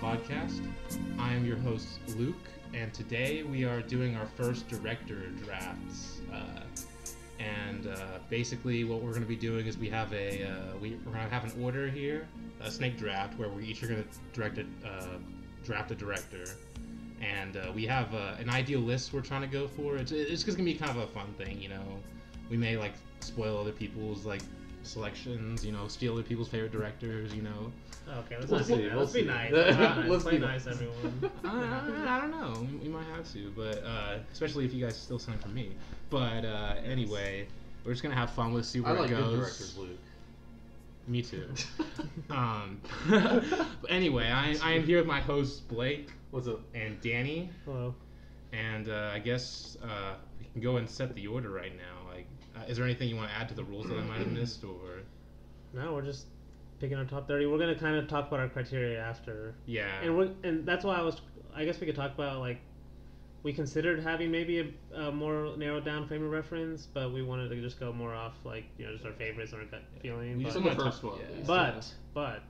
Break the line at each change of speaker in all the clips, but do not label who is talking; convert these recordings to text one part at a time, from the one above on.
Podcast. I am your host, Luke, and today we are doing our first director drafts. Basically, what we're going to be doing is we're going to have an order here, a snake draft, where we each are going to draft a director, and we have an ideal list we're trying to go for. It's just going to be kind of a fun thing, you know. We may like spoil other people's like selections, you know, steal other people's favorite directors, you know.
Okay, let's be nice. Let's be nice, everyone.
I don't know. We might have to, but especially if you guys still sign for me. But anyway, we're just gonna have fun. Let's see where it goes.
I like good directors, Luke.
Me too. But anyway, I am here with my hosts Blake.
What's up?
And Dany.
Hello.
And I guess we can go and set the order right now. Like, is there anything you want to add to the rules that I might have missed, or?
No, we're just picking our top 30. We're gonna kind of talk about our criteria after.
Yeah.
And that's why I guess we could talk about, like, we considered having maybe a more narrowed down frame of reference, but we wanted to just go more off, like, you know, just our favorites and our gut feeling.
We
just
want the first one.
Yeah. But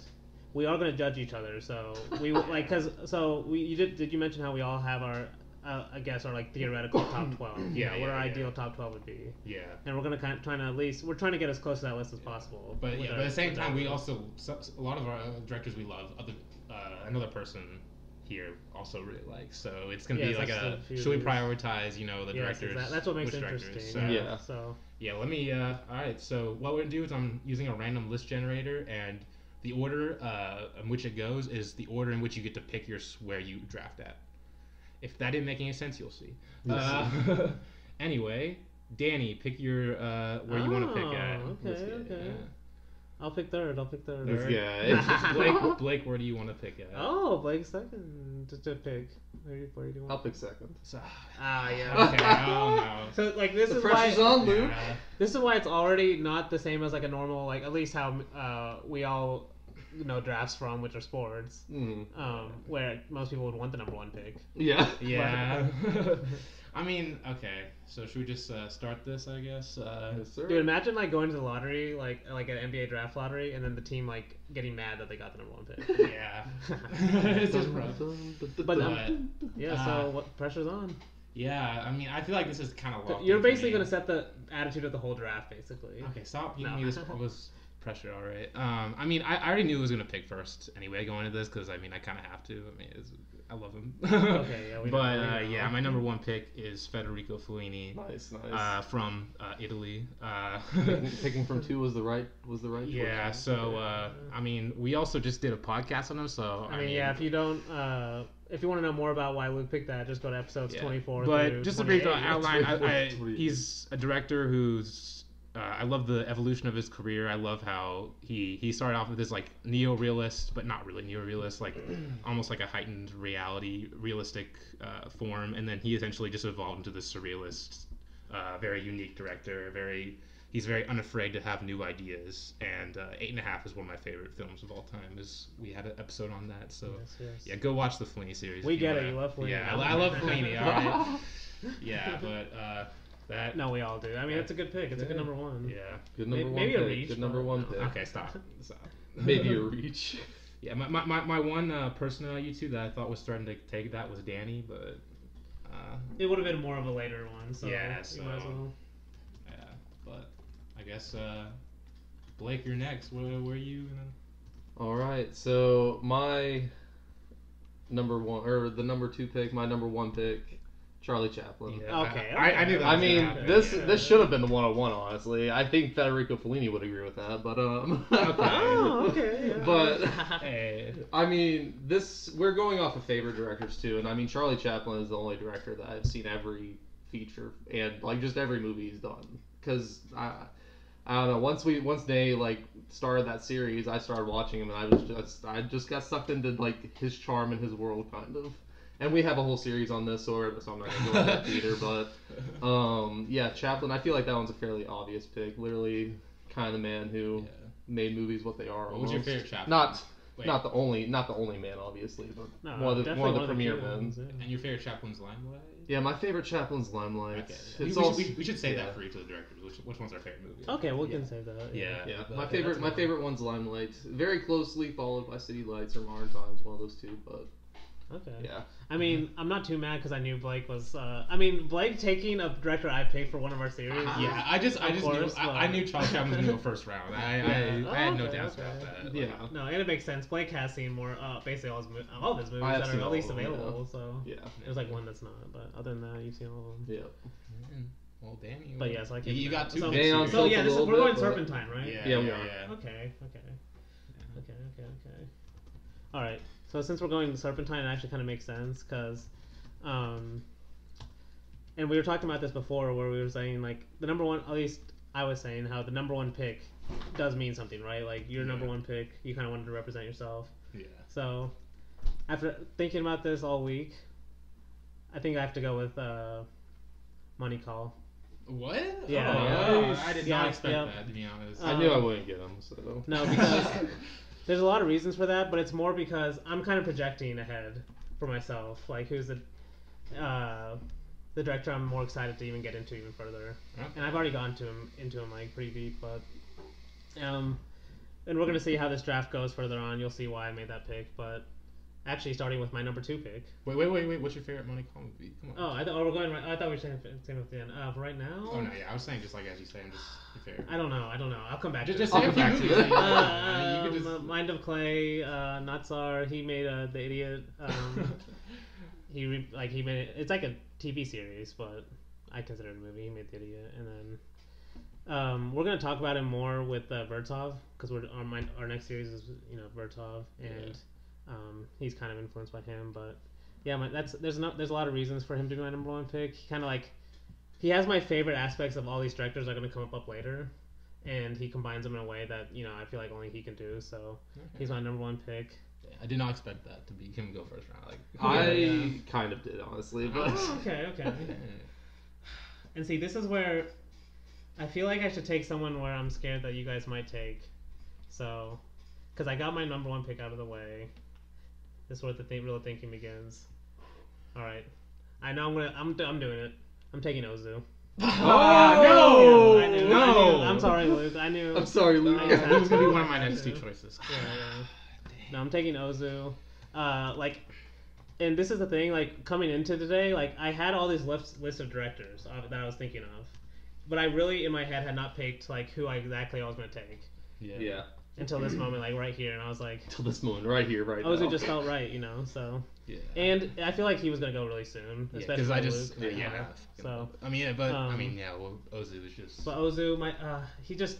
we are gonna judge each other, so we like did you mention how we all have our I guess our like theoretical top 12. What our ideal top 12 would be.
Yeah.
And we're gonna we're trying to get as close to that list as possible.
But at the same time, we also a lot of our directors we love. Another person here also really likes. So it's gonna be like should we prioritize? You know, the directors.
Exactly. That's what makes it interesting.
So let me. All right. So what we're gonna do is I'm using a random list generator, and the order in which it goes is the order in which you get to pick where you draft at. If that didn't make any sense, you'll see. Anyway, Dany, pick your where you want to pick at.
Okay. Yeah. I'll pick third.
Blake, where do you want to pick at?
Oh, Blake's second to pick. Where do you want?
I'll pick second.
Yeah.
Okay. Oh no.
So like this is
pressure's
why
on, Luke.
This is why it's already not the same as like a normal, like at least how we all know drafts from, which are sports, where most people would want the number one pick.
Yeah. I mean, okay. So should we just start this? I guess.
Yes, sir.
Dude, imagine like going to the lottery, like an NBA draft lottery, and then the team like getting mad that they got the number one pick.
Yeah. It's just rough.
So what pressure's on?
Yeah, I mean, I feel like this is kind of locked.
You're basically going to set the attitude of the whole draft, basically.
Okay, stop giving me this pressure, all right. I mean, I already knew I was going to pick first anyway going into this, because, I mean, I kind of have to. I mean, I love him.
Okay,
yeah, my number one pick is Federico Fellini.
Nice.
From Italy.
Picking from two was the right choice.
Yeah, so, I mean, we also just did a podcast on him, so...
I mean, if you don't... if you want to know more about why Luke picked that, just go to episodes 24
But just a brief outline,
He's
a director who's... I love the evolution of his career. I love how he started off with this like neo-realist, but not really neo-realist, like almost like a heightened realistic form, and then he essentially just evolved into this surrealist, very unique director. He's very unafraid to have new ideas, and 8.5 is one of my favorite films of all time. We had an episode on that, so
yes.
Yeah, go watch the Fellini series.
We get it. You love Fellini.
Yeah, I love Fellini. All right. Yeah, but.
No, we all do. I mean, it's a good pick. It's a good number one.
Yeah.
Good number one
maybe
pick.
A reach.
Good number one pick.
Okay, stop.
Maybe a reach.
Yeah, my one person on YouTube that I thought was starting to take that was Dany, but...
it would have been more of a later one, so...
Yeah,
you might as well.
Yeah, but I guess, Blake, you're next. Where are you?
Alright, so my number one or the number 2 pick, my number 1 pick, Charlie Chaplin.
Yeah,
Okay.
I knew that.
I
was
mean,
gonna happen.
this should have been the 101, honestly. I think Federico Fellini would agree with that, but
Okay. Yeah.
But
Hey.
I mean, we're going off of favorite directors too, and I mean Charlie Chaplin is the only director that I've seen every feature and like just every movie he's done. Because I don't know. Once they like started that series, I started watching him, and I just got sucked into like his charm and his world kind of. And we have a whole series on this, so I'm not gonna go into that either. But yeah, Chaplin. I feel like that one's a fairly obvious pick. Literally, kind of the man who made movies what they are.
What was your favorite Chaplin?
Not the only man, obviously, but
No,
one of the
key
premier
ones,
men.
yeah.
And your favorite Chaplin's Limelight?
Yeah, my favorite Chaplin's Limelight.
Okay. We should say that for each of the directors. Which one's our favorite movie?
Okay, we can say that.
Yeah.
My favorite one's Limelight. Very closely followed by City Lights or Modern Times, one of those two. But
Okay.
yeah,
I mean, I'm not too mad because I knew Blake was. Blake taking a director I picked for one of our series.
Yeah, I just knew I knew Charlie Chaplin was gonna go first round. I had no doubts about that.
yeah.
No, and it makes sense. Blake has seen more, basically all of his movies
I have
that
seen
are at
all
least
of them,
available. So
Yeah.
there's like one that's not, but other than that, you've seen all of them.
Yeah.
Well, Dany.
But yes, I can.
You got two.
So,
big series.
so yeah,
a little
we're going
bit, but-
Serpentine, right?
Yeah,
Yeah, we are.
Okay. All right. So since we're going Serpentine, it actually kind of makes sense because, and we were talking about this before, where we were saying like the number one. At least I was saying how the number one pick does mean something, right? Like your number one pick, you kind of wanted to represent yourself.
Yeah.
So after thinking about this all week, I think I have to go with Money Call.
What?
Yeah.
I did not expect
yeah.
that, to be honest.
I knew I wouldn't get him. So
No, because there's a lot of reasons for that, but it's more because I'm kind of projecting ahead for myself. Like, who's the director I'm more excited to even get into even further.
Okay.
And I've already gone into him like pretty deep, but and we're gonna see how this draft goes further on. You'll see why I made that pick, but actually starting with my number 2 pick.
Wait. What's your favorite Money Call movie? Come on.
We're going right. I thought we were saying at the end. For right now.
Oh no, yeah. I was saying just like as you say, just your favorite.
I don't know. I'll come back.
Just
to
say
it.
a few movies. You could just...
Mind of Clay, Natsar. He made The Idiot. He made it. It's like a TV series, but I consider it a movie. He made The Idiot, and then we're gonna talk about him more with Vertov because our next series is Vertov, and he's kind of influenced by him. But yeah, there's a lot of reasons for him to be my number 1 pick. He kind of he has my favorite aspects of all these directors that are going to come up later, and he combines them in a way that I feel like only he can do. So he's my number 1 pick.
Yeah, I did not expect that to be him go first round.
I kind of did, honestly, but
Okay. And see, this is where I feel like I should take someone where I'm scared that you guys might take. So, because I got my number 1 pick out of the way. This is where the real thinking begins. All right, I know I'm doing it. I'm taking Ozu.
Oh,
I knew. I'm sorry, Luke. I knew.
I'm sorry, Luke.
That was gonna be one of my next 2 choices.
Yeah. No, I'm taking Ozu. And this is the thing. Like coming into today, like I had all these list of directors that I was thinking of, but I really in my head had not picked like who exactly I was going to take.
Yeah.
Until this moment, like right here, and I was like,
Till this moment, right here, right now.
Ozu just felt right, So.
Yeah.
And I feel like he was gonna go really soon, especially
because I just
Luke.
So Ozu is just.
But Ozu,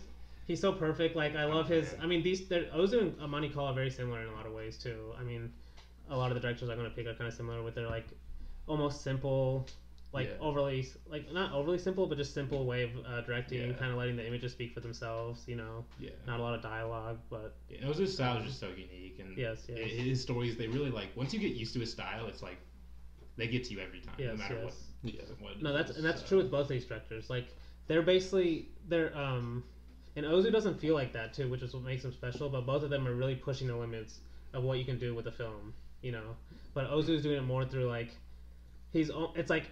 he's so perfect. Like I love his. I mean, Ozu and Money Call are very similar in a lot of ways too. I mean, a lot of the directors I'm gonna pick are kind of similar with their like almost simple, overly not overly simple, but just simple way of directing, kind of letting the images speak for themselves. Not a lot of dialogue, but
Ozu's style is just so unique, and
yes.
His stories, they really once you get used to his style, it's like they get to you every time, no matter what. Yeah.
No, that's true with both these directors. Like they're and Ozu doesn't feel like that too, which is what makes them special. But both of them are really pushing the limits of what you can do with a film, But Ozu's doing it more through it's like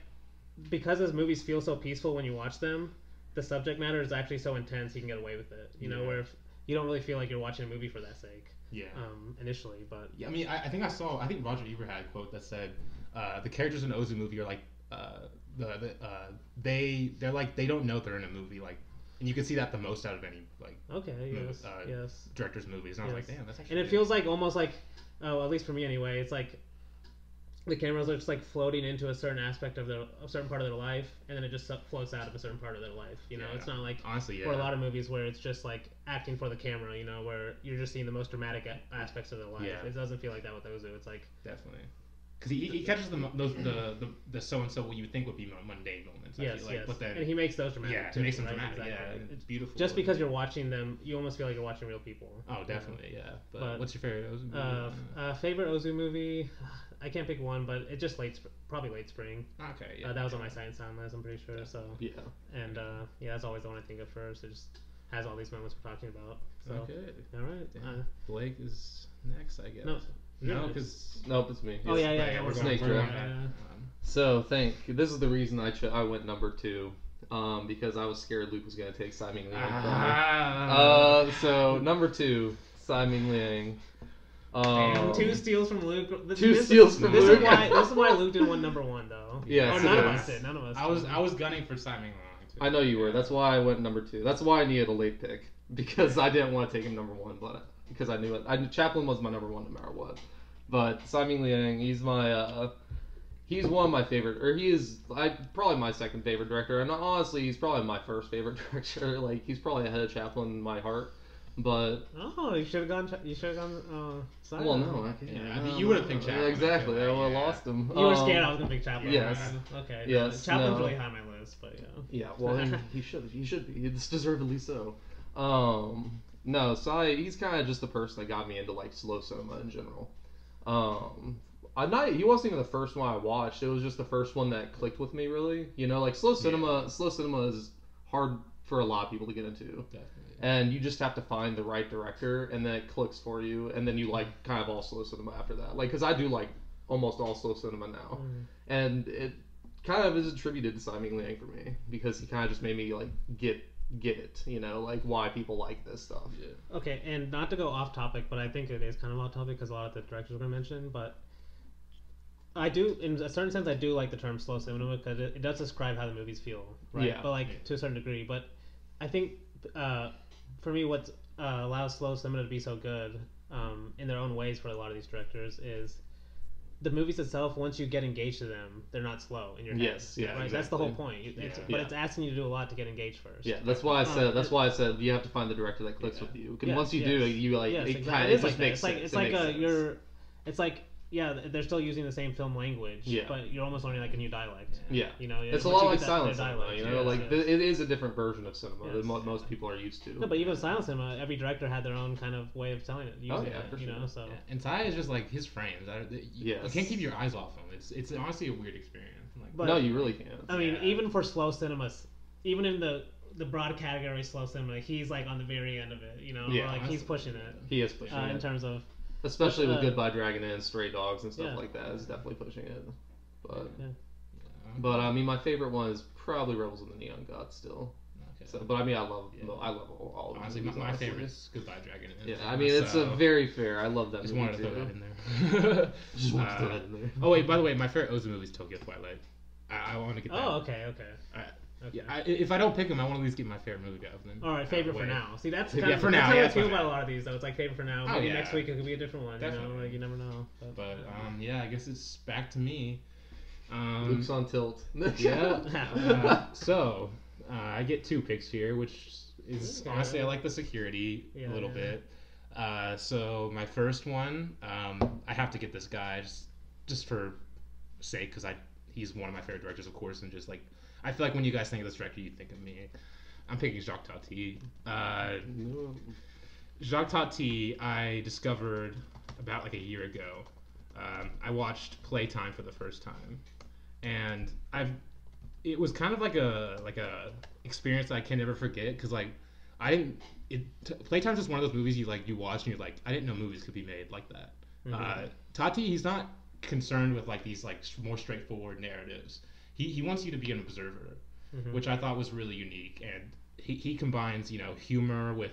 because his movies feel so peaceful when you watch them, the subject matter is actually so intense he can get away with it. Where if you don't really feel like you're watching a movie for that sake.
Yeah.
Initially, but
yeah, I mean, I think Roger Ebert had a quote that said, the characters in the Ozu movie are like they're like they don't know they're in a movie, and you can see that the most out of any
yes
director's movies. And I was like, damn, that's actually.
And it feels like almost like at least for me anyway, it's like the cameras are just like floating into a certain aspect of a certain part of their life, and then it just floats out of a certain part of their life. You know, it's not like
honestly,
for a lot of movies where it's just like acting for the camera. You know, where you're just seeing the most dramatic aspects of their life. It doesn't feel like that with Ozu. It's like
definitely. Because he catches the so and so what you would think would be mundane moments.
Yes,
I feel like.
yes.
But then,
and he makes those dramatic.
Yeah,
too,
he makes them
right?
dramatic.
Exactly.
Yeah, it's beautiful.
Just because you're watching them, you almost feel like you're watching real people.
Oh, definitely, yeah. But what's your favorite Ozu movie?
Favorite Ozu movie? I can't pick one, but it just probably late spring.
Okay, yeah.
That was on my science sound list, I'm pretty sure. So
yeah,
and that's always the one I think of first. It just has all these moments we're talking about. So.
Okay.
All right.
Blake is next, I guess. No, because
nope, it's me.
Oh yeah.
We're snake draft. So this is the reason I went number 2, because I was scared Luke was gonna take Simon Liang. So number 2, Simon Liang.
2 steals from Luke.
Steals from Luke.
This is why Luke didn't win number 1 though.
Yes,
none of us did. None of us.
I was gunning for Simon Liang too.
I know you were. That's why I went number 2. That's why I needed a late pick, because I didn't want to take him number 1, but because I knew it. Chaplin was my number 1 no matter what. But Simon Liang, he's my he's one of my favorite, or he is probably my second favorite director. And honestly, he's probably my first favorite director. Like he's probably ahead of Chaplin in my heart. But
you should have gone. Simon.
Well, no,
I mean, you would have picked Chaplin.
Yeah, exactly. I would have lost him.
You were scared I was gonna pick Chaplin.
Yes.
Okay.
Yes.
Chaplin's really high on my list, but yeah.
Yeah. Well, he should be. It's deservedly so. No. So he's kind of just the person that got me into like slow cinema in general. He wasn't even the first one I watched. It was just the first one that clicked with me, really. You know, like slow cinema is hard for a lot of people to get into.
Definitely.
And you just have to find the right director, and then it clicks for you, and then you like kind of all slow cinema after that. Like, because I do like almost all slow cinema now, and it kind of is attributed to Simon Liang for me, because he kind of just made me like get it, you know, like why people like this stuff.
Yeah.
Okay, and not to go off topic, but I think it is kind of off topic because a lot of the directors we're going to mention, but I do, in a certain sense, I do like the term slow cinema because it does describe how the movies feel, right?
Yeah.
But like to a certain degree, but I think for me what allows slow cinema to be so good in their own ways for a lot of these directors is the movies itself, once you get engaged to them, they're not slow in your head.
Yes, yeah,
right.
Exactly.
That's the whole point. But it's asking you to do a lot to get engaged first.
Yeah, that's why I said you have to find the director that clicks with you. And once you do, you like it just makes sense.
It's like they're still using the same film language, but you're almost learning like a new dialect.
Yeah,
you know,
it's a lot like silent cinema. You know,
it
is a different version of cinema than what most people are used to.
No, but even silent cinema, every director had their own kind of way of telling it.
For sure.
Know, so.
Yeah. And Ty is just like his frames. You can't keep your eyes off him. It's honestly a weird experience.
Like, no, you really can't.
I mean, even for slow cinemas, even in the broad category slow cinema, he's like on the very end of it. You know, like he's pushing it.
He is pushing it
in terms of.
Especially with Goodbye Dragon and Stray Dogs and stuff like that, is definitely pushing it. But I mean, my favorite one is probably Rebels of the Neon God still. Okay. So, but I mean, I love all of them.
Honestly, my favorite is Goodbye Dragon.
Yeah, I mean, it's a very fair. I love that movie.
Just wanted to throw that in there.
Just wanted to throw that in there.
Oh wait, by the way, my favorite Ozu movie is Tokyo Twilight. I want to get that.
Oh, okay.
Yeah, if I don't pick them, I want to at least get my favorite movie of them.
All right, favorite for now. See, that's
for
that's
now.
How I feel about a lot of these, though. It's like favorite for now. Maybe
yeah.
next week it could be a different one.
Definitely.
You know, like you never know.
But I guess it's back to me.
Luke's on tilt.
So I get 2 picks here, which is honestly I like the security a little bit. So my first one, I have to get this guy just for sake because he's one of my favorite directors, of course, and just like. I feel like when you guys think of this director, you think of me. I'm picking Jacques Tati. Jacques Tati, I discovered about like a year ago. I watched Playtime for the first time, and it was kind of like a experience that I can never forget because like Playtime's just one of those movies you watch and you're like, I didn't know movies could be made like that. Mm-hmm. Tati, he's not concerned with like these like more straightforward narratives. He wants you to be an observer, which I thought was really unique. And he combines, humor with,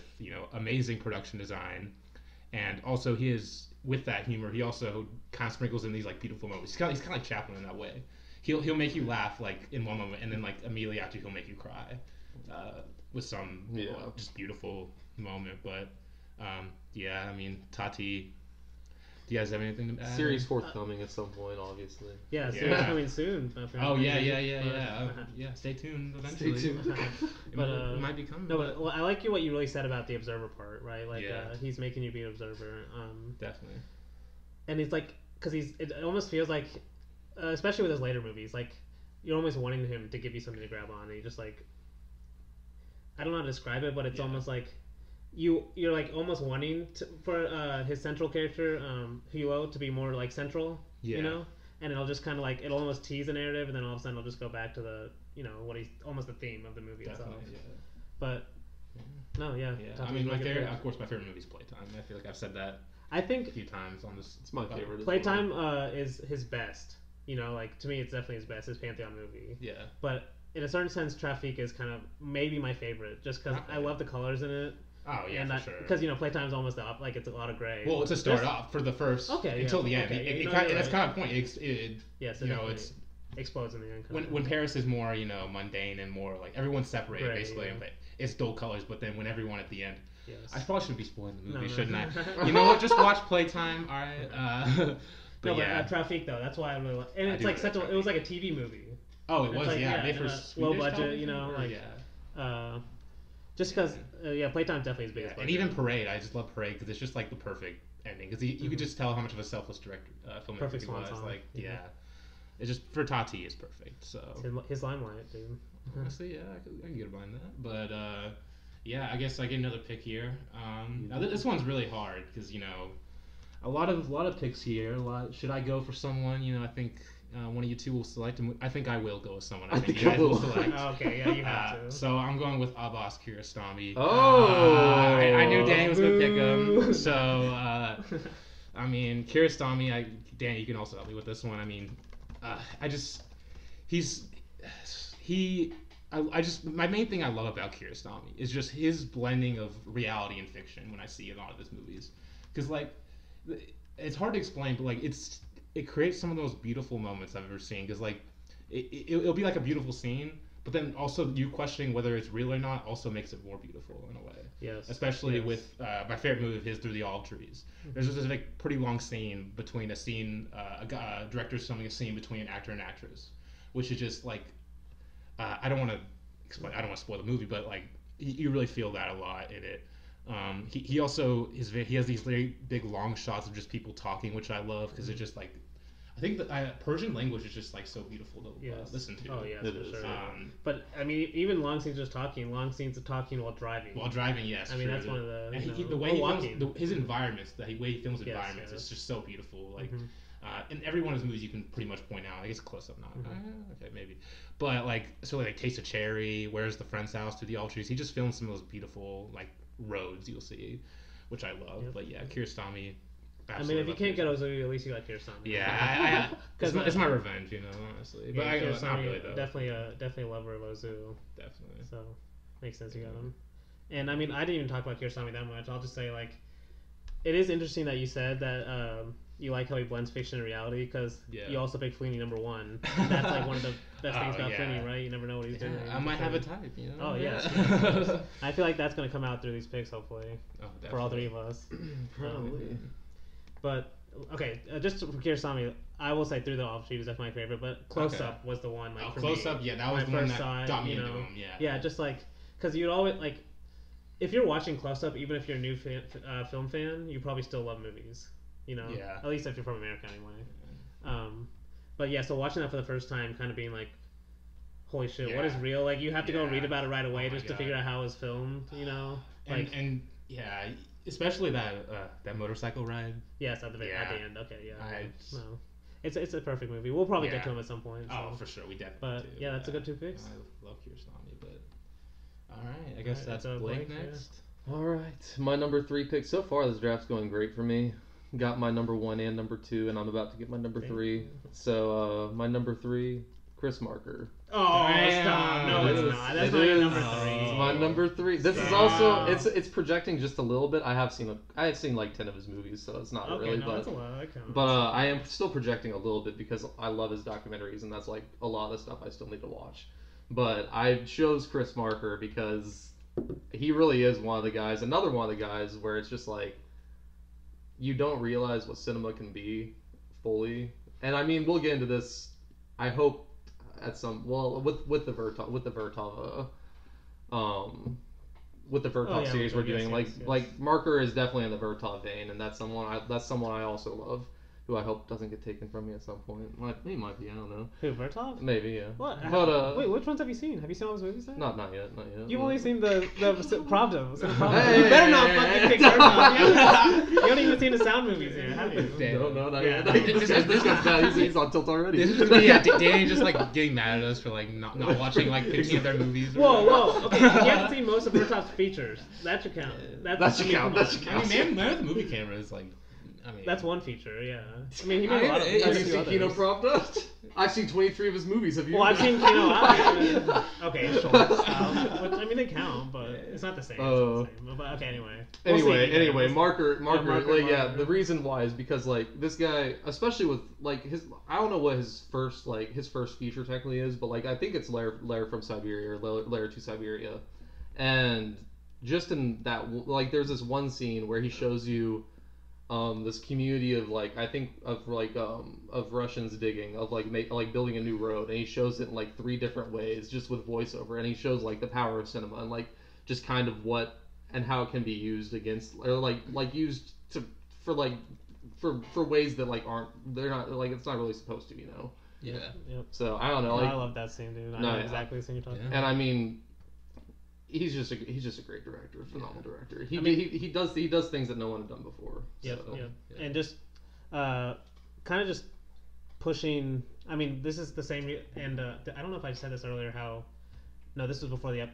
amazing production design. And also with that humor, he also kind of sprinkles in these like beautiful moments. He's kind of like Chaplin in that way. He'll make you laugh like in one moment and then like immediately after he'll make you cry with some just beautiful moment. But I mean, Tati, Do you guys have anything to add?
Series forthcoming at some point, obviously.
Yeah, so
Yeah.
it's coming soon.
Oh yeah. Stay tuned. Eventually,
Stay tuned.
it might be coming.
No, but well, I like what you really said about the observer part, right? Like,
Yeah.
he's making you be an observer.
Definitely.
And he's like, because it almost feels like, especially with his later movies, like you're almost wanting him to give you something to grab on, and you just like, I don't know how to describe it, but it's almost like you're like almost wanting for his central character, Hilo, to be more like central,
Yeah.
you know, and it'll just kind of like it'll almost tease the narrative, and then all of a sudden it'll just go back to the what he's almost the theme of the movie
Definitely.
itself.
Yeah.
But no, yeah.
I mean, my favorite, of course, my favorite movie is Playtime. I feel like I've said that
I think
a few times on this.
It's my favorite. as
Playtime is his best. Like to me, it's definitely his best. His Pantheon movie.
Yeah.
But in a certain sense, Traffic is kind of maybe my favorite, just because I love the colors in it.
Oh yeah,
and
for sure.
Because Playtime's almost up, like it's a lot of gray.
Well, to start off for the first until the end, it's kind of point.
Yes, it's explodes in the end.
When Paris is more mundane and more like everyone's separated
Gray,
basically, but it's dull colors. But then when everyone at the end,
yes.
I probably shouldn't be spoiling the movie,
No.
shouldn't I? You know what? Just watch Playtime. All right. But
Traffic though, that's why I really like. And it's like such a. It was like a TV movie.
Oh, it was.
Like,
They for
low budget,
yeah.
Just because, Playtime's definitely his biggest.
And even Parade, I just love Parade because it's just like the perfect ending. Because you could just tell how much of a selfless director, filmmaker
Perfect
he
swan
was.
song.
Like, yeah, it's just for Tati, it's perfect. So
his limelight, dude.
honestly, yeah, I can get behind that. But yeah, I guess I get another pick here. Now this one's really hard because a lot of picks here. Should I go for someone? I think. One of you two will select. I think I will go with someone. I think you guys will select.
Okay, yeah, you have to.
So I'm going with Abbas Kiarostami.
Oh,
I knew Danny was going to pick him. So, I mean, Kiarostami. Danny, you can also help me with this one. I mean, my main thing I love about Kiarostami is just his blending of reality and fiction when I see a lot of his movies. Because it's hard to explain, but it creates some of those beautiful moments I've ever seen. Because it'll be like a beautiful scene, but then also you questioning whether it's real or not also makes it more beautiful in a way.
Yes.
Especially with my favorite movie of his, Through the Olive Trees. There's just this pretty long scene between a scene, a director's filming a scene between an actor and actress, which is just I don't want to explain. I don't want to spoil the movie, but you really feel that a lot in it. He also he has these very big long shots of just people talking, which I love because it's just I think the Persian language is just so beautiful to listen to.
Oh yeah,
it
for
is,
sure.
yeah.
But I mean, even long scenes of talking while driving.
While driving, yes.
I mean, that's one of the.
And the way he films his environments, the way he films environments, is just so beautiful. In every one of his movies, you can pretty much point out. I guess close up, not okay, maybe, but Taste of Cherry, Where's the Friend's House, To the Olive Trees. He just films some of those beautiful roads you'll see, which I love.
Yep.
But yeah, Kiarostami.
I mean, if you can't get Ozu, at least you got Kiarostami.
Yeah, it's my revenge, honestly. But
Yeah,
not really though.
Definitely a lover of Ozu.
Definitely.
So makes sense you got him. And I mean, I didn't even talk about Kiarostami that much. I'll just say it is interesting that you said that you like how he blends fiction and reality because you also picked Fellini number one. That's one of the best things about Fellini, right? You never know what he's doing.
I might have a type,
Oh yes. I feel like that's gonna come out through these picks, hopefully, for all three of us.
Probably.
But okay, just for Kiarostami, I will say Through the Olive Trees is definitely my favorite. But Close Up was the one. For
Close
me,
Up, yeah, that was the one that got me into him.
Yeah, just because you'd always if you're watching Close Up, even if you're a new film fan, you probably still love movies.
Yeah.
At least if you're from America, anyway. But yeah, so watching that for the first time, kind of being holy shit, what is real? You have to go read about it right away just to figure out how it was filmed.
And yeah, especially that motorcycle ride.
Yes, at the end. Okay, yeah. No, it's a perfect movie. We'll probably get to him at some point. So.
Oh, for sure, we definitely.
But
do.
Yeah, that's a good two picks.
I love Kiarostami, but all right, I guess that's Blake next.
Yeah. All right, my number 3 pick. So far, this draft's going great for me. Got my number 1 and number 2, and I'm about to get my number 3. So my number 3, Chris Marker.
Oh, stop! No, it's not. That's not your number 3.
It's my number 3. This is also it's projecting just a little bit. I have seen 10 of his movies, so it's not really.
No,
but
that's a lot. That counts.
but I am still projecting a little bit because I love his documentaries, and that's a lot of the stuff I still need to watch. But I chose Chris Marker because he really is one of the guys. Another one of the guys where it's just you don't realize what cinema can be fully. And I mean, we'll get into this. I hope at some with the Vertov series we're doing.
Yes.
Like Marker is definitely in the Vertov vein, and that's someone I also love, who I hope doesn't get taken from me at some point. He might be, I don't know.
Who, Vertov?
Maybe, yeah.
What?
But
wait, which ones have you seen? Have you seen all those movies then?
not yet.
You've only seen the Pravda.
Hey,
You better not
hey,
fucking
hey.
pick Vertov. You haven't even seen the sound movies here, have you?
No, not
Yeah.
yet. This guy's bad. He's on tilt already.
This is just gonna be Danny just like getting mad at us for like not watching like 15 of their movies.
Whoa. Okay, you haven't seen most of Vertov's features. That should count.
That should count.
I mean, man with the movie camera is like. I mean,
That's one feature, yeah. I mean, he made a lot of.
Have you
few
seen
others.
Kino Pravda? I've seen 23 of his movies. Have you?
Well, I've seen Kino-Eye. Okay, sure. Which, I mean, they count, but it's not the same. It's not the same. But okay, anyway. We'll see.
Anyway, Marker.
Marker.
The reason why is because like this guy, especially with like I don't know what his first feature technically is, but like I think it's Lair from Siberia or Lair to Siberia, and just in that like there's this one scene where he shows you. This community of like I think of Russians digging of like building a new road, and he shows it in like 3 different ways just with voiceover, and he shows like the power of cinema and like just kind of what and how it can be used against or like used for ways that like they're not like it's not really supposed to, you know.
Yeah.
Yep.
So I don't know. Like,
I love that scene, dude. I know exactly the scene you're talking about.
and I mean. He's just a great director, phenomenal director. He does things that no one had done before.
Yep,
So.
yep. And just kind of just pushing. I mean, this is the same. And I don't know if I said this earlier. No, this was before the.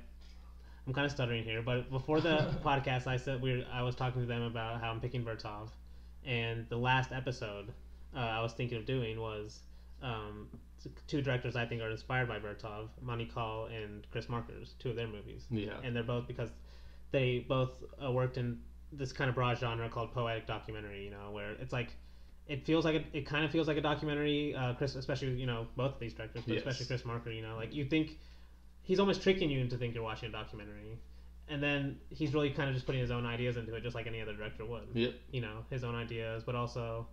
I'm kind of stuttering here, but before the podcast, I said I was talking to them about how I'm picking Vertov, and the last episode I was thinking of doing was 2 directors I think are inspired by Vertov, Monikal and Chris Marker's, 2 of their movies.
Yeah.
And they're both because they both worked in this kind of broad genre called poetic documentary, you know, where it's like it kind of feels like a documentary. Chris, especially, you know, both of these directors, but especially Chris Marker, you know, like you think he's almost tricking you into think you're watching a documentary, and then he's really kind of just putting his own ideas into it, just like any other director would.
Yep.
You know, his own ideas, but also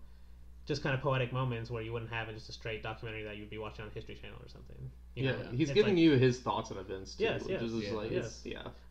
just kind of poetic moments where you wouldn't have in just a straight documentary that you'd be watching on History Channel or something. You know?
He's giving you his thoughts and events too.
Yes.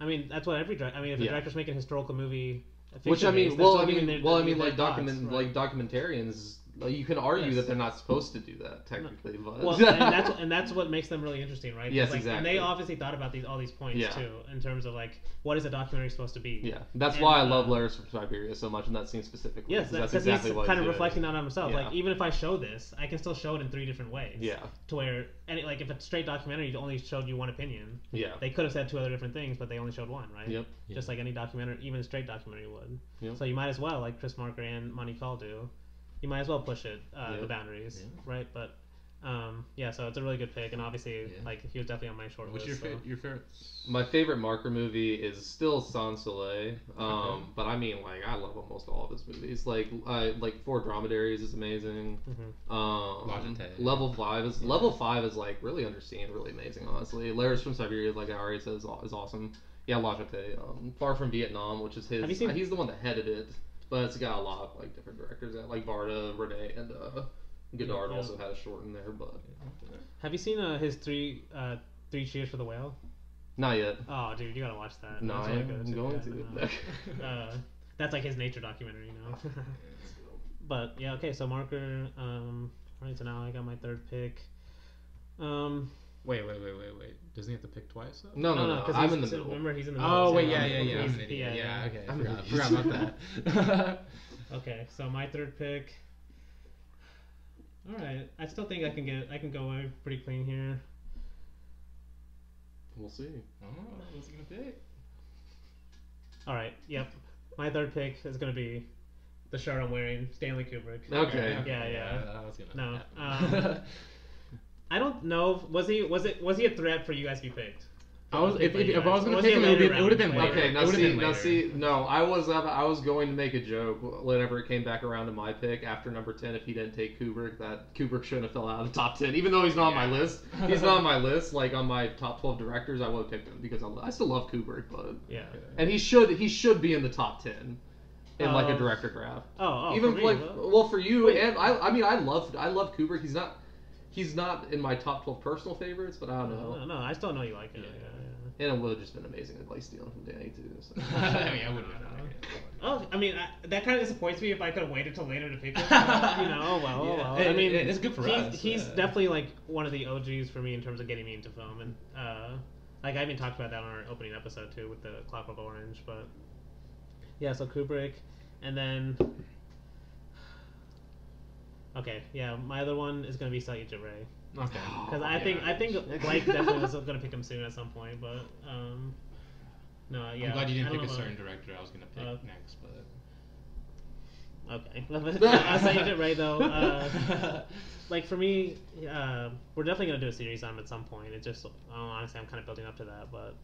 I mean, that's what every director. I mean, if a director's making a historical movie,
documentarians. You can argue that they're not supposed to do that technically, but
and that's what makes them really interesting, right?
Yes,
like,
exactly.
And they obviously thought about all these points too, in terms of like what is a documentary supposed to be.
Yeah, that's why I love Lars from Siberia so much in that scene specifically.
Yes,
that's
because
exactly
he's
what
kind of
doing.
reflecting on himself.
Yeah.
Like even if I show this, I can still show it in 3 different ways.
Yeah.
To where like if a straight documentary only showed you one opinion.
Yeah.
They could have said 2 other different things, but they only showed one, right?
Yep.
Just like any documentary, even a straight documentary would.
Yep.
So you might as well, like Chris Marker and Monikal do. You might as well push it, the boundaries, right? But so it's a really good pick, and obviously, like he was definitely on my short list.
What's your favorite?
My favorite Marker movie is still Sans Soleil, but I mean, like I love almost all of his movies. Like 4 Dromedaries is amazing.
Mm-hmm.
Level 5 is like really underseen, really amazing. Honestly, Lars from Siberia, like I already said, is awesome. Yeah, La Jetée. Far From Vietnam, which is his.
Have you seen?
He's the one that headed it. But it's got a lot of like different directors that like Varda, Renee, and Godard also had a short in there. But
have you seen his three Cheers for the Whale?
Not yet.
Oh, dude, you gotta watch that.
No,
That's really good.
I'm going to.
That's like his nature documentary, you know. But yeah, okay. So Marker. Alright, so now I got my 3rd pick.
Wait. Doesn't he have to pick twice though?
No. I'm in the middle.
Remember, he's in the middle.
Oh wait,
yeah.
Okay, I forgot about that.
Okay, so my 3rd pick. All right, I still think I can go away pretty clean here.
We'll see.
Oh, what's he gonna pick?
All right, yep. My 3rd pick is gonna be the shirt I'm wearing, Stanley Kubrick.
Okay.
Yeah.
I was gonna.
No. I don't know. Was he a threat for you guys to be picked?
If I was gonna pick him, it would have been later.
Okay, I was going to make a joke whenever it came back around to my pick after number 10. If he didn't take Kubrick, that Kubrick shouldn't have fell out of the top 10, even though he's not on my list. He's not on my list. Like on my top 12 directors, I would have picked him because I still love Kubrick, but
yeah,
and he should be in the top 10. in like a director grab.
Even
for me, like, well, for you, and I mean, I love Kubrick. He's not in my top 12 personal favorites, but I don't know.
No, I still know you like it.
And it would have just been amazing to like stealing from Dany too. So.
I wouldn't have.
I mean, that kind of disappoints me if I could have waited till later to pick it. Well.
Hey,
I mean,
it's good for us.
He's definitely like one of the OGs for me in terms of getting me into film, and like I even talked about that on our opening episode too with the Clockwork Orange. But yeah, so Kubrick, and then my other one is gonna be Satyajit Ray.
Okay.
Because I think Blake definitely was gonna pick him soon at some point, but no, yeah.
I'm glad you didn't pick a certain director I was gonna pick next, but
okay. Satyajit Ray though, like for me, we're definitely gonna do a series on him at some point. It just honestly, I'm kind of building up to that, but.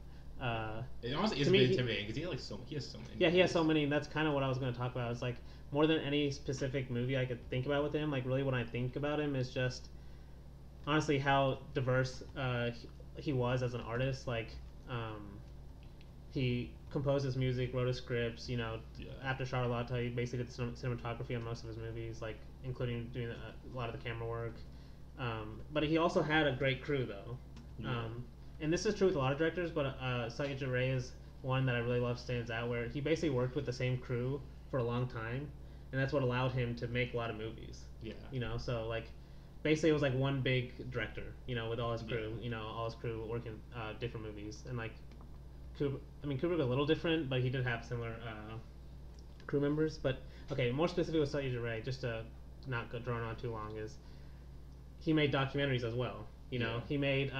It honestly is a bit intimidating because he has so many.
Yeah, he has so many. And that's kind of what I was going to talk about. It's like more than any specific movie I could think about with him. Like really, when I think about him, is just honestly how diverse he was as an artist. Like he composed his music, wrote his scripts. After Charlotte, he basically did cinematography on most of his movies, like including doing a lot of the camera work. But he also had a great crew, though. Yeah. And this is true with a lot of directors, but Satyajit Ray is one that I really love, stands out, where he basically worked with the same crew for a long time, and that's what allowed him to make a lot of movies.
Yeah.
So like, basically it was like one big director, with all his crew, all his crew working different movies, and like, Kubrick was a little different, but he did have similar crew members. But okay, more specific with Satyajit Ray, just to not go drawn on too long, is he made documentaries as well. He made.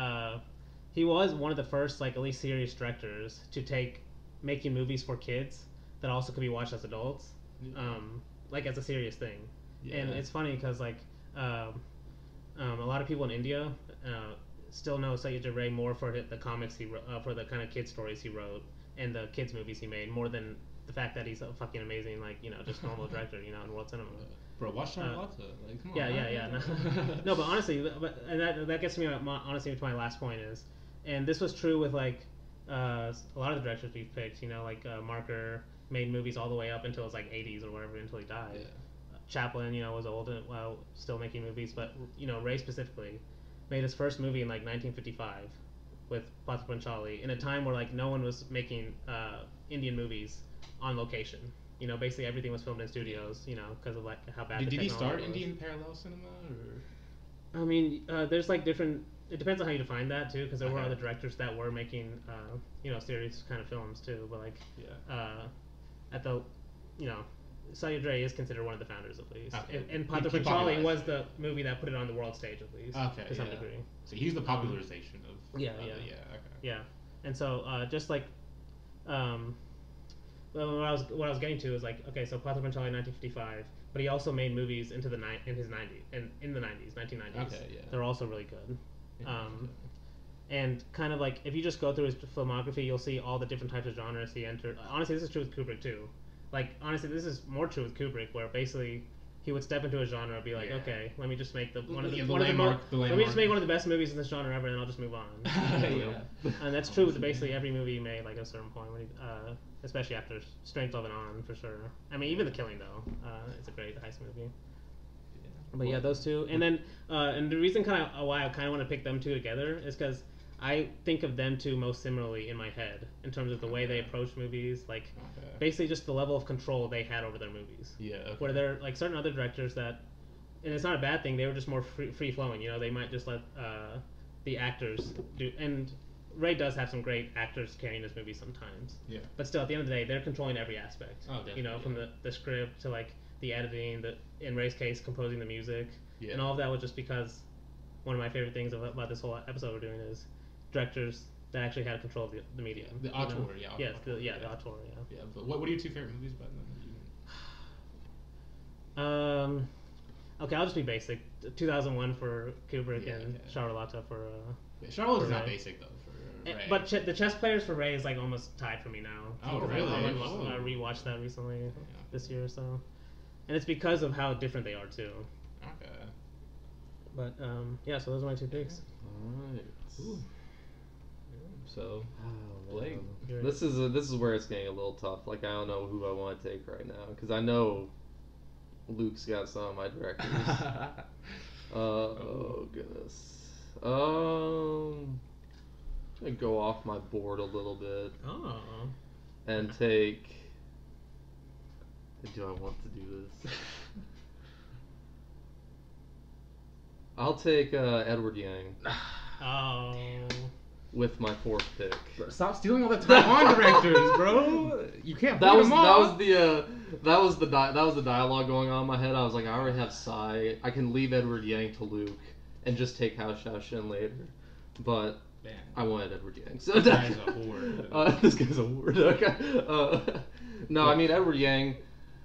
He was one of the first, like, at least serious directors to take making movies for kids that also could be watched as adults, like as a serious thing. Yeah. And it's funny because, like, a lot of people in India still know Satyajit Ray more for the comics he wrote, for the kind of kid stories he wrote and the kids movies he made, more than the fact that he's a fucking amazing, like, just normal director, in world cinema.
Bro, watch Charlotte. Like, come on.
Yeah. No, but honestly, and that gets me honestly to my last point is. And this was true with like a lot of the directors we've picked. Marker made movies all the way up until his like 80s or whatever, until he died. Yeah. Chaplin, was old and still making movies, but Ray specifically made his first movie in like 1955 with Patha Panchali in a time where like no one was making Indian movies on location. Basically everything was filmed in studios. Because of like how bad.
Did he start Indian parallel cinema or?
I mean, there's like different. It depends on how you define that too, because there were other directors that were making, serious kind of films too. But like, at the, Satyajit Ray is considered one of the founders at least. Okay. And Patha Panchali was the movie that put it on the world stage at least. Okay. To some degree.
So he's the popularization of.
Yeah. Yeah. And so just like, well, what I was getting to is like, okay, so Patha Panchali 1955. But he also made movies in the 90s, 1990s.
Okay, yeah.
They're also really good. And kind of like if you just go through his filmography, you'll see all the different types of genres he entered. Honestly, this is true with Kubrick too. Like honestly, this is more true with Kubrick, where basically he would step into a genre and be like, okay, let me just make one of the best movies in this genre ever, and I'll just move on. And that's true with basically every movie he made. Like at a certain point, when especially after Strange Love and On, for sure. I mean, even The Killing though, it's a great heist movie. But yeah, those two, and then and the reason why I kind of want to pick them two together is because I think of them two most similarly in my head in terms of the way they approach movies, like basically just the level of control they had over their movies. Yeah. Okay. Where they're like certain other directors that, and it's not a bad thing. They were just more free flowing. They might just let the actors do. And Ray does have some great actors carrying his movie sometimes. Yeah. But still, at the end of the day, they're controlling every aspect. Oh, definitely. From the script to like the editing, in Ray's case, composing the music, and all of that was just because one of my favorite things about this whole episode we're doing is directors that actually had control of the medium.
The auteur,
the auteur,
Yeah, but what are your two favorite movies by them?
Okay, I'll just be basic. 2001 for Kubrick and Charlotte for.
Charlotte's not basic though. Ray.
But the Chess Players for Ray is like almost tied for me now.
Oh, really?
I rewatched that recently this year or so. And it's because of how different they are too. Okay. But so those are my two picks.
Alright.
So,
Oh,
Blake.
man. This is where it's getting a little tough. Like, I don't know who I want to take right now because I know Luke's got some of my directors. Oh goodness. I'm gonna go off my board a little bit.
Oh.
And take. Do I want to do this? I'll take Edward Yang.
Oh.
With my fourth pick.
Stop stealing all the time on directors, bro. You can't.
That was the dialogue going on in my head. I was like, I already have Psy. I can leave Edward Yang to Luke and just take Hao Xiaoshen later. But
man,
I wanted Edward Yang. So
this guy's a whore.
This guy's a whore. Okay. No, I mean Edward Yang.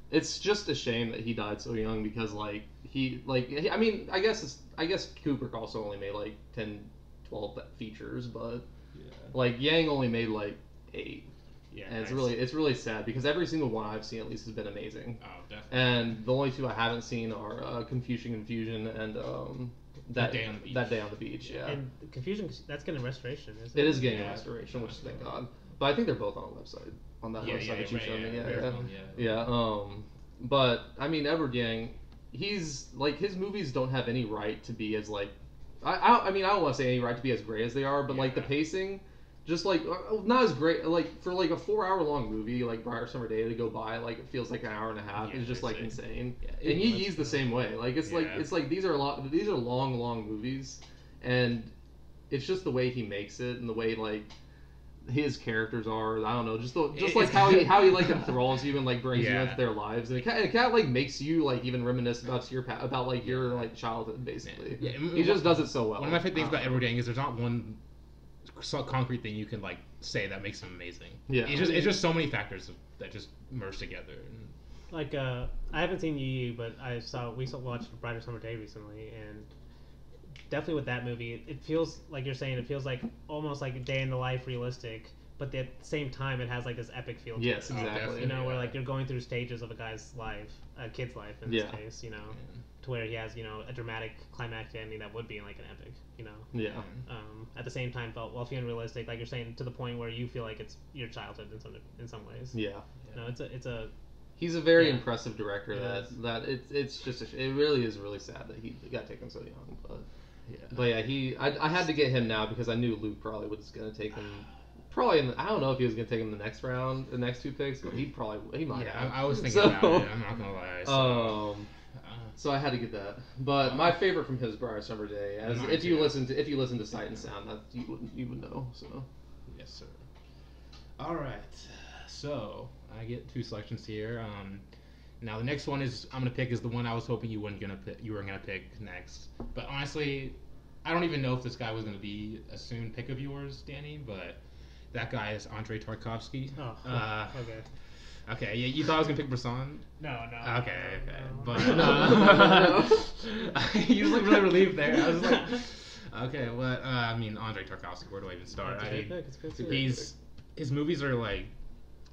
It's just a shame that he died so young because I guess Kubrick also only made like 10, 12 features, but like Yang only made like 8. Yeah, and it's really sad because every single one I've seen at least has been amazing.
Oh, definitely.
And the only 2 I haven't seen are Confusion and That Day on the Beach. Yeah.
And Confusion, that's getting a restoration, isn't it?
It is getting a restoration, which thank God. But I think they're both on the website. On that website that you showed me. But I mean Edward Yang, he's like his movies don't have any right to be as like I mean I don't want to say any right to be as great as they are, but like the pacing, just like not as great. Like for like a 4-hour long movie like Bright Summer Day to go by like it feels like an hour and a half. It's just like insane. Yeah, and Yi Yi's the same way. Like it's like these are long movies, and it's just the way he makes it and the way like his characters are. I don't know, just like how he like enthralls you and like brings you into their lives, and it kind of like makes you like even reminisce about your like childhood basically. Yeah, he just does it so well.
One of my favorite things about Edward Yang is there's not one concrete thing you can like say that makes him amazing. Yeah, it's just so many factors that just merge together.
Like I haven't seen Yi, but we watched Brighter Summer Day recently, and definitely with that movie, it feels like you're saying. It feels like almost like a day in the life, realistic, but at the same time, it has like this epic feel.
Yes, exactly.
You know, where like you're going through stages of a guy's life, a kid's life in this case. You know, to where he has a dramatic climactic ending that would be like an epic. You know. Yeah. At the same time, while feeling realistic, like you're saying, to the point where you feel like it's your childhood in some ways. Yeah. No, it's a.
He's a very impressive director. It really is really sad that he got taken so young, but. Yeah. But yeah, I had to get him now because I knew Luke probably was going to take him. I don't know if he was going to take him the next round, the next 2 picks, but he might have.
I was thinking about it. I'm not going to lie.
So I had to get that. But my favorite from his Bright Summer Day, if you listen to Sight and Sound, that you would know. So.
Yes, sir. All right. So I get 2 selections here. Now the next one I'm gonna pick is the one I was hoping you were gonna pick next. But honestly, I don't even know if this guy was gonna be a soon pick of yours, Danny. But that guy is Andrei Tarkovsky.
Oh, okay.
Okay, yeah, you thought I was gonna pick Bresson?
No.
Okay.
No.
But you look really relieved there. I was like, okay, what? I mean, Andrei Tarkovsky. Where do I even start? His movies are like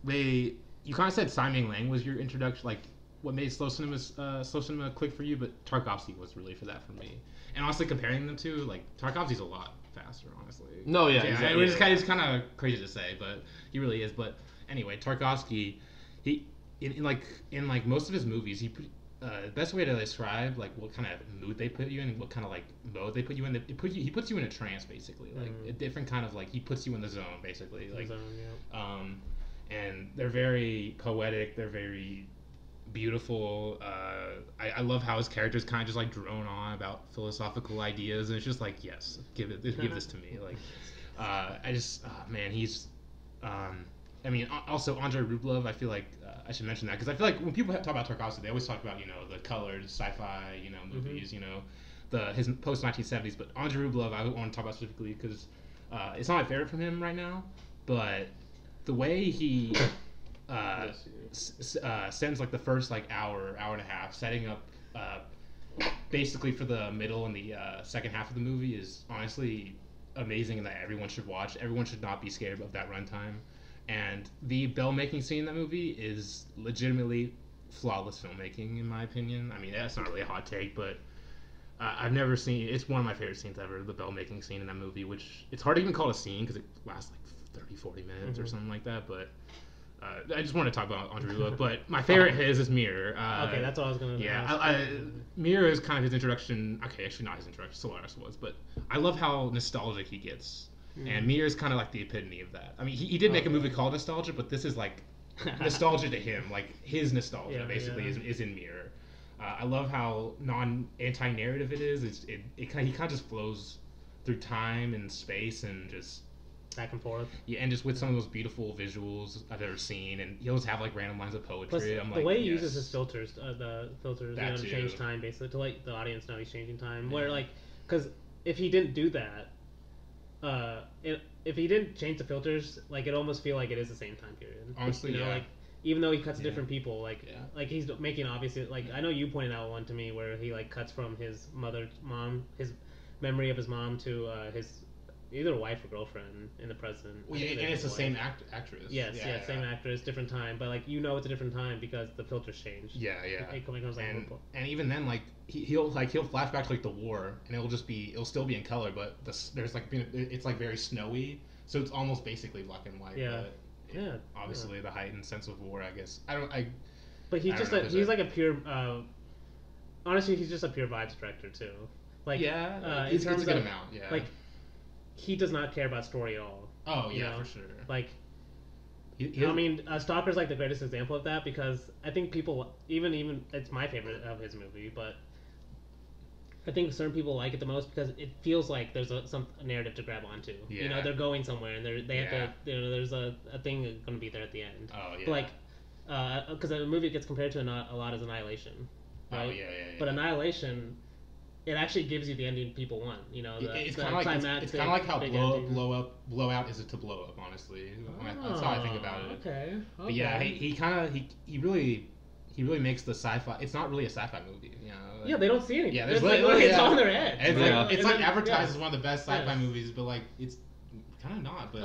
you kind of said Simon Lang was your introduction, like what made slow cinema click for you, but Tarkovsky was really for that for me. And honestly, comparing them to, like, Tarkovsky's a lot faster, honestly.
No, yeah, exactly.
It's kind of crazy to say, but he really is. But anyway, Tarkovsky, in most of his movies, the best way to describe like what kind of mood they put you in, what kind of like mode they put you in, he puts you in a trance basically, like a different kind of like he puts you in the zone basically, like and they're very poetic, they're very beautiful. I love how his characters kind of just like drone on about philosophical ideas, and it's just like, yes, give this to me. Like, he's. I mean, also Andrei Rublev. I feel like I should mention that because I feel like when people talk about Tarkovsky, they always talk about the colored sci-fi movies, his post 1970s. But Andrei Rublev, I want to talk about specifically because it's not my favorite from him right now, but the way he sends like the first like hour and a half, setting up basically for the middle and the second half of the movie is honestly amazing, and that everyone should watch. Everyone should not be scared of that runtime. And the bell making scene in that movie is legitimately flawless filmmaking, in my opinion. I mean, that's not really a hot take, but I've never seen. It's one of my favorite scenes ever. The bell making scene in that movie, which it's hard to even call a scene because it lasts like 30, 40 minutes or something like that. But I just want to talk about Andre Lua. But my favorite his is Mir.
Okay, that's what I was gonna.
Yeah, Mir is kind of his introduction. Okay, actually not his introduction. Solaris was, but I love how nostalgic he gets. And Mir is kind of like the epitome of that. I mean, he did make a movie called Nostalgia, but this is like nostalgia to him. Like his nostalgia basically is in Mir. I love how anti-narrative it is. He kind of just flows through time and space and just
back and forth.
Yeah, and just with some of those beautiful visuals I've ever seen, and he'll just have like random lines of poetry.
Plus, the way he uses his filters, the filters, to change time, basically to let the audience know he's changing time. Where like, because if he didn't do that, if he didn't change the filters, like it almost feel like it is the same time period.
Honestly,
you know, like even though he cuts to different people, like he's making obviously like I know you pointed out one to me where he like cuts from his his memory of his mom to his either wife or girlfriend in the present.
Well, and it's the same actress.
Yes, same actress, different time, but like it's a different time because the filters changed.
Yeah.
It comes like
and even then, like he'll flash back to like the war, and it'll still be in color, but there's like it's like very snowy, so it's almost basically black and white.
Yeah.
But obviously the heightened sense of war, I guess.
But he's like a pure. Honestly, he's just a pure vibes director too. Like
it's a good amount. Yeah.
Like he does not care about story at all.
Oh yeah, for sure.
Like. I mean, Stalker's like the greatest example of that because I think people even it's my favorite of his movie, but I think certain people like it the most because it feels like there's some narrative to grab onto.
Yeah.
You know, they're going somewhere and they have to. You know, there's a thing going to be there at the end.
Oh yeah.
But like, because the movie gets compared to a lot as Annihilation. Right?
Oh yeah.
But Annihilation, it actually gives you the ending people want. You know,
it's kind of like how blowout is to blow up. Honestly, that's how I think about it.
Okay.
But yeah, he really makes the sci-fi. It's not really a sci-fi movie. You know?
Yeah, they don't see anything.
Yeah,
it's on their head.
It's like advertised as one of the best sci-fi movies, but like it's kind of not. But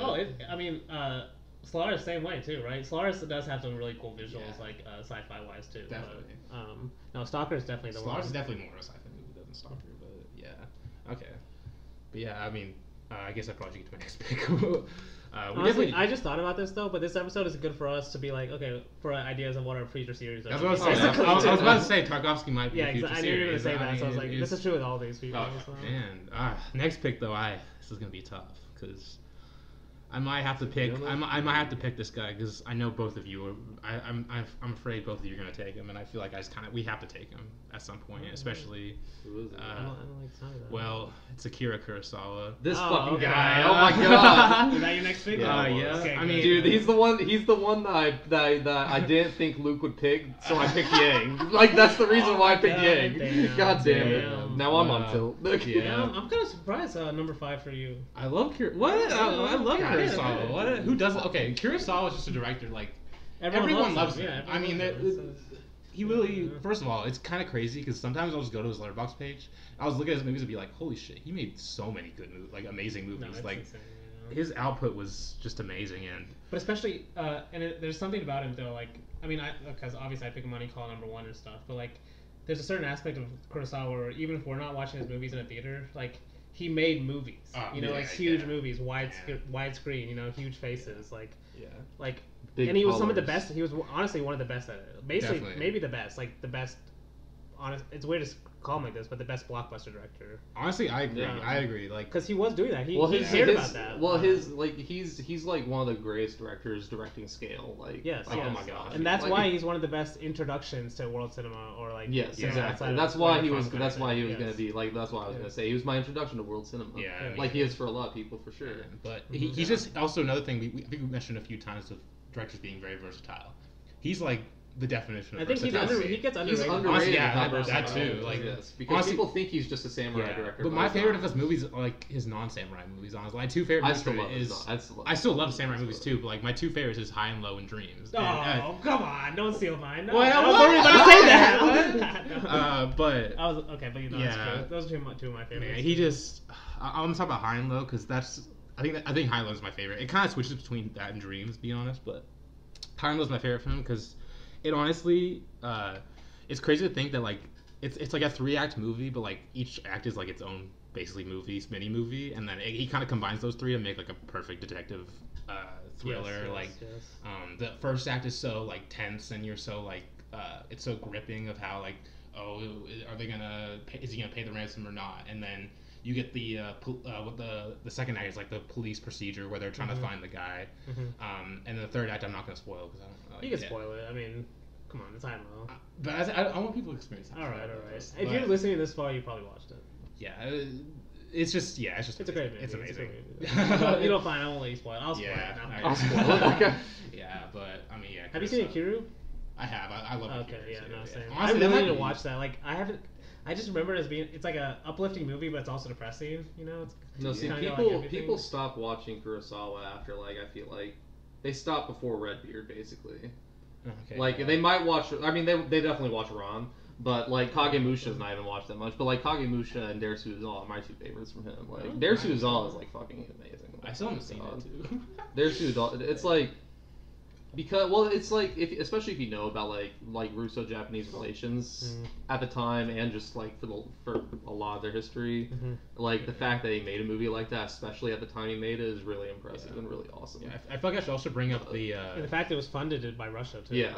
Solaris same way too, right? Solaris does have some really cool visuals, like sci-fi wise too.
Definitely.
But, no, Stalker is definitely the one.
Solaris is definitely more of a sci-fi movie than Stalker, but yeah, okay. But yeah, I mean, I guess I probably should get to my next pick.
Honestly, I just thought about this though, but this episode is good for us to be like, okay, for ideas of what our future series are.
I was about to say Tarkovsky might be a future
I knew you were going to say that, so I was like, this is true with all these people.
Oh, man, next pick though, this is going to be tough because I might have to pick. I might have to pick this guy because I know both of you. I'm afraid both of you are gonna take him, and I feel like we have to take him at some point, especially.
Who is it?
Well, it's Akira Kurosawa.
This fucking
okay.
guy! Oh my god!
Is that your next pick?
Yeah.
Okay,
I mean,
dude, he's the one that I didn't think Luke would pick, so I picked Yang. Like that's the reason why I picked Yang. God damn it! Now I'm on tilt.
Yeah, I'm kind of surprised. Number 5 for you.
I love Kurosawa. I love Kurosawa. What? Who doesn't? Okay, Kurosawa is just a director. Like everyone loves him.
Yeah,
I mean, he really. First of all, it's kind of crazy because sometimes I'll just go to his Letterboxd page. I was looking at his movies and be like, "Holy shit, he made so many good movies, like amazing movies.
No,
like
insane,
his output was just amazing."
But especially, there's something about him though. Like, I mean, because obviously I pick Money Call number 1 and stuff, but like, there's a certain aspect of Kurosawa where even if we're not watching his movies in a theater, like. He made movies, huge movies, widescreen, huge faces, like
Big
and he was
colors.
some of the best. He was honestly one of the best at it. Basically,
Definitely.
maybe the best, like the best. Honest, it's weird to call him like this, but the best blockbuster director.
Honestly, I agree.
Yeah.
I agree. Like,
because he was doing that. He cared about that.
Well, he's like one of the greatest directors directing scale. Like,
yes,
oh my god,
and that's why he's one of the best introductions to world cinema, or like
exactly. That's why he was. That's why he was gonna be like. That's why I was gonna say he was my introduction to world cinema.
Yeah, I mean,
like he is for a lot of people for sure.
But he's just also another thing. I think we mentioned a few times of directors being very versatile. He's like the definition of versatility.
He gets underrated.
He's underrated.
That too. Like,
because
honestly,
people think he's just a samurai director.
But my favorite of his movies are like his non-samurai movies. Honestly, my two favorite movies I still love samurai movies too. But like my two favorites is High and Low and Dreams.
Oh, come on! Don't steal mine. No,
I
was already about to say that.
But
I was okay, but that's true. Those are two of my favorites.
Man, he just. I'm gonna talk about High and Low because that's. I think High and Low is my favorite. It kind of switches between that and Dreams, to be honest. But High and Low is my favorite film because it honestly, it's crazy to think that like it's like a 3-act movie, but like each act is like its own basically mini movie, and then he kind of combines those three to make like a perfect detective thriller. The first act is so like tense, and you're so like it's so gripping of how like, oh, is he gonna pay the ransom or not? And then you get the second act is like the police procedure where they're trying to find the guy, and the third act I'm not gonna spoil because I don't.
You can spoil it. I mean, come on, it's IMO.
But I want people to experience it.
All right. If you're listening this far, you probably watched it.
Yeah, it's just it's
a great movie.
It's amazing.
You don't find. I won't let you spoil it. I'll spoil it.
I'll spoil it.
Yeah, but I mean, yeah.
Have you seen Akiru?
I have. I love it.
Okay, yeah, no, same.
Honestly,
I really need to watch that. Like, I haven't. I just remember it as being. It's like a uplifting movie, but it's also depressing. You know.
People stop watching Kurosawa after I feel like they stop before Redbeard basically. Okay. They might watch. I mean, they definitely watch Ron, but like Kagemusha's not even watched that much. But like Kagemusha and Dersu Uzal are my two favorites from him. Like Dersu Uzal is like fucking amazing.
I still haven't seen it too.
Dersu Uzal, it's like. Because it's like especially if you know about like Russo-Japanese relations at the time and just like for a lot of their history, like the fact that he made a movie like that, especially at the time he made it, is really impressive and really awesome.
Yeah, I feel like I should also bring up
and the fact it was funded by Russia too.
Yeah.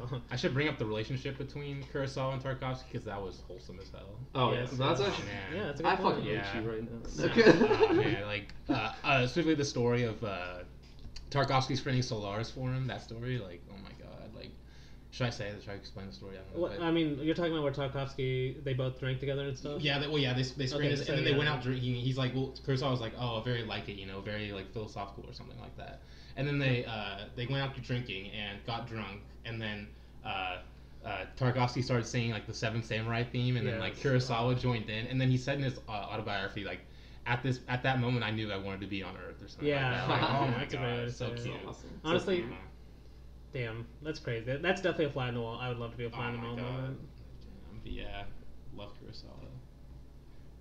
So.
I should bring up the relationship between Kurosawa and Tarkovsky because that was wholesome as hell.
Oh yes, that's actually
that's a good point.
I fucking hate you right now.
Okay. Man, like specifically the story of. Tarkovsky's printing Solars for him. That story, like, oh my god, like, should I say that? Should I explain the story? I don't know.
I mean, you're talking about where Tarkovsky they both drank together and stuff.
Yeah, they screened it, and then they went out drinking. He's like, well, Kurosawa was like, oh, very like it, very like philosophical or something like that. And then they went out to drinking and got drunk, and then Tarkovsky started singing like the Seven Samurai theme, and then like Kurosawa joined in, and then he said in his autobiography like. At that moment, I knew I wanted to be on Earth or something.
Yeah,
like that.
oh my god,
so cute.
Awesome.
Honestly, damn, that's crazy. That's definitely a fly in the wall. I would love to be a fly in the wall moment.
Yeah, love Kurosawa.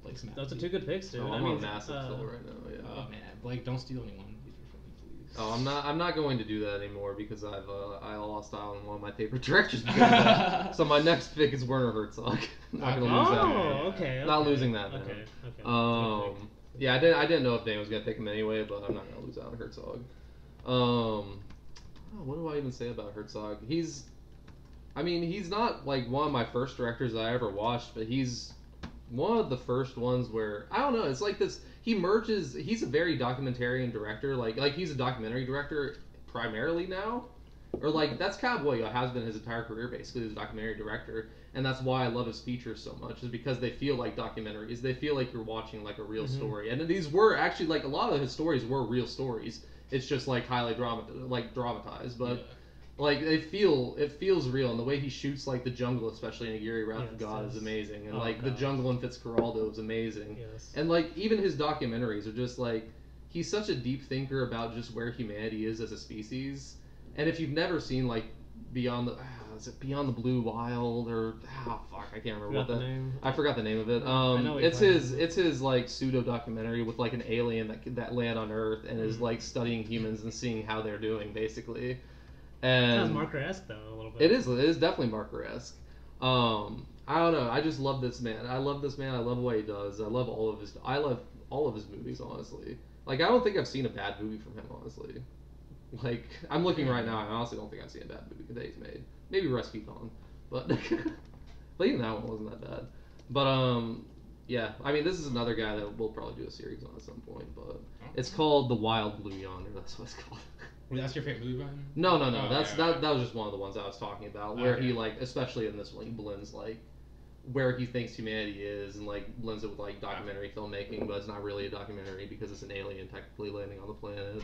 Blake Smack.
Those are two good picks, dude.
I'm on a massive fill right now. Yeah.
Oh man, Blake, don't steal anyone. Please.
Oh, I'm not going to do that anymore because I lost out on one of my favorite directors. So my next pick is Werner Herzog. Not gonna lose that.
Oh, okay.
Not losing that. Man.
Okay.
Yeah, I didn't know if Dany was gonna pick him anyway, but I'm not gonna lose out on Herzog. What do I even say about Herzog? He's not like one of my first directors I ever watched, but he's one of the first ones where I don't know. It's like this. He merges. He's a very documentarian director. Like he's a documentary director primarily now, or like that's kind of what he has been his entire career basically as a documentary director. And that's why I love his features so much, is because they feel like documentaries. They feel like you're watching like a real story. And these were actually like a lot of his stories were real stories. It's just like highly dramatized, but like it feels real. And the way he shoots like the jungle, especially in Aguirre Wrath of God, is amazing. And the jungle in Fitzcarraldo is amazing.
Yes.
And like even his documentaries are just like he's such a deep thinker about just where humanity is as a species. And if you've never seen like Beyond the Blue Wild or I can't remember I forgot the name of it. It's his like pseudo documentary with like an alien that land on Earth and is like studying humans and seeing how they're doing basically. And
it sounds Marker-esque though a little bit.
It is definitely Marker-esque. I don't know. I just love this man. I love what he does. I love all of his movies honestly. Like I don't think I've seen a bad movie from him honestly. Like I'm looking right now. I honestly don't think I've seen a bad movie that he's made. Maybe Rescue Con, but even that one wasn't that bad. But yeah. I mean, this is another guy that we'll probably do a series on at some point. But it's called The Wild Blue Yonder. That's what it's called.
Well, that's your favorite movie, Ryan?
No. That was just one of the ones I was talking about, where he like, especially in this one, he blends like where he thinks humanity is and like blends it with like documentary filmmaking, but it's not really a documentary because it's an alien technically landing on the planet,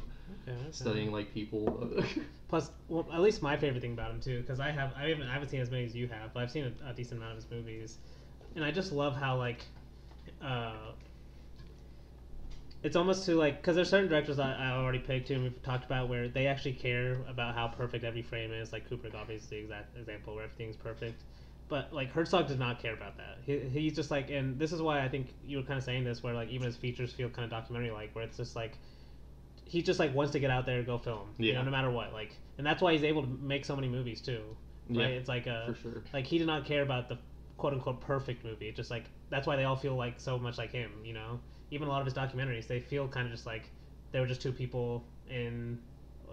studying like people.
Plus, well, at least my favorite thing about him too, because I haven't seen as many as you have, but I've seen a decent amount of his movies, and I just love how like, it's almost to like, because there's certain directors I already picked too, and we've talked about where they actually care about how perfect every frame is. Like Kubrick, obviously, exact example where everything's perfect. But like Herzog does not care about that. He's just like, and this is why I think you were kind of saying this, where like even his features feel kind of documentary-like, where it's just like he just like wants to get out there and go film, no matter what. Like, and that's why he's able to make so many movies too, right? It's like
for sure.
Like he did not care about the quote unquote perfect movie. Just like that's why they all feel like so much like him. You know, even a lot of his documentaries, they feel kind of just like they were just two people in,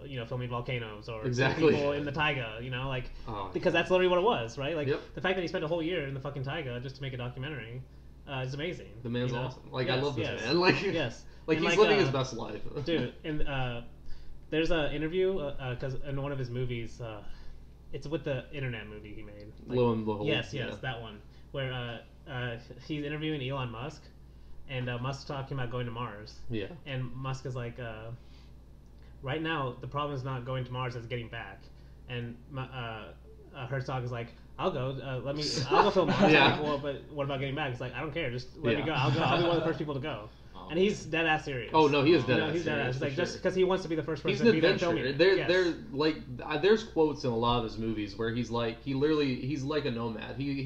you know, filming volcanoes or
Exactly.
people in the taiga. You know, like
Oh,
because that's literally what it was, right? Like
Yep.
the fact that he spent a whole year in the fucking taiga just to make a documentary is amazing.
the man's
you know?
awesome. Like I
Yes,
love this
yes.
man. Like
Yes.
like
And
he's
like,
living his best life.
Dude, and there's an interview because in one of his movies, it's with the internet movie he made. Like,
Lo and behold.
yes,
yeah.
that one where he's interviewing Elon Musk, and Musk's talking about going to Mars,
Yeah.
and Musk is like, right now the problem is not going to Mars, it's getting back, and Herzog is like, I'll go film Mars.
Yeah.
Like, well, but what about getting back? It's like, I don't care, just let me
Yeah.
go. I'll be one of the first people to go. And he's dead ass serious.
Oh no, he is dead.
No, he's dead ass. It's like just because he wants to be the first person
He's
to
an
be there filming
adventurer.
it.
There,
Yes.
like, there's quotes in a lot of his movies where he's like, he's like a nomad. He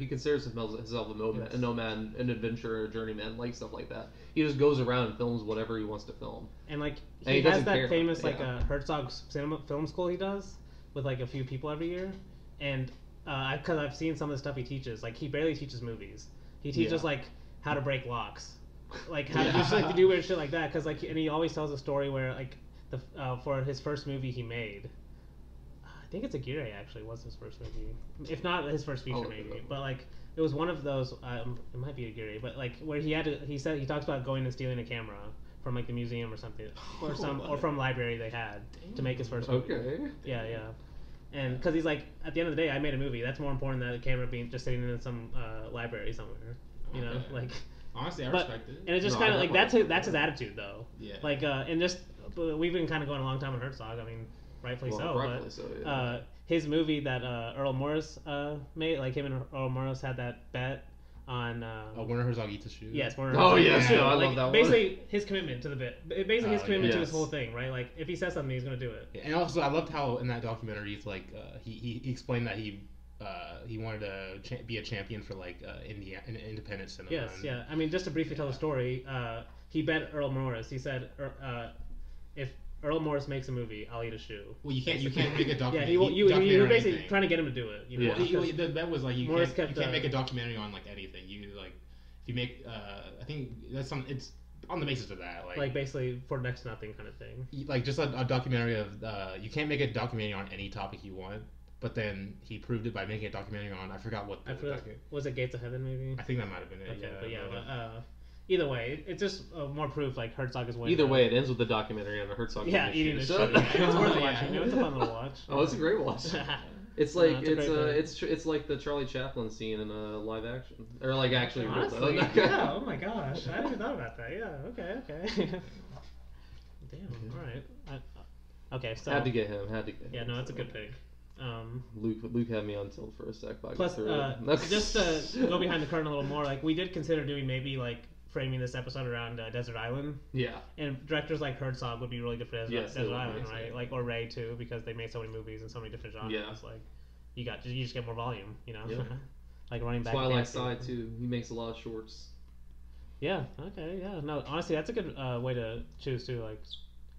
considers himself a nomad,
Yes.
a nomad, an adventurer, a journeyman, like stuff like that. He just goes around and films whatever he wants to film.
And like
And
he
he
has
doesn't
that
care.
famous like
Yeah.
Herzog's cinema film school he does with like a few people every year, and because I've seen some of the stuff he teaches, like he barely teaches movies. He teaches
Yeah.
like how to break locks, like how to just like to do weird shit like that. Because like and he always tells a story where like the for his first movie he made. I think it's Aguirre actually was his first movie, if not his first feature maybe. But like it was one of those. It might be Aguirre, but like where he had to. He talks about going and stealing a camera from like the museum or something, or from library they had to make his first movie.
Okay.
Yeah, yeah. And because he's like, at the end of the day, I made a movie. That's more important than the camera being just sitting in some library somewhere. You know,
Okay.
like.
Honestly, I
But,
respect it.
and it's just
No,
kind of
I
like
definitely
that's his attitude though.
Yeah.
Like and just but we've been kind of going a long time on Herzog. I mean, rightfully so.
Rightfully
But
so, yeah.
his movie that Earl Morris made, like him and Earl Morris had that bet on.
Werner Herzog eats a shoe.
Yes, Werner
Oh,
Herzog.
yes,
Yeah,
no, I
like,
love that one.
Basically, his commitment to the bit. Basically, his commitment to his
yes.
whole thing, right? Like, if he says something, he's gonna do it.
Yeah, and also, I loved how in that documentary, it's like he explained that he wanted to be a champion for like independent cinema.
Yes,
and,
yeah. I mean, just to briefly tell the story, he bet Earl Morris. He said, if Earl Morris makes a movie, I'll eat a shoe.
Well, you can't make a
Yeah,
documentary.
you were basically
anything.
trying to get him to do it. You know?
Yeah.
The bet was like you
Morris
can't
kept,
make a documentary on like anything. You like if you make I think that's some it's on the basis of that
Like basically for next to nothing kind of thing.
like just a documentary of you can't make a documentary on any topic you want. But then he proved it by making a documentary on I forgot what the
Was it Gates of Heaven maybe?
I think that might have been it.
Okay,
Yeah,
but yeah, but either way, it's just more proof like Herzog is winning.
Either way, it ends with the documentary on the Herzog.
Yeah,
movie
eating a
shoot,
shoe.
so-
Yeah, it's worth
Yeah.
watching. It's a fun little watch.
Oh, it's a great watch. It's
No,
like
it's a great
it's like the Charlie Chaplin scene in a live action or like actually real
Honestly,
life.
yeah. Oh my gosh, I hadn't thought about that. Yeah. Okay. Damn. All right. Okay. So.
Had to get him.
Yeah. No, that's a good pick.
Luke had me on tilt for a sec. But
Plus,
I got through it.
just to go behind the curtain a little more, like we did consider doing maybe like framing this episode around Desert Island,
yeah,
and directors like Herzog would be really good for Desert,
Yes,
Desert
it would,
Island,
yes,
right?
yeah.
Like or Ray too, because they made so many movies and so many different genres.
Yeah.
Like you just get more volume, you know.
Yeah.
Like running back.
Twilight
Nancy.
Side too. He makes a lot of shorts.
Yeah. Okay. Yeah. No. Honestly, that's a good way to choose too. Like,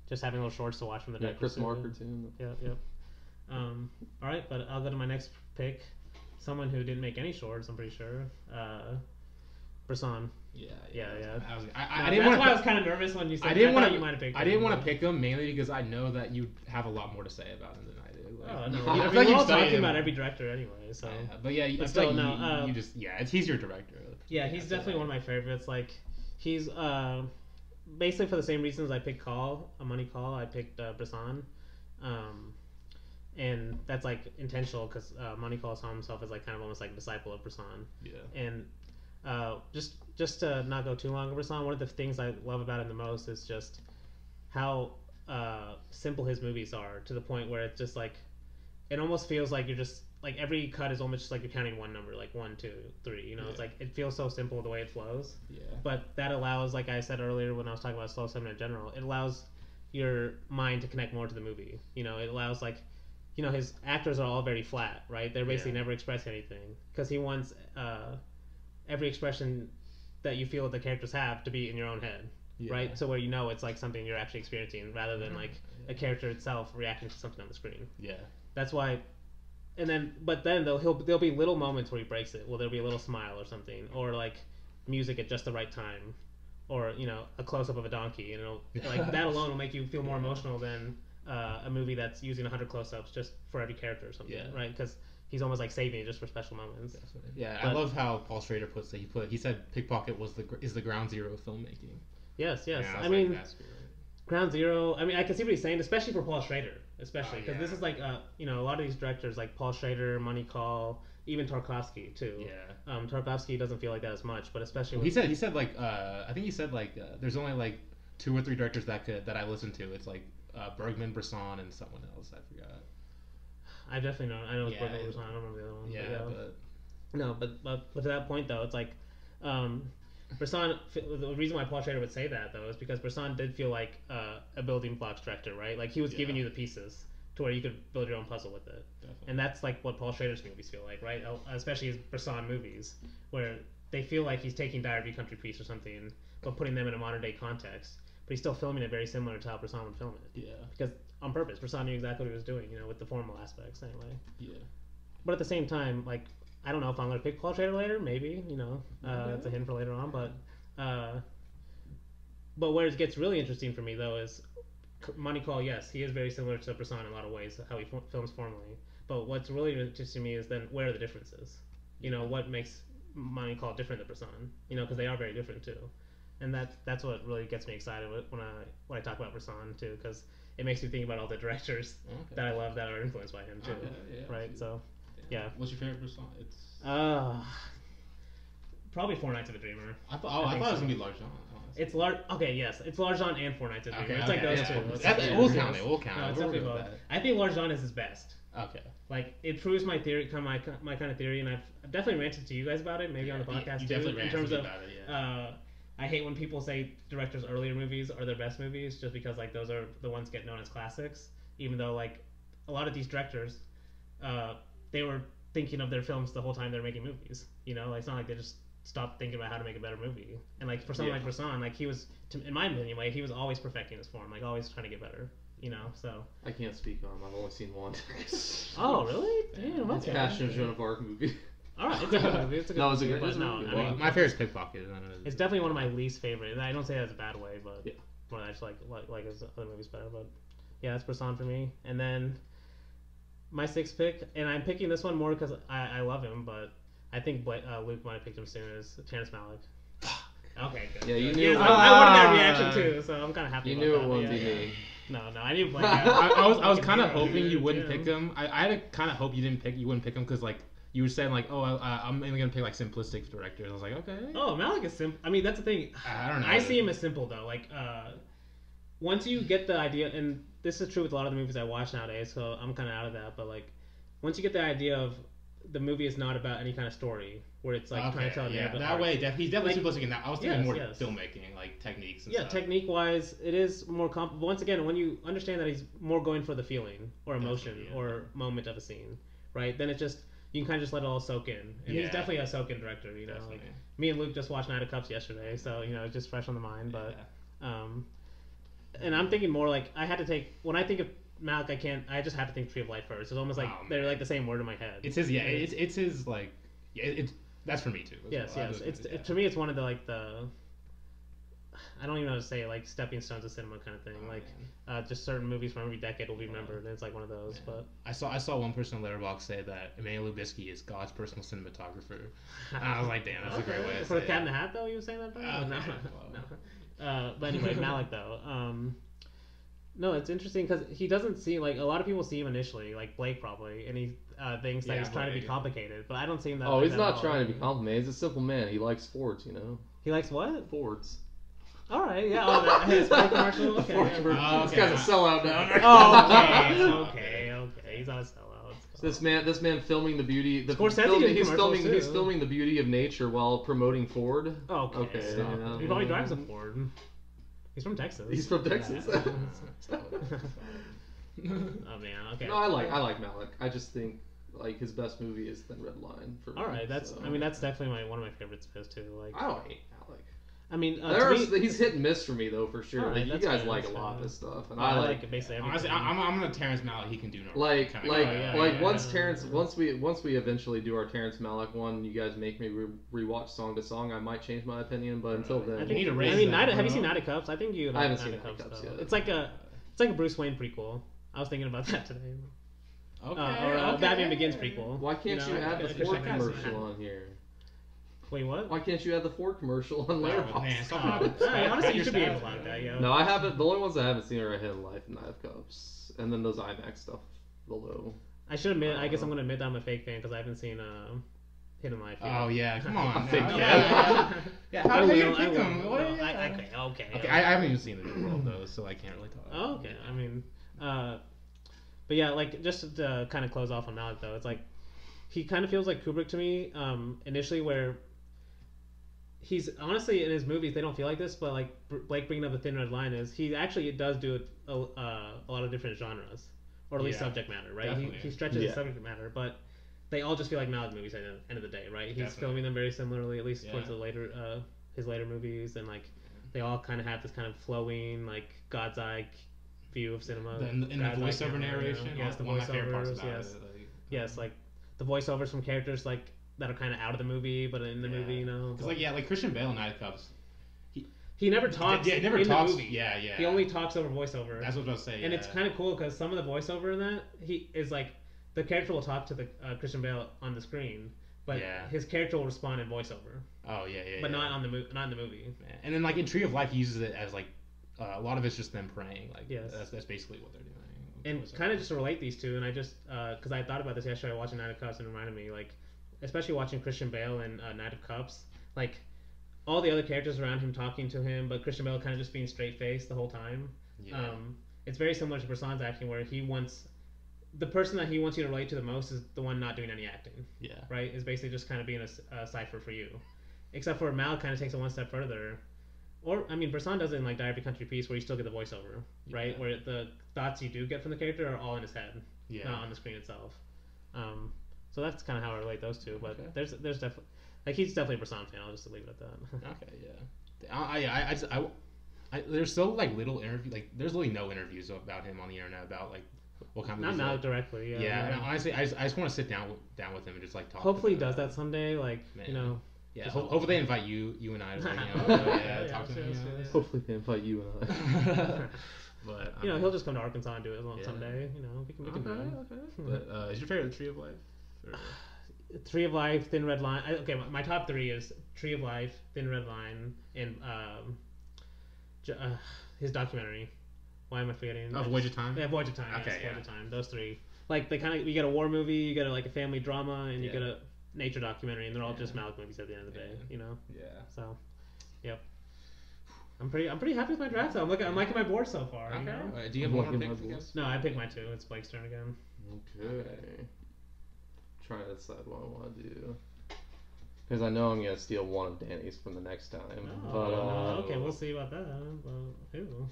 just having little shorts to watch from the
Yeah,
director.
Chris Marker too.
Yep. All right, but I'll go to my next pick. Someone who didn't make any shorts, I'm pretty sure. Bresson.
Yeah.
I
didn't
that's
want
why I was
to.
kind of nervous when you said.
I didn't want
you might have picked.
I didn't
him,
want to
but-
pick him mainly because I know that you have a lot more to say about him than I do. Like,
Oh no!
I
I
feel
mean,
like
we're
you've
all
studied
talking
him.
about every director anyway, so.
but yeah, I
But
feel like
still, no,
you just he's your director.
Yeah, he's definitely one of my favorites. Like, he's basically for the same reasons I picked Money Call. I picked Bresson, and that's like intentional because Money Call saw himself as like kind of almost like a disciple of Bresson.
Yeah.
And just to not go too long over Bresson, one of the things I love about him the most is just how simple his movies are, to the point where it's just like it almost feels like you're just like every cut is almost just like you're counting one number, like 1, 2, 3. You know, it's
Yeah.
like it feels so simple the way it flows.
Yeah.
But that allows, like I said earlier when I was talking about slow cinema in general, it allows your mind to connect more to the movie. You know, it allows like, you know, his actors are all very flat, right? They're basically
Yeah.
never expressing anything because he wants every expression that you feel the characters have to be in your own head,
Yeah.
right? So where you know it's like something you're actually experiencing rather than like a character itself reacting to something on the screen.
Yeah.
That's why but then there'll be little moments where he breaks it. Well, there'll be a little smile or something, or like music at just the right time, or a close up of a donkey. Like that alone will make you feel more emotional than a movie that's using 100 close ups just for every character or something, right? Because he's almost like saving it just for special moments.
Yeah, I love how Paul Schrader puts it. He said Pickpocket is the ground zero of filmmaking.
Yes.
Yeah,
I mean, Ground Zero. I mean, I can see what he's saying, especially for Paul Schrader, because this is like a lot of these directors like Paul Schrader, Money Call, even Tarkovsky too.
Yeah.
Tarkovsky doesn't feel like that as much, but especially
he said like I think he said like there's only like 2 or 3 directors that I listen to. It's like Bergman, Bresson, and someone else. I forgot.
I definitely know. I know it's Bergman, Bresson. I don't remember the other one.
Yeah,
but to that point though, it's like Bresson. The reason why Paul Schrader would say that though is because Bresson did feel like a building blocks director, right? Like he was giving you the pieces to where you could build your own puzzle with it. Definitely. And that's like what Paul Schrader's movies feel like, right? Especially his Bresson movies, where they feel like he's taking Diary of a Country Piece or something, but putting them in a modern day context. But he's still filming it very similar to how Bresson would film it.
Yeah.
Because on purpose, Bresson knew exactly what he was doing, with the formal aspects anyway.
Yeah.
But at the same time, like, I don't know if I'm going to pick Paul Schrader later, maybe, it's a hint for later on, but where it gets really interesting for me, though, is Money Call, yes, he is very similar to Bresson in a lot of ways, how he films formally. But what's really interesting to me is then where are the differences? What makes Money Call different than Bresson? Because they are very different, too. And that's what really gets me excited when I talk about Bresson, too, because it makes me think about all the directors that I love that are influenced by him, too. Right? So, yeah.
What's your favorite Bresson? It's
probably Four Nights of a Dreamer.
I thought it was gonna be Large John.
It's large. Okay, yes, it's Large John and Four Nights of a Dreamer. It's like those two.
We'll count it. We'll count
it.
It's
definitely both. I think Large John is his best.
Okay.
Like it proves my theory, my kind of theory, and I've definitely ranted to you guys about it, maybe on the podcast
you
too.
Definitely
in terms of
about it, yeah.
I hate when people say directors' earlier movies are their best movies, just because like those are the ones get known as classics. Even though like a lot of these directors, they were thinking of their films the whole time they're making movies. Like, it's not like they just stopped thinking about how to make a better movie. And like for someone like Bresson, like he was, in my opinion, like he was always perfecting his form, like always trying to get better. So
I can't speak on him. I've only seen one.
Oh really? Damn,
it's Passion of Joan of Arc movie.
All right, it's a good movie. It's a good movie.
It was a good
movie. I mean,
my favorite is Pickpocket.
It's definitely one of my least favorite. I don't say that as a bad way, but I just like his other movies better. But yeah, that's Bresson for me. And then my 6th pick, and I'm picking this one more because I love him, but I think Luke might have picked him soon, is Terrence Malick. Okay, good.
Yeah, you knew.
I wanted that reaction too, so I'm kind of happy.
You
about
knew
that,
it wouldn't be me.
No, I knew Blake.
I was kind of hoping you wouldn't pick him. I had to kind of hope you wouldn't pick him because like you were saying like, oh, I'm only gonna pick like simplistic directors. I was like, okay.
Oh, Malick is simple. I mean, that's the thing.
I don't know.
I see him as simple though. Like, once you get the idea, and this is true with a lot of the movies I watch nowadays, so I'm kind of out of that. But like, once you get the idea of the movie is not about any kind of story, where it's like trying to tell a narrative.
That way, he's definitely simplistic in that. I was thinking more
yes.
filmmaking, like techniques. And
stuff.
stuff.
Technique-wise, it is more once again, when you understand that he's more going for the feeling or emotion or moment of a scene, right? Then it just you can kind of just let it all soak in, and he's definitely a soak in director. Like me and Luke just watched Knight of Cups yesterday, so it's just fresh on the mind. But and I'm thinking more like I had to take when I think of Malick, I just have to think Tree of Life first. It's almost like they're like the same word in my head.
It's his, it's his like, that's for me too.
Yes. To me, it's one of the like the, I don't even know how to say it, like stepping stones of cinema kind of thing. Just certain movies from every decade will be remembered, and it's like one of those. But
I saw one person on Letterboxd say that Emmanuel Lubezki is God's personal cinematographer. And I was like, damn, that's a great way to say it.
For the Cat in the Hat, though, you were saying that? No. But anyway, Malick though. No, it's interesting because he doesn't seem like a lot of people see him initially, like Blake probably, and he thinks that he's trying to be complicated, but I don't see him that.
Oh, he's not trying to be complicated. He's a simple man. He likes Fords,
He likes what?
Fords.
All right, yeah. Oh, that his Ford commercial. Okay.
This guy's a sellout now.
Oh, okay. He's not a sellout.
This man filming the beauty. He's filming the beauty of nature while promoting Ford.
Okay. He probably drives a Ford. He's from Texas.
Oh
man, okay.
No, I like Malick. I just think like his best movie is Thin Red Line for me.
All right, that's definitely one of my favorites of his too. Like
I don't hate Malick.
I mean, to me,
he's hit and miss for me though, for sure.
Alright,
Like, you
that's
guys
fair,
like
that's
a lot of
fair.
this stuff, and
I
I
like basically everything.
Honestly, I'm a Terrence Malick. He can do no wrong.
like
kinda
like
guy.
once we eventually do our Terrence Malick one, you guys make me rewatch song to song, I might change my opinion, but until then,
I think
need to
I
raise
mean,
that,
have you
bro.
seen Night of Cups? I think you.
I haven't
Night
seen
of
Night of
Cups,
Cups
though.
yet.
It's like a Bruce Wayne prequel. I was thinking about that today.
Okay.
Or
okay.
Batman Begins prequel.
why can't you
know,
add the
I
Ford
guess I
commercial
can.
on here?
Wait, what?
Why can't you add the Ford commercial on
Oh,
Letterboxd?
man, stop
Alright, honestly, you
your
should be able
stats,
to like that,
man.
yo.
No, I haven't. The only ones I haven't seen are Hidden Life and Night of Cups, and then those IMAX stuff below.
I should admit. I guess I'm gonna admit that I'm a fake fan because I haven't seen Hidden Life yet.
Oh yeah, come on.
Fake
now.
fan.
Yeah. How
I
are you
will,
gonna
I
pick
will.
them? What?
Well,
Yeah.
Okay.
I haven't even seen the New World though, so I can't really talk.
Oh, okay. I mean, but yeah, like just to kind of close off on Malick though, it's like he kind of feels like Kubrick to me initially, where he's honestly in his movies they don't feel like this, but like Blake bringing up the Thin Red Line is he actually does do a lot of different genres or at least
Yeah,
subject matter, right?
definitely.
He stretches
Yeah.
the subject matter, but they all just feel like Malick movies at the end of the day, right? He's
Definitely.
filming them very similarly, at least towards
Yeah.
the later his later movies, and like they all kind of have this kind of flowing like God's eye view of cinema.
In the
God's eye
voiceover
camera,
narration,
yes, the
one of my favorite parts
voiceovers,
about
yes.
it. Like,
Yes, like the voiceovers from characters like that are kind of out of the movie, but in the
Yeah.
movie, you know.
Because like Christian Bale in Night of Cups.
He never talks.
Yeah, never
in
talks.
The movie.
Yeah.
He only talks over voiceover.
That's what I was about to say.
And it's kind of cool because some of the voiceover in that he is like the character will talk to the Christian Bale on the screen, but
Yeah.
his character will respond in voiceover,
Oh yeah.
but not in the movie.
And then like in Tree of Life, he uses it as like a lot of it's just them praying. Like
Yes.
that's basically what they're doing.
And
Voiceover.
kind of just to relate these two, and I just because I thought about this yesterday watching Night of Cups, and it reminded me like, especially watching Christian Bale in Night of Cups, like all the other characters around him talking to him, but Christian Bale kind of just being straight faced the whole time.
Yeah.
It's very similar to Bresson's acting, where he wants the person that he wants you to relate to the most is the one not doing any acting,
Yeah.
right? Is basically just kind of being a cipher for you, except for Mal kind of takes it one step further. Or I mean, Bresson does it in like Diary of a Country Peace, where you still get the voiceover, right?
Yeah.
Where the thoughts you do get from the character are all in his head,
Yeah.
not on the screen itself. So that's kind of how I relate those two. But
Okay.
there's definitely like he's definitely a Bresson fan. I'll just leave it at that.
Okay. Yeah. There's so like little interview. Like there's really no interviews about him on the internet about like what kind of
Not
movies
Mal
he like.
directly. Yeah.
Yeah. And honestly, I just want to sit down with him and just like talk.
Hopefully he
about
does that someday. Like
Man.
you know.
Yeah.
Just-
Hopefully they invite you and I to like,
Yeah,
talk to him.
yes,
You know?
yes.
Hopefully they invite you and I.
But
You know, he'll just come to Arkansas and do it
Yeah.
someday. You know, we can do it.
But is your favorite Tree of Life? Or...
Tree of Life, Thin Red Line. Okay, my top three is Tree of Life, Thin Red Line, and his documentary. Why am I forgetting?
Oh, Voyage of Time?
Yeah, Voyage of Time.
Okay,
yes,
yeah.
Voyage of Time. Those three. Like they kind of you get a war movie, you get like a family drama, and you
Yeah.
get a nature documentary, and they're all
Yeah.
just Malick movies at the end of the day.
Yeah.
You know.
Yeah.
So, yep. I'm pretty happy with my draft. So I'm liking my board so far. You know?
Do you have
I'm
one more
liking
pick?
my
I
balls.
guess?
No, I picked my two. It's Blake's turn again.
Okay. Trying to decide what I want to do. Because I know I'm going to steal one of Dany's from the next time.
Oh,
but,
okay, we'll see about that. Who?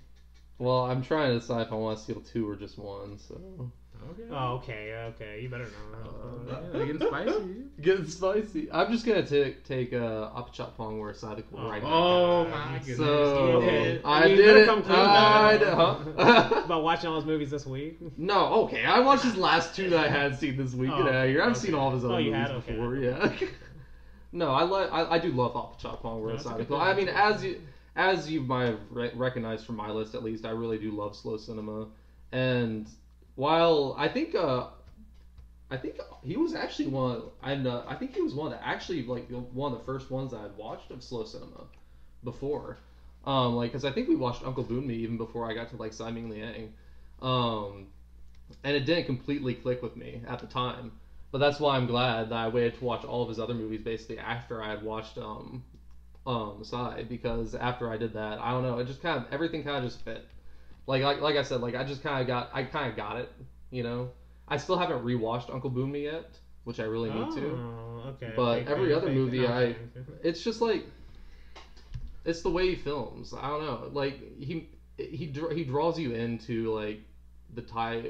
well, I'm trying to decide if I want to steal two or just one, so.
Okay.
Oh, okay. You better know.
Getting spicy.
Getting spicy. I'm just going to take Apachop Pong where side
Oh.
right
Oh
back.
my goodness.
So,
You did.
I
You
did
better
it.
come clean
I
about
did,
it.
huh?
About watching all his movies this week.
No, okay. I watched his last two that I had seen this week.
Oh,
Get out of here. I've
okay.
seen all of his other
Oh, you
movies
had? Okay.
before. Yeah. No, I do love Apachop Pong where
That's a
side
good
cool.
thing.
I mean, as you might have recognized from my list at least, I really do love slow cinema. And while I think he was actually I think he was one that actually like one of the first ones I had watched of slow cinema before. Because I think we watched Uncle Boonmee even before I got to like Simon Liang. And it didn't completely click with me at the time. But that's why I'm glad that I waited to watch all of his other movies basically after I had watched Side, because after I did that, I don't know, it just kind of everything kind of just fit. Like I said, like I kind of got it, you know. I still haven't rewatched Uncle Boonmee yet, which I really need to.
Oh, okay.
But every other movie
no,
it's just like it's the way he films. I don't know, like he draws you into like the Thai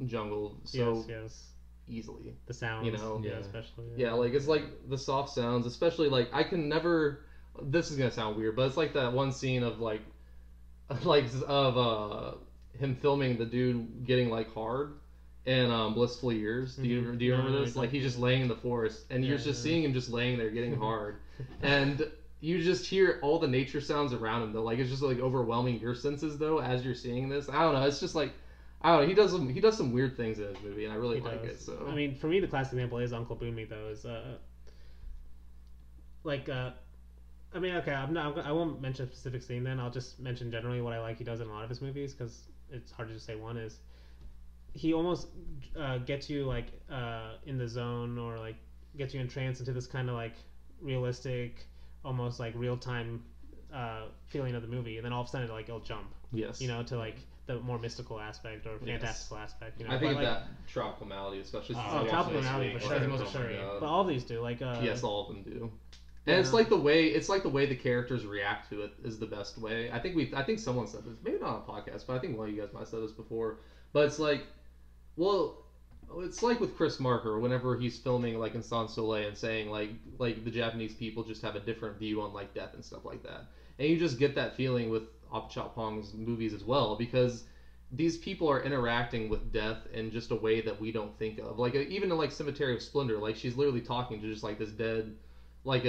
jungle so
yes.
easily.
The sounds,
you know,
yeah,
Yeah.
especially.
Yeah, like it's like the soft sounds, especially like I can never this is gonna sound weird, but it's like that one scene of him filming the dude getting like hard in Blissful Years. Do you remember this? Like he's just laying in the forest, and you're just seeing him just laying there getting hard, and you just hear all the nature sounds around him. Though, like it's just like overwhelming your senses though as you're seeing this. I don't know. It's just like I don't know. He does some weird things in this movie, and I really like it. So
I mean, for me, the classic example is Uncle Boonmee though. Is I mean, okay, I won't mention a specific scene. Then I'll just mention generally what I like he does in a lot of his movies because it's hard to just say one. Is he almost gets you like in the zone or like gets you entranced into this kind of like realistic, almost like real time feeling of the movie, and then all of a sudden like it'll jump.
Yes.
You know, to like the more mystical aspect or fantastical aspect. You know,
I think
like,
that tropical malady, especially.
Tropical malady for sure. But all of these do. Like
yes, all of them do. And it's like the way the characters react to it is the best way. I think someone said this, maybe not on a podcast, but I think one of you guys might have said this before. But it's like, well, it's like with Chris Marker whenever he's filming like in Sans Soleil and saying like the Japanese people just have a different view on like death and stuff like that. And you just get that feeling with Apichat Pong's movies as well, because these people are interacting with death in just a way that we don't think of. Like even in like Cemetery of Splendor, like she's literally talking to just like this dead. Like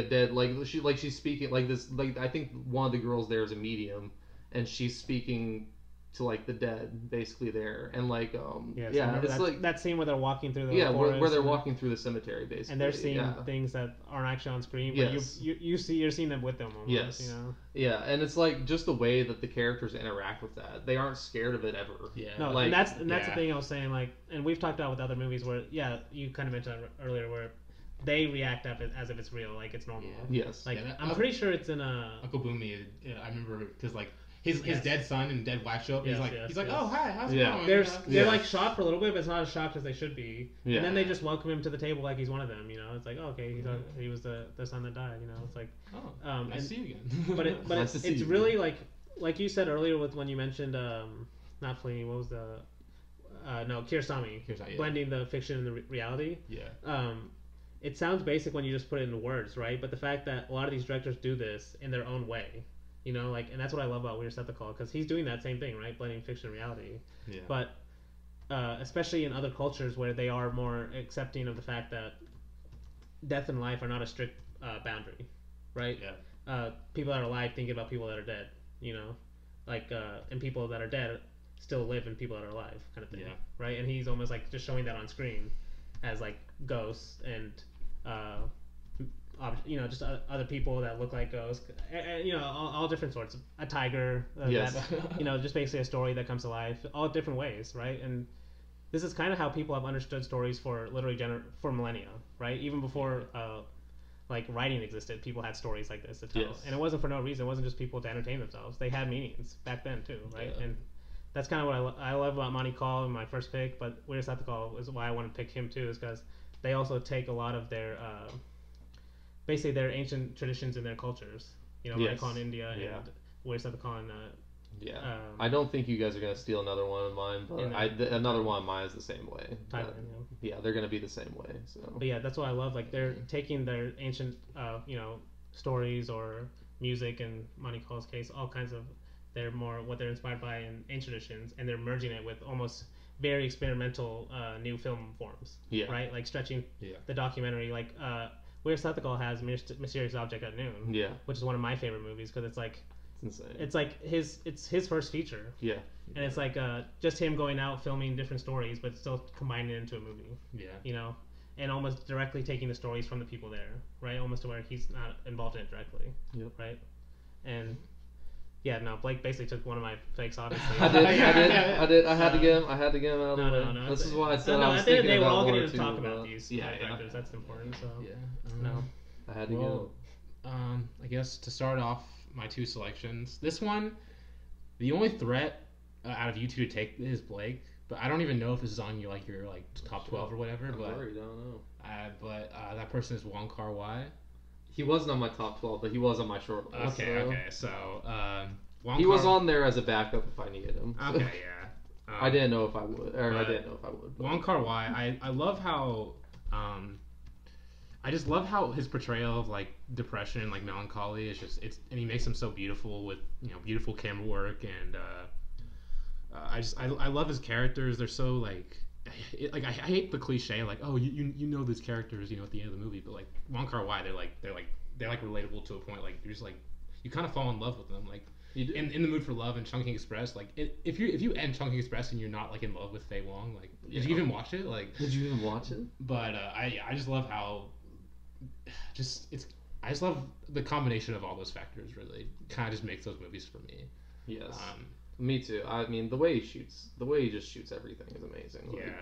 she's speaking like this, like I think one of the girls there is a medium, and she's speaking to like the dead basically there, and like it's like
that scene where they're walking through the
forest where they're walking through the cemetery basically,
and they're seeing things that aren't actually on screen, but you're seeing them with them almost,
yes.
You know?
Yeah, and it's like just the way that the characters interact with that, they aren't scared of it ever.
Yeah, no, like, and that's the thing I was saying, like, and we've talked about with other movies where you kind of mentioned earlier where they react up as if it's real, like it's normal.
Yeah. Yes.
Like I'm pretty sure it's in
Uncle Boonmee. I remember because like his dead son and dead wife show up.
Yes,
he's like, oh hi, how's it going?
They're like shocked for a little bit, but it's not as shocked as they should be.
Yeah.
And then they just welcome him to the table like he's one of them. You know, it's like okay, he was the son that died. You know, it's like
nice to see you again.
But nice it's really like you said earlier with when you mentioned not Fellini, what was the Kiarostami, blending the fiction and the reality.
Yeah.
It sounds basic when you just put it in words, right? But the fact that a lot of these directors do this in their own way, you know, like, and that's what I love about Weird Skeptical, because he's doing that same thing, right? Blending fiction and reality.
Yeah.
But especially in other cultures where they are more accepting of the fact that death and life are not a strict boundary, right?
Yeah.
People that are alive thinking about people that are dead, you know, like, and people that are dead still live in people that are alive, kind of thing, right? And he's almost like just showing that on screen as like ghosts and you know, just other people that look like ghosts, and, you know, all different sorts. A tiger,
yes.
that, you know, just basically a story that comes to life, all different ways, right? And this is kind of how people have understood stories for literally for millennia, right? Even before like writing existed, people had stories like this to tell, and it wasn't for no reason. It wasn't just people to entertain themselves. They had meanings back then too, right? And that's kind of what I love about Monty Call in my first pick, but Weird Skeptical is why I want to pick him too, is because they also take a lot of their basically their ancient traditions and their cultures. You know, Monty Call in India and Weird Skeptical in
I don't think you guys are gonna steal another one of mine, but another one of mine is the same way.
Thailand,
they're gonna be the same way. So,
but yeah, that's what I love. Like they're taking their ancient, you know, stories or music, in Monty Call's case, all kinds of. They're more what they're inspired by in ancient traditions, and they're merging it with almost very experimental new film forms. Right, like stretching the documentary. Like Weird Skeptical has Mysterious Object at Noon. Which is one of my favorite movies because it's like
it's insane.
It's like his first feature. And it's like just him going out filming different stories, but still combining it into a movie. You know, and almost directly taking the stories from the people there. Right, almost to where he's not involved in it directly. Right, and. Yeah, no, Blake basically took one of my fakes, obviously. I
did. I had to get him out of the way.
No.
This is why I said I was
at the end of the day,
thinking
we're
about
all
one or
getting to
two.
talk about these directors. That's important. So no,
I had to get him.
I guess to start off my two selections, this one, the only threat out of you two to take is Blake, but I don't even know if this is on your top 12 or whatever.
I'm
but
worried, I don't know.
But that person is Wong Kar-wai.
He wasn't on my top 12, but he was on my short list.
Okay. So,
he was on there as a backup if I needed him. So.
Okay, yeah.
I didn't know if I would, or I didn't know if I would.
Wong Kar-wai, I love how, I I just love how his portrayal of like depression and like melancholy is just and he makes them so beautiful with beautiful camera work and I love his characters. They're so like I hate the cliche like oh you know these characters at the end of the movie, but like Wong Kar-wai they're relatable to a point. Like you're just like you kind of fall in love with them. Like in the Mood for Love and Chungking Express, like if you end Chungking Express and you're not like in love with Fei Wong, like did you even watch it? Like
did you even watch it?
But I just love how I just love the combination of all those factors. Really kind of just makes those movies for me.
Yes. Me too. I mean, the way he just shoots everything is amazing. Like,
yeah.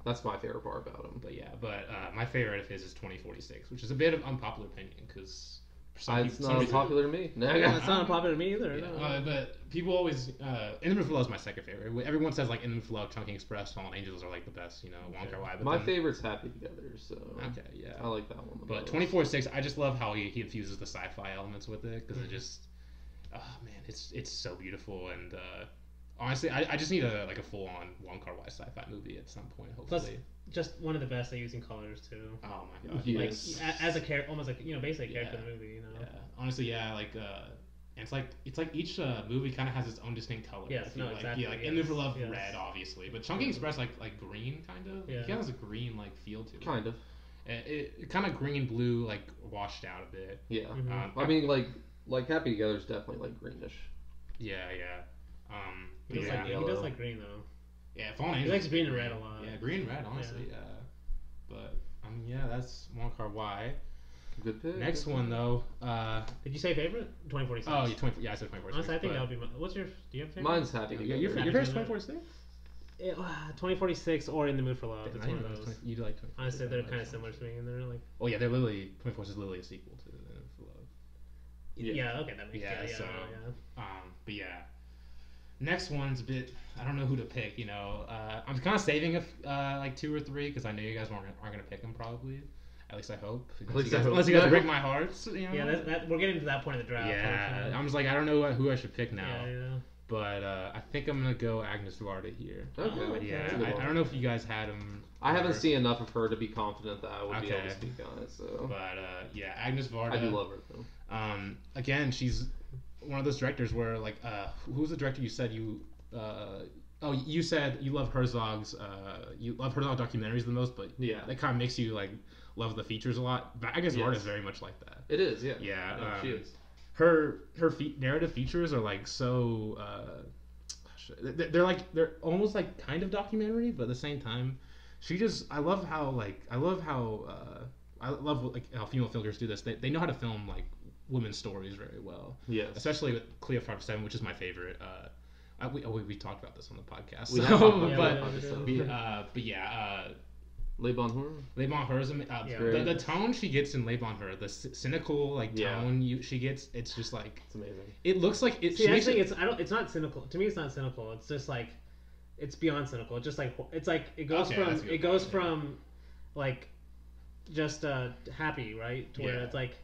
That's my favorite part about him.
But my favorite of his is 2046, which is a bit of unpopular opinion because
it's not unpopular to me. No,
it's not unpopular to me either.
Yeah.
No.
But people always In the Mood for Love is my second favorite. Everyone says like In the Mood for Love, Chungking Express, Fallen Angels are like the best. Wong Kar-wai.
My favorite's Happy Together. So
okay, yeah,
I like that one.
But 2046, I just love how he infuses the sci-fi elements with it because it just it's so beautiful and. Honestly, I just need a full-on Wong Kar-wai sci-fi movie at some point, hopefully.
Plus, just one of the best at using colors too.
Oh my god!
Yes. Like as a character, almost like basically a character in the movie.
Yeah. Honestly, yeah. Like, and it's like each movie kind of has its own distinct color.
Yes. No. Exactly.
Yeah. Like In the Mood for Love, red, obviously, but Chungking Express like green kind of.
Yeah.
It has a green like feel to it.
Kind of.
It kind of green blue like washed out a bit.
Yeah.
Mm-hmm.
I mean like Happy Together is definitely like greenish.
Yeah.
He does like green though.
Yeah, Fallen Angels.
He likes green and red a lot.
Yeah, green and red, honestly. Yeah. But I mean, yeah, that's Wong Kar-wai.
Good pick.
Next one though.
Did you say favorite? 2046.
Oh, yeah, I said 2046.
Honestly, I think that would be my. What's your? Do you have a favorite?
Mine's Happy Together.
Your favorite's 2046?
2046 or In the Mood for Love. It's one of those.
You do like 2046.
Honestly, they're kind of similar to me, and they're like.
Oh yeah, they're literally 2046 is literally a sequel to In the Mood for Love.
Yeah. Okay, that makes sense.
Yeah. But yeah. Next one's a bit. I don't know who to pick. I'm kind of saving like 2 or 3 because I know you guys aren't gonna pick them probably. At least I hope. Unless you guys break my heart.
Yeah, we're getting to that point of the draft.
Yeah, I'm just like I don't know who I should pick now.
Yeah.
But I think I'm gonna go Agnes Varda here.
Okay.
Yeah, I don't know if you guys had him.
I haven't seen enough of her to be confident that I would be able to speak on it. So.
But yeah, Agnes Varda.
I do love her though.
Again, she's one of those directors where like who's the director you said you you said you love Herzog's you love Herzog documentaries the most, but
yeah,
that kind of makes you like love the features a lot. But Agnes Varda is very much like that.
It is, yeah.
Yeah,
she is.
Her narrative features are like so they're almost like kind of documentary, but at the same time, I love how how female filmmakers do this. They know how to film like women's stories very well.
Yes.
Especially with Cleopatra 7, which is my favorite. We talked about this on the podcast. But yeah.
Les Bonheurs?
Les Bonheurs. The tone she gets in Les Bonheurs, the cynical tone she gets, it's just like
it's amazing.
It looks like it.
It's not cynical. To me, it's not cynical. It's just like it's beyond cynical. It's just like it goes from like just happy, right, to where it's like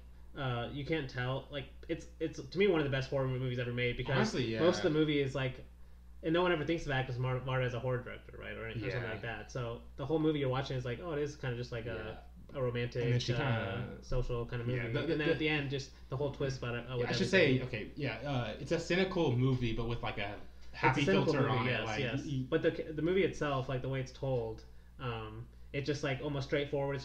you can't tell. Like it's to me one of the best horror movies ever made because
honestly,
most of the movie is like. And no one ever thinks of Agnes Varda as a horror director, right, or something like that. So the whole movie you're watching is like, oh, it is kind of just like a romantic, social kind of movie. And then at the end, just the whole twist about it.
I should say, it's a cynical movie, but with like a happy filter on it.
Yes. But the movie itself, like the way it's told, it's just like almost straightforward,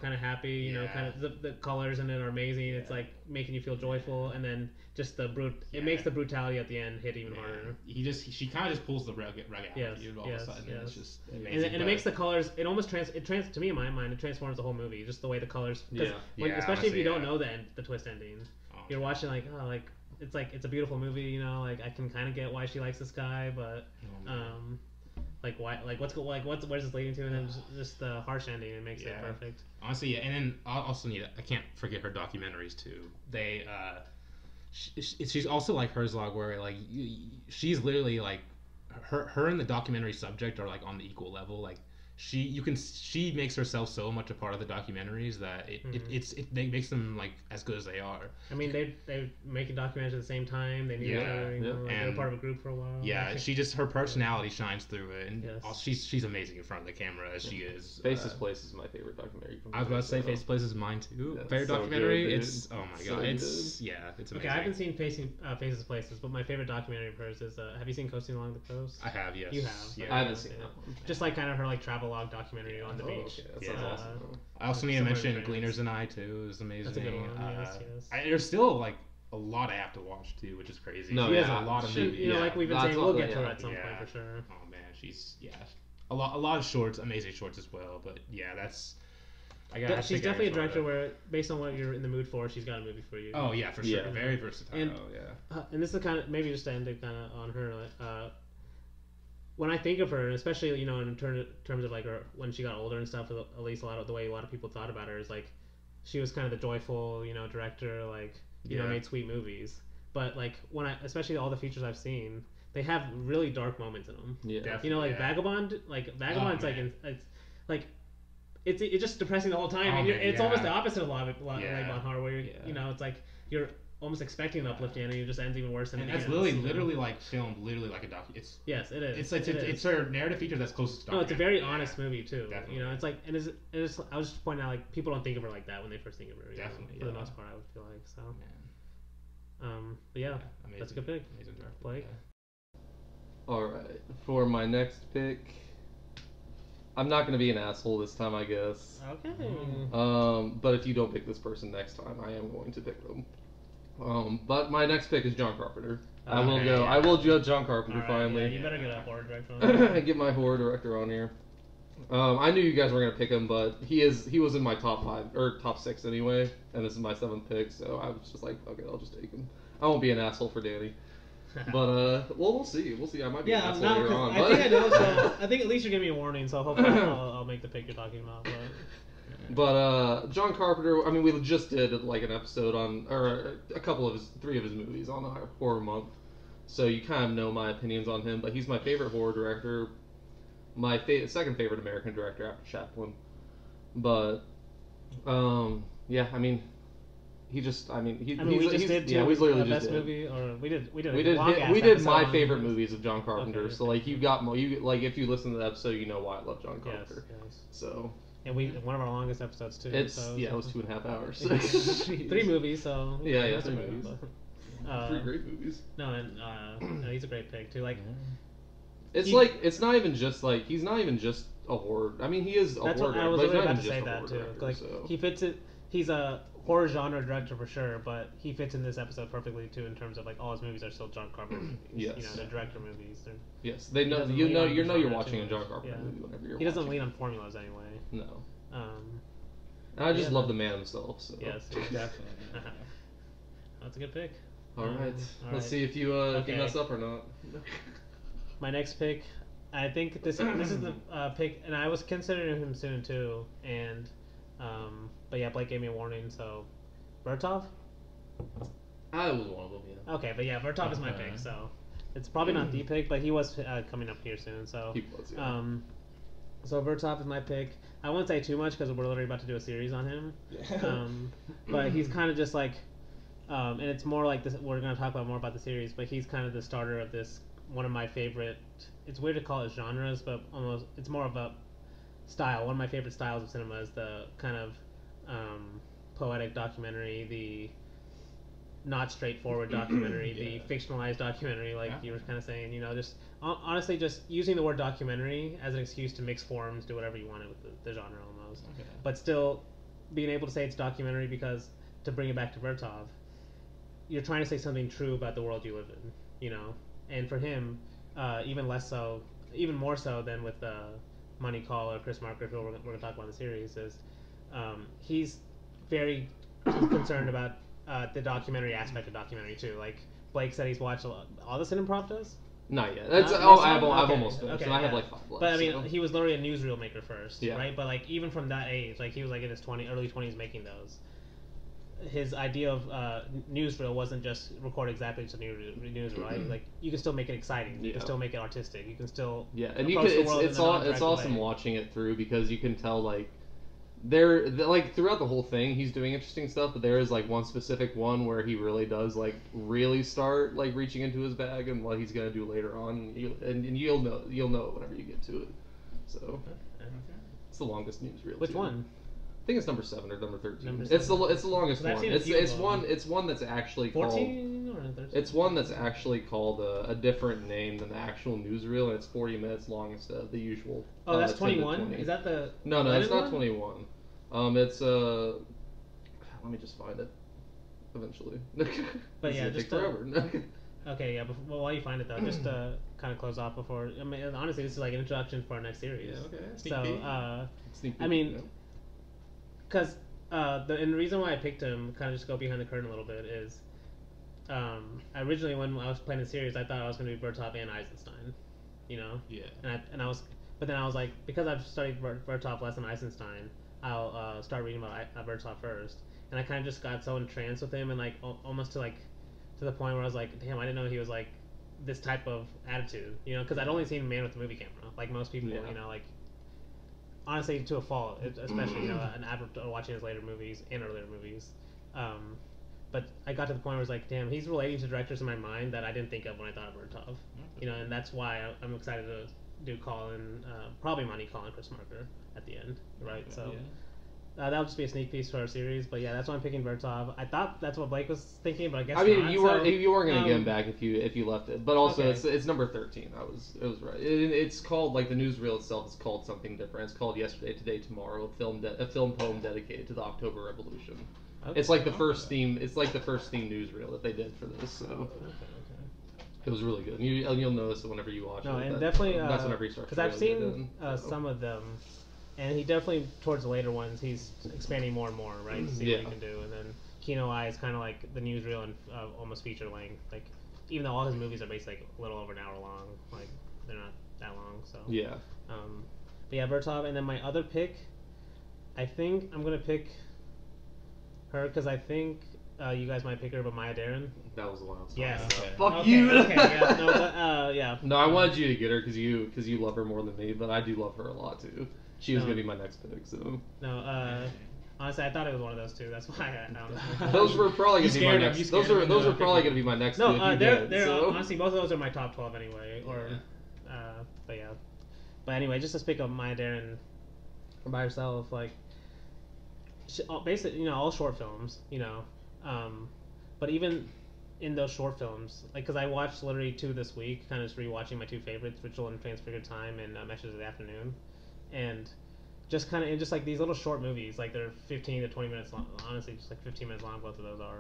kind of happy. You know, kind of the colors in it are amazing. It's like making you feel joyful, and then just it makes the brutality at the end hit even harder.
She kind of just pulls the rug out of you all of a sudden. It's just amazing.
And it makes the colors. It almost to me in my mind, it transforms the whole movie. Just the way the colors. Especially if you don't know the twist ending, you're watching like it's a beautiful movie. You know, like I can kind of get why she likes this guy, but like why, like where's this leading to, and then just the harsh ending, it makes it perfect.
Honestly, and then I also I can't forget her documentaries too. They she's also like Herzog, where like she's literally like her and the documentary subject are like on the equal level. Like she makes herself so much a part of the documentaries that it makes them like as good as they are.
I mean, they making documentaries at the same time. They knew each other. They're part of a group for a while.
Yeah, she just her personality shines through it, and she's amazing in front of the camera as she is.
Faces Place is my favorite documentary.
I was about to say Faces Place is mine too. Favorite
so
documentary.
good,
it's oh my god, it's amazing.
Okay, I haven't seen Faces Places, but my favorite documentary of hers is have you seen Coasting Along the Coast?
I have, yes.
You have.
Yeah.
I haven't seen that one.
Just like kind of her like travelogue documentary on the beach.
Okay. That sounds awesome.
I also need to mention Gleaners and I too is amazing.
That's a good one. Yes.
There's still like a lot I have to watch too, which is crazy.
No,
she has a lot of movies.
You know, like we've been saying, we'll get to her at some point for sure.
Oh man, she's a lot of shorts, amazing shorts as well. But yeah, that's.
She's definitely a director where, based on what you're in the mood for, she's got a movie for you.
Oh yeah, for sure. Very versatile.
And, and this is kind of maybe just to end it kind of on her. When I think of her, and especially in terms of like her when she got older and stuff, at least the way a lot of people thought about her is like she was kind of the joyful director, like made sweet movies. But like especially all the features I've seen, they have really dark moments in them.
Yeah,
Vagabond, it's just depressing the whole time. It's almost the opposite of like Von Horror, where it's like you're almost expecting an uplifting, and it just ends even worse than.
And that's literally like filmed, literally like a doc.
Yes, it is.
It's her narrative feature that's closest to.
No, it's a very honest movie too.
Definitely.
It's like and it's. I was just pointing out like people don't think of her like that when they first think of her.
Definitely,
for the most part, I would feel like so. But
amazing,
that's a good pick.
Amazing director.
Blake.
All right, for my next pick. I'm not gonna be an asshole this time, I guess.
Okay.
But if you don't pick this person next time, I am going to pick them. But my next pick is John Carpenter. I will judge John Carpenter finally.
Yeah, you better get a horror director on.
Get my horror director on here. I knew you guys were gonna pick him, but he was in my top 5 or top 6 anyway, and this is my 7th pick, so I was just like, okay, I'll just take him. I won't be an asshole for Dany. But we'll see. I might be an asshole later on.
I think I know. So I think at least you're giving me a warning. So hopefully I'll make the pick you're talking about.
But John Carpenter. I mean, we just did like an episode on, or a couple of 3 of his movies on our horror month. So you kind of know my opinions on him. But he's my favorite horror director. My second favorite American director after Chaplin. But yeah, I mean. We just did the
best movie, or we did
my favorite movies of John Carpenter. Okay. So like if you listen to the episode, you know why I love John Carpenter. Yes. So
and one of our longest episodes too.
It was 2.5 hours.
3 movies, so
3 movies. 3 great movies.
No, and he's a great pick too. Like
it's not even just like he's not even just a horror. I mean, he is a horror director.
I was
really
about to say that too. Like he fits it. He's a horror genre director for sure, but he fits in this episode perfectly too in terms of like all his movies are still John Carpenter movies.
Yes.
They're director movies.
Yes, they know you're watching a John Carpenter movie whenever you're.
He doesn't lean on formulas anyway.
No. And I just love the man himself. So.
Yes, definitely. That's a good pick.
All right. Let's see if you mess up or not.
My next pick, I think this is the pick, and I was considering him soon too, and. But yeah, Blake gave me a warning, so Vertov?
I was one of them, yeah.
Okay, but yeah, Vertov is my pick, so it's probably not the pick, but he was coming up here soon, so
he was, yeah.
So Vertov is my pick. I won't say too much because we're literally about to do a series on him. But he's kind of just like, and it's more like this. We're going to talk about more about the series, but he's kind of the starter of this. One of my favorite. It's weird to call it genres, but almost it's more of a style. One of my favorite styles of cinema is the kind of poetic documentary, the not straightforward documentary, the fictionalized documentary, like you were kind of saying. Just honestly, just using the word documentary as an excuse to mix forms, do whatever you want with the genre almost, but still being able to say it's documentary because to bring it back to Vertov, you're trying to say something true about the world you live in, and for him, even more so than with Money Call or Chris Marker, who we're going to talk about in the series, is he's very concerned about the documentary aspect of documentary too. Like Blake said, he's watched all the Cinema does.
Not yet. I've almost finished. Okay, I have like 5 left.
But I mean, he was literally a newsreel maker first, right? But like even from that age, like he was like in his early 20s making those. his idea of newsreel wasn't just record exactly to news, right? Like you can still make it exciting, you can still make it artistic, you can still
and you can. It's awesome watching it through because you can tell like like throughout the whole thing he's doing interesting stuff, but there is like one specific one where he really does like really start like reaching into his bag and what he's gonna do later on, and you'll know it whenever you get to it. So it's the longest newsreel.
Which one?
I think it's number 7 or number 13.
Number
It's the longest one. It's one that's actually
14
called.
or 13?
It's one that's actually called a different name than the actual newsreel, and it's 40 minutes long instead of the usual.
Oh, that's
10 to
21.
20.
Is that the?
No, it's not
one?
21. It's let me just find it. Eventually.
But yeah,
just
just
forever.
Okay, yeah. Well, while you find it though, just to kind of close off before. I mean, honestly, this is like an introduction for our next series.
Yeah, okay.
So, I mean, because and the reason why I picked him, kind of just go behind the curtain a little bit, is originally when I was playing the series, I thought I was going to be Vertov and Eisenstein, you know.
Yeah.
But then I was like, because I've studied Vertov less than Eisenstein, I'll start reading about Vertov first, and I kind of just got so entranced with him, and like almost to the point where I was like, damn, I didn't know he was like this type of attitude, you know, because I'd only seen Man with the Movie Camera, like most people, you know, like. Honestly, to a fault, especially you know, after watching his later movies and earlier movies, but I got to the point where it's like, damn, he's relating to directors in my mind that I didn't think of when I thought of Vertov, you know, and that's why I'm excited to do Colin, probably Monty Colin Chris Marker at the end, right? So that'll just be a sneak piece for our series, but yeah, that's why I'm picking Vertov. I thought that's what Blake was thinking, but I guess not.
you weren't gonna get him back if you left it, but also it's number 13. It was right. It's called like the newsreel itself is called something different. It's called Yesterday, Today, Tomorrow, a film poem dedicated to the October Revolution. Okay. It's like the first theme. It's like the first theme newsreel that they did for this. So it was really good. You'll notice it whenever you watch it.
No, and definitely
that's whenever you start.
Because I've seen some of them. And he definitely, towards the later ones, he's expanding more and more, right? To see what he can do. And then Kino-Eye is kind of like the newsreel and almost feature length. Like, even though all his movies are basically like a little over an hour long, like they're not that long. So
yeah.
But yeah, Vertov. And then my other pick, I think I'm gonna pick her because I think you guys might pick her, but Maya Deren.
That was the one I was
Yes.
talking about. Fuck you.
Okay. Yeah. No. But, yeah.
No, I wanted you to get her because you love her more than me, but I do love her a lot too. She was gonna be my next pick, so.
No, honestly, I thought it was one of those two. That's why I.
Those were probably gonna be my next. Those are probably gonna be my next.
No,
two
they're honestly both of those are my top 12 anyway. Or, but yeah, but anyway, just to speak of Maya Deren by herself, like, basically, you know, all short films, you know, but even in those short films, like, because I watched literally 2 this week, kind of just rewatching my 2 favorites, Ritual and Transfigured Time and Meshes of the Afternoon. And just kind of, just like these little short movies, like they're 15 to 20 minutes long, honestly, just like 15 minutes long, both of those are.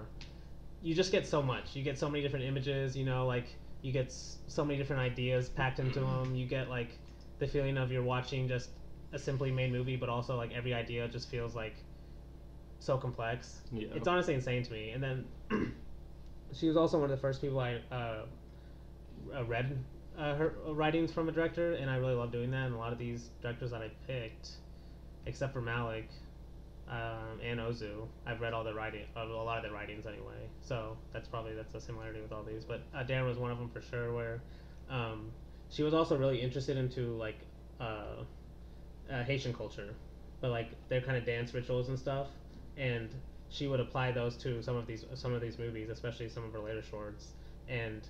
You just get so much. You get so many different images, you know, like you get so many different ideas packed into them. You get like the feeling of you're watching just a simply made movie, but also like every idea just feels like so complex.
Yeah.
It's honestly insane to me. And then she was also one of the first people I read her writings from a director, and I really love doing that. And a lot of these directors that I picked, except for Malick and Ozu, I've read all their writing, a lot of their writings anyway. So that's a similarity with all these. But Darren was one of them for sure. Where she was also really interested into like Haitian culture, but like their kind of dance rituals and stuff, and she would apply those to some of these movies, especially some of her later shorts, and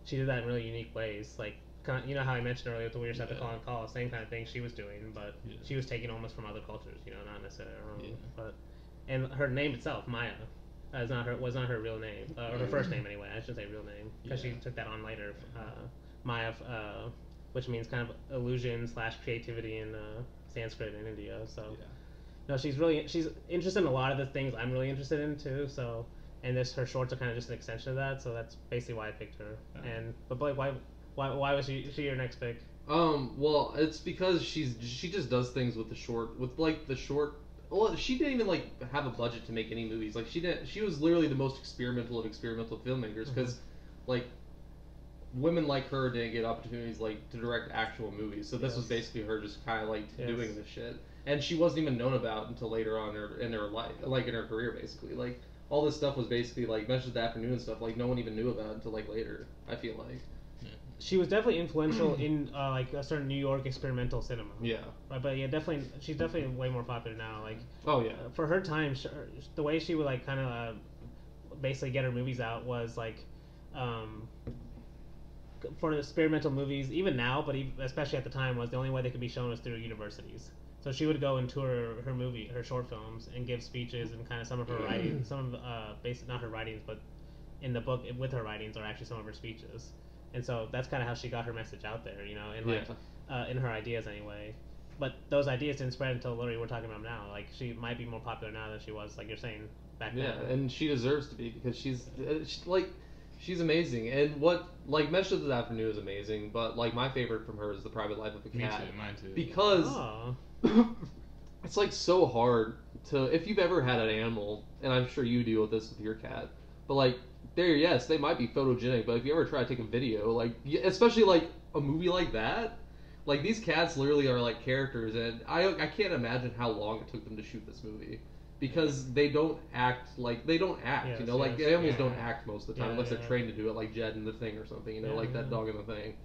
she did that in really unique ways. Like, kind of, you know how I mentioned earlier with the Weird Stuff to Call, same kind of thing she was doing, but she was taking almost from other cultures, you know, not necessarily her own. But and her name itself, Maya, was not her real name, or her first name anyway. I shouldn't say real name because she took that on later. Maya, which means kind of illusion / creativity in Sanskrit in India. So. Yeah. No, she's interested in a lot of the things I'm really interested in too. So, and her shorts are kind of just an extension of that. So that's basically why I picked her. But Blake, why was she your next pick?
Well, it's because she just does things with the short. Well, she didn't even like have a budget to make any movies. Like she was literally the most experimental of experimental filmmakers because, like, women like her didn't get opportunities like to direct actual movies. So this was basically her just kind of like doing this shit. And she wasn't even known about until later on in her life, like in her career, basically. Like all this stuff was basically like Mentions of the Afternoon and stuff. Like no one even knew about until like later. I feel like.
She was definitely influential in like a certain New York experimental cinema.
Yeah.
Right, but yeah, definitely, she's definitely way more popular now. Like,
oh yeah,
for her time, the way she would like kind of basically get her movies out was like, for experimental movies, even now, but especially at the time, was the only way they could be shown was through universities. So she would go and tour her short films, and give speeches and kind of some of her writings, basically not her writings, but in the book with her writings are actually some of her speeches. And so that's kind of how she got her message out there, you know, and like in her ideas anyway. But those ideas didn't spread until literally we're talking about now. Like she might be more popular now than she was, like you're saying, back then.
Yeah, and she deserves to be because she's amazing. And what like Mentions of the Afternoon is amazing, but like my favorite from her is The Private Life of a Cat.
Me too, mine too.
Because it's like so hard to if you've ever had an animal, and I'm sure you deal with this with your cat, but like. Yes, they might be photogenic, but if you ever try to take a video, like, especially like a movie like that, like these cats literally are like characters, and I can't imagine how long it took them to shoot this movie because they don't act,
Yes,
you know, like animals don't act most of the time unless they're trained to do it, like Jed in The Thing or something, you know, like that dog in The Thing.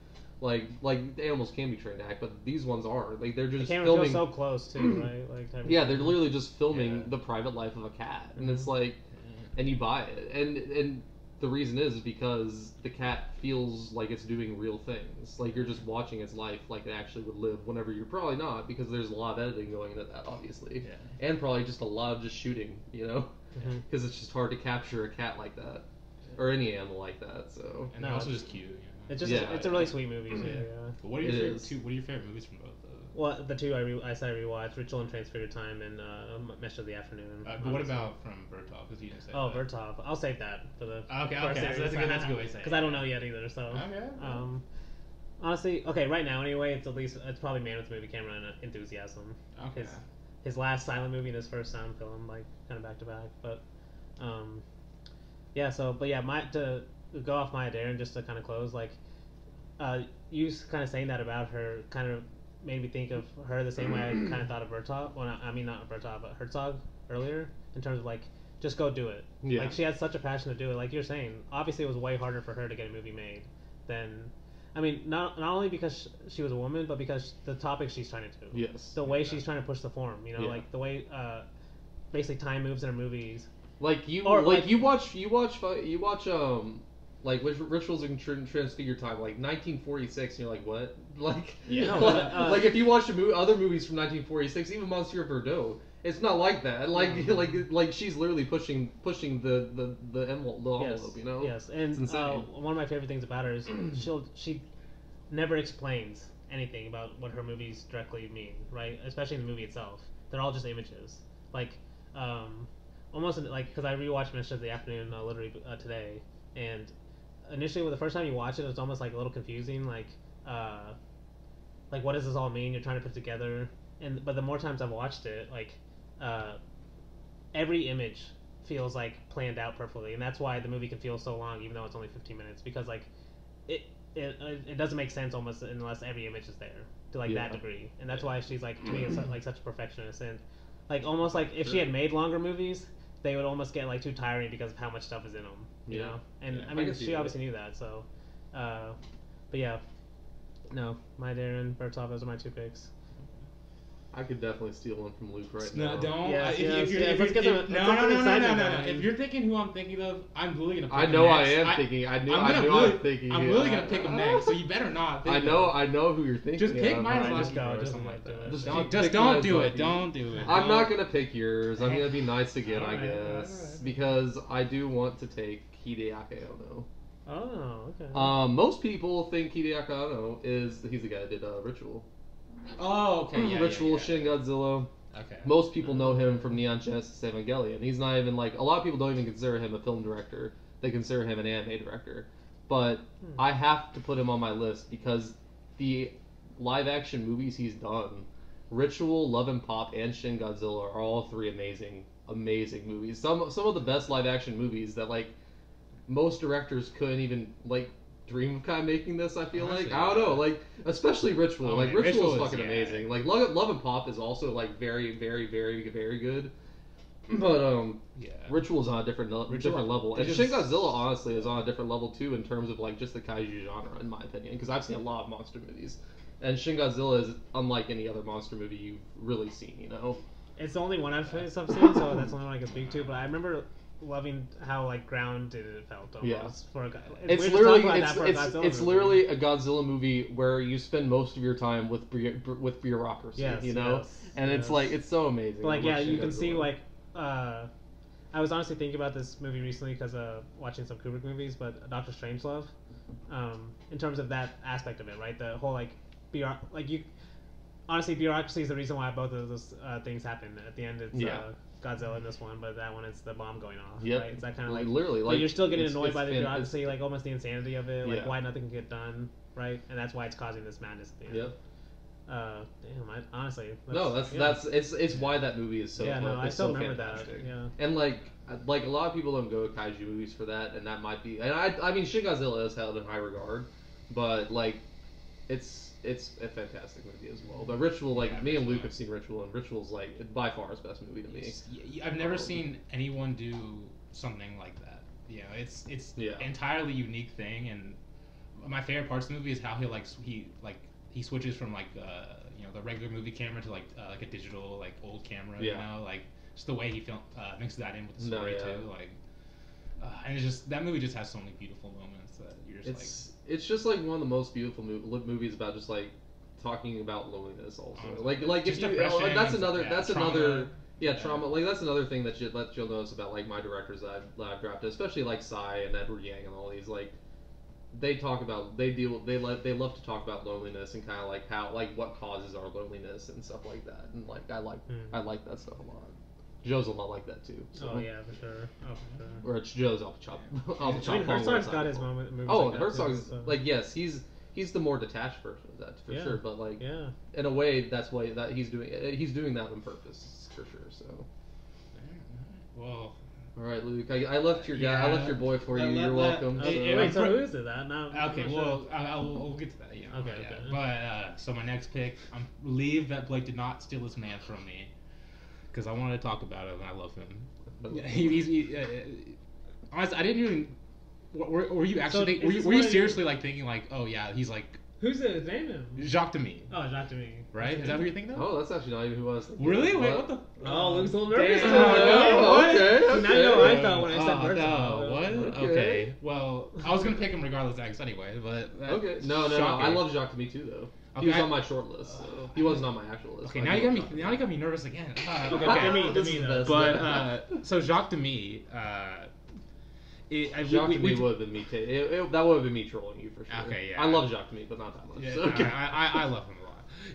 Like the animals can be trained to act, but these ones aren't. Like they're just
the
filming.
Feel so close too, right? Like
yeah, they're literally just filming the private life of a cat, and it's like, and you buy it, and the reason is because the cat feels like it's doing real things. Like you're just watching its life like it actually would live whenever you're probably not because there's a lot of editing going into that, obviously. Yeah. And probably just a lot of just shooting, you know? Because it's just hard to capture a cat like that. Or any animal like that, so.
And they're also just cute, you know?
It's just it's a really sweet movie, too, yeah.
But what are your favorite movies from both?
Well, the two I said I rewatched, Ritual and Transfigured Time, and Mentions of the Afternoon.
But what about from Vertov? Because you didn't say that.
Vertov. I'll save that for the
okay.
That's
a good way to say it.
Because I don't know yet either, so.
Okay.
Honestly, okay, right now anyway, it's probably Man with the Movie Camera and Enthusiasm.
Okay.
His last silent movie and his first sound film, like, kind of back to back. But, to go off Maya Deren, just to kind of close, like, you kind of saying that about her kind of made me think of her the same way I kind of thought of Vertov. Well, I mean, not Vertov, but Herzog earlier, in terms of, like, just go do it.
Yeah.
Like, she had such a passion to do it. Like you're saying, obviously it was way harder for her to get a movie made than... I mean, not only because she was a woman, but because the topic she's trying to do.
Yes.
The way she's trying to push the form, you know, like, the way, basically time moves in her movies.
Like, you watch like Rituals and Transfigured Time, like 1946, and you're like, what? Like, like if you watch other movies from 1946, even Monsieur Vertov, it's not like that. Like she's literally pushing the envelope, you know?
Yes, and one of my favorite things about her is she never explains anything about what her movies directly mean, right? Especially in the movie itself, they're all just images. Like, almost like because I rewatched Mentions of the Afternoon literally today, and initially, the first time you watch it, it's almost like a little confusing. Like what does this all mean? You're trying to put together, but the more times I've watched it, like every image feels like planned out perfectly, and that's why the movie can feel so long, even though it's only 15 minutes, because like it doesn't make sense almost unless every image is there to like that degree, and that's why she's like to me like such a perfectionist, and like almost like if she had made longer movies, they would almost get like too tiring because of how much stuff is in them. You know, and I mean, she obviously knew that. So, but yeah, no, Maya Deren, Vertov, those are my two picks.
I could definitely steal one from Luke right now.
No, don't.
No.
If you're thinking who I'm thinking of, I'm really gonna. Pick
I know
him
I
next.
am thinking. I knew
I'm
thinking.
I'm really gonna pick him next, so you better not.
I know who you're thinking.
Just pick
of.
mine.
Just go. Just like that.
Just don't do it. Don't do it.
I'm not gonna pick yours. I'm gonna be nice again, I guess, because I do want to take Hideaki Anno.
Oh, okay.
Most people think Hideaki Anno he's the guy that did Ritual.
Oh, okay. Yeah,
Ritual, Shin Godzilla.
Okay.
Most people know him from Neon Genesis Evangelion. He's not even like a lot of people don't even consider him a film director. They consider him an anime director. But I have to put him on my list because the live action movies he's done, Ritual, Love and Pop, and Shin Godzilla are all three amazing movies. Some of the best live action movies that like most directors couldn't even like dream of kind of making this. I feel like I don't know, like especially Ritual. Like Ritual is fucking amazing. Like Love and Pop is also like very, very, very, very good. But
Yeah.
Ritual's on a different level, and
it's
Shin
just-
Godzilla honestly is on a different level too in terms of like just the kaiju genre, in my opinion. Because I've seen a lot of monster movies, and Shin Godzilla is unlike any other monster movie you've really seen. You know.
It's the only one I've seen, so that's the only one I can speak to. But I remember loving how like grounded it felt almost
Yeah.
for a guy.
It's
weird to
literally
talk about that for a Godzilla
it's
movie.
literally a Godzilla movie where you spend most of your time with bureaucracy,
Yes,
you know,
yes,
and
yes.
it's like it's so amazing.
But, like,
I
yeah,
love
you
Shin
can see
Godzilla.
like I was honestly thinking about this movie recently because watching some Kubrick movies, but Doctor Strangelove, in terms of that aspect of it, right? The whole like honestly, bureaucracy is the reason why both of those things happen. At the end, it's Godzilla in this one, but that one it's the bomb going off.
Yep.
Right? It's that kind of like
literally,
but
like
you're still getting
it's-
annoyed
it's
by the
fan-
bureaucracy, like almost the insanity of it, like
Yeah.
why nothing can get done, right? And that's why it's causing this madness at the end.
Yep.
Damn, honestly.
No, it's why that movie is so.
Yeah, no, I
it's
still
so
remember
fantastic.
that. Yeah.
And like a lot of people don't go to kaiju movies for that, and that might be. And I mean, Shin Godzilla is held in high regard, but like, it's a fantastic movie as well. But Ritual, like me and Luke have seen Ritual, and Ritual's like by far his best movie to me.
I've never seen anyone do something like that. You know, it's
Yeah.
entirely unique thing, and my favorite parts of the movie is how he switches from like the regular movie camera to like a digital like old camera.
Yeah.
You know, like just the way he mixes that in with the story
yeah.
too. Like, and it's just that movie just has so many beautiful moments that you're just
It's just like one of the most beautiful movies about just like talking about loneliness also. Like if
just
you
depression,
that's another
trauma.
trauma. Like that's another thing that you'll notice about like my directors that I've drafted, especially like Psy and Edward Yang and all these like they love to talk about loneliness and kind of like how like what causes our loneliness and stuff like that. And like I like that stuff a lot. Joe's a lot like that too. So.
Oh yeah, for sure. Oh for sure.
Or it's Joe's off the chop. Off the
I mean,
chop.
Herzog's got his moment. movies
Oh,
like that,
Herzog's
too, so.
like yes, he's the more detached version of that for sure. But like in a way, that's why that he's doing that on purpose for sure. So.
well.
All right, Luke. I left your guy. I left your boy for you. You're welcome.
Wait, so who is it?
Okay, well, we'll get to that. Yeah.
Okay.
But so my next pick, I'm relieved that Blake did not steal this man from me, because I wanted to talk about him and I love him. Honestly, I didn't even. Were you actually? Were you seriously like thinking like, oh yeah, he's like.
Who's it? Name him.
Jacques Demy.
Oh, Jacques Demy.
Right?
Okay.
Is that what you're thinking of?
Oh, that's actually not even who I was thinking.
Really?
Of.
Wait, what the?
Oh, Luke's a little nervous.
Damn.
Oh, okay.
See, now you know how I felt when I said Vertov.
No, what?
Okay.
Okay. Well, I was gonna pick him regardless of X anyway, but
Okay. No. I love Jacques Demy too, though.
Okay,
He was on my short list. So. He wasn't on my actual list.
Okay,
but
now
I
you
do
got me.
love
Now you got me nervous again.
Okay, Demy,
This is the best.
But so Jacques Demy.
Jacques Demy would have been me. That would have been me trolling you for sure.
Okay, yeah.
I love Jacques Demy, but not that much.
Yeah,
So, okay.
I love him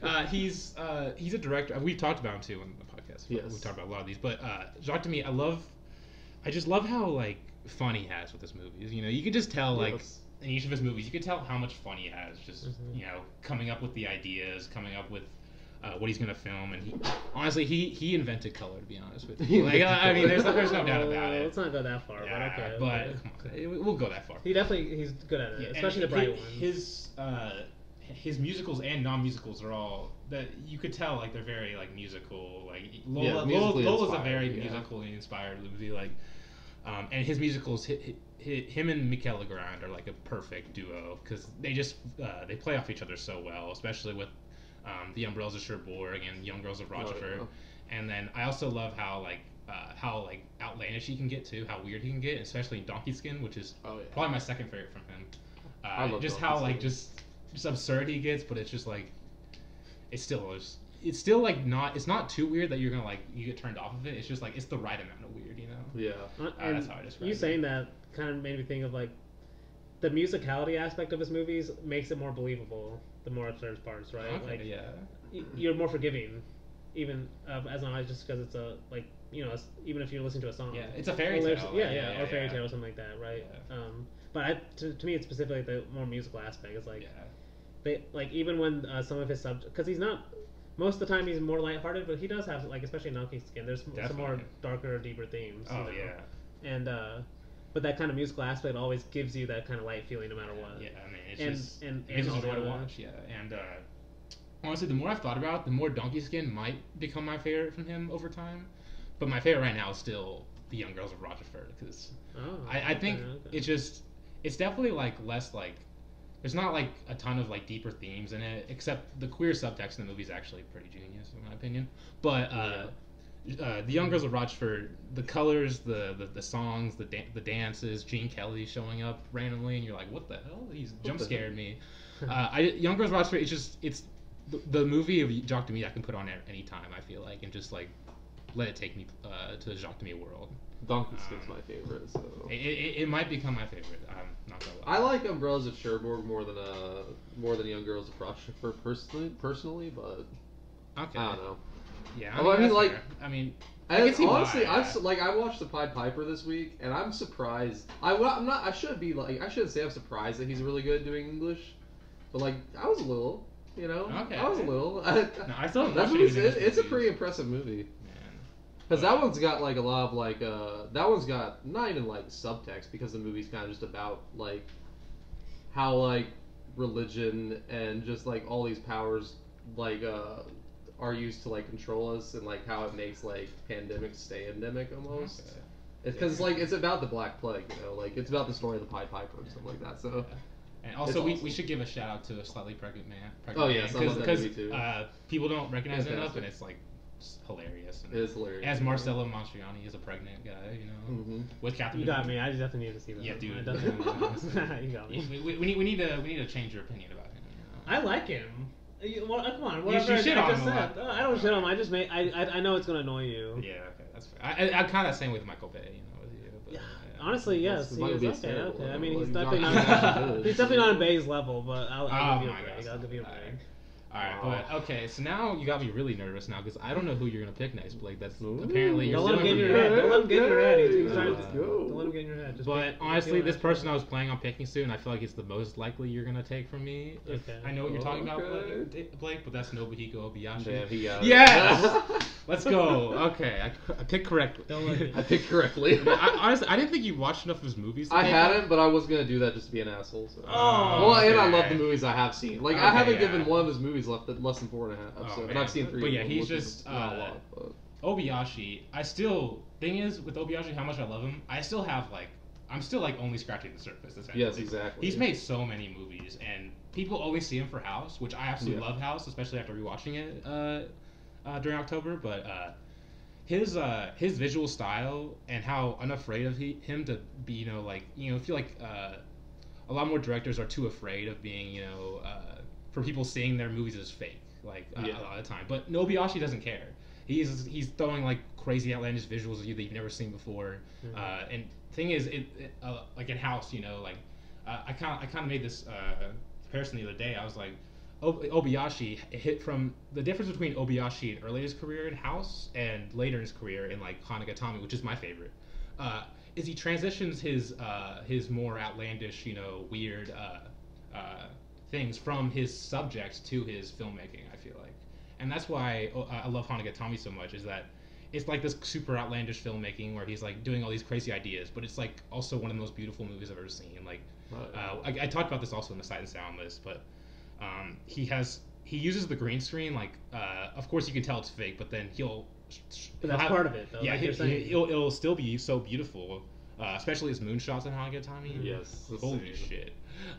a lot. He's a director. We've talked about him too on the podcast.
Yes.
We've talked about a lot of these, but Jacques Demy, I just love how like fun he has with his movies. You know, you could just tell like in each of his movies, you could tell how much fun he has. Just you know, coming up with the ideas, coming up with. What he's gonna film, and he invented color. To be honest with you, like I mean, there's no doubt about it.
Let's not go that far,
Yeah,
but okay.
but come on, we'll go that far.
He's good at it,
Yeah,
especially the
and
bright ones.
His musicals and non-musicals are all that you could tell like they're very like musical. Like Lola's a very musically inspired movie. Like, and his musicals him and Michael Legrand are like a perfect duo because they play off each other so well, especially with. The Umbrellas of Cherbourg and Young Girls of Rochefort, and then I also love how outlandish he can get too, how weird he can get, especially in Donkey Skin, which is probably my second favorite from him.
I love
just
Donkey
how
Skin.
like just absurd he gets, but it's just like it's still like it's not too weird that you're gonna like you get turned off of it. It's just like it's the right amount of weird, you know?
Yeah.
That's how I describe
you
it.
saying that kind of made me think of like the musicality aspect of his movies makes it more believable. The more absurd parts, right?
Okay,
like,
yeah.
You're more forgiving, even as long as just because it's a like even if you're listening to a song.
Yeah, it's a fairy tale.
Or fairy tale or something like that, right?
Yeah.
But to me, it's specifically the more musical aspect. It's like they like even when some of his subjects, because he's not most of the time he's more lighthearted, but he does have like especially in Donkey Skin, there's some more darker, deeper themes.
Oh
yeah. And but that kind of musical aspect always gives you that kind of light feeling no matter what.
Yeah, I mean,
it's
just joy to watch. Yeah, and honestly, the more I've thought about it, the more Donkey Skin might become my favorite from him over time. but my favorite right now is still The Young Girls of Rochefort because I think it's definitely like less like there's not like a ton of like deeper themes in it, except the queer subtext in the movie is actually pretty genius in my opinion. But The Young Girls of Rochefort, the colors, the songs, the dances, Gene Kelly showing up randomly, and you're like, what the hell? He's jump scared me. Young Girls of Rochefort, it's the movie of Jacques Demy I can put on at any time. I feel like, and just like let it take me to the Jacques Demy world.
Donkey Skin's my favorite, so
it might become my favorite. I'm not gonna lie.
I like Umbrellas of Cherbourg more than Young Girls of Rochefort personally, but
okay.
I don't know.
Yeah,
I mean, like,
fair. I mean,
honestly,
why.
I watched The Pied Piper this week, and I'm surprised. I shouldn't say I'm surprised that he's really good at doing English, but like I was a little,
Okay.
I was a little.
No, I still
That
haven't
movie's
watched
it's a pretty impressive movie. Because that one's got like a lot of like that one's got not even like subtext because the movie's kind of just about like how like religion and just like all these powers like are used to like control us and like how it makes like pandemics stay endemic almost. Because like it's about the Black Plague, like it's about the story of the Pied Piper and stuff like that. So.
And also, we should give a shout out to A Slightly Pregnant Man.
Oh yes, I love that movie too.
People don't recognize it enough, and it's like hilarious. And
it is hilarious.
As Marcello Mastroianni is a pregnant guy, with Catherine.
You got me. I definitely need to see that.
Yeah, dude.
You got me.
We need to change your opinion about him.
I like him. Well, come on.
You shit on him.
I don't shit on him. I just I know it's gonna annoy you.
Yeah. Okay. That's fair. I kind of same with Michael Bay. With you. But,
honestly, yes. He is okay. I mean, he's
Like,
definitely not on Bay's level, but I'll give you a break. I'll give you a break.
Alright, but okay, so now you got me really nervous now because I don't know who you're gonna pick next, Blake. That's apparently you're
Don't let him get in your head. Don't let him get in your head. Don't let him get in your head.
But honestly, this person I was planning on picking soon, I feel like it's the most likely you're gonna take from me.
Okay.
I know what you're talking about, Blake, but that's Nobuhiko Obayashi.
Damn, he got it.
Yes! Let's go. Okay, I picked correctly.
I picked correctly.
Honestly, I didn't think you watched enough of his movies.
I hadn't, but I was gonna do that just to be an asshole. So.
Oh.
And I love the movies I have seen. Like I haven't given one of his movies less than 4.5 episodes, and I've seen 3.
But yeah, he's just Obayashi. Thing is with Obayashi, how much I love him. I'm still like only scratching the surface.
Yes, exactly.
He's made so many movies, and people only see him for House, which I absolutely love House, especially after rewatching it during October. But his visual style and how unafraid of him to be, I feel like a lot more directors are too afraid of being, for people seeing their movies as fake, a lot of the time. But Nobuyashi doesn't care. He's throwing like crazy outlandish visuals at you that you've never seen before. Mm-hmm. And thing is, like in House, I kind of made this comparison the other day. I was like, Obayashi hit from the difference between Obayashi in early in his career in House and later in his career in like Hanagatami, which is my favorite. Is he transitions his more outlandish, weird things from his subjects to his filmmaking. I feel like, and that's why I love Hanagatami so much. Is that it's like this super outlandish filmmaking where he's like doing all these crazy ideas, but it's like also one of the most beautiful movies I've ever seen. Like, I talked about this also in the Sight and Sound list, but he uses the green screen. Like, of course you can tell it's fake, but then
But that's part of it, though.
Yeah,
like you're saying.
It'll still be so beautiful, especially his moonshots in Hanagatami.
Yes,
holy shit.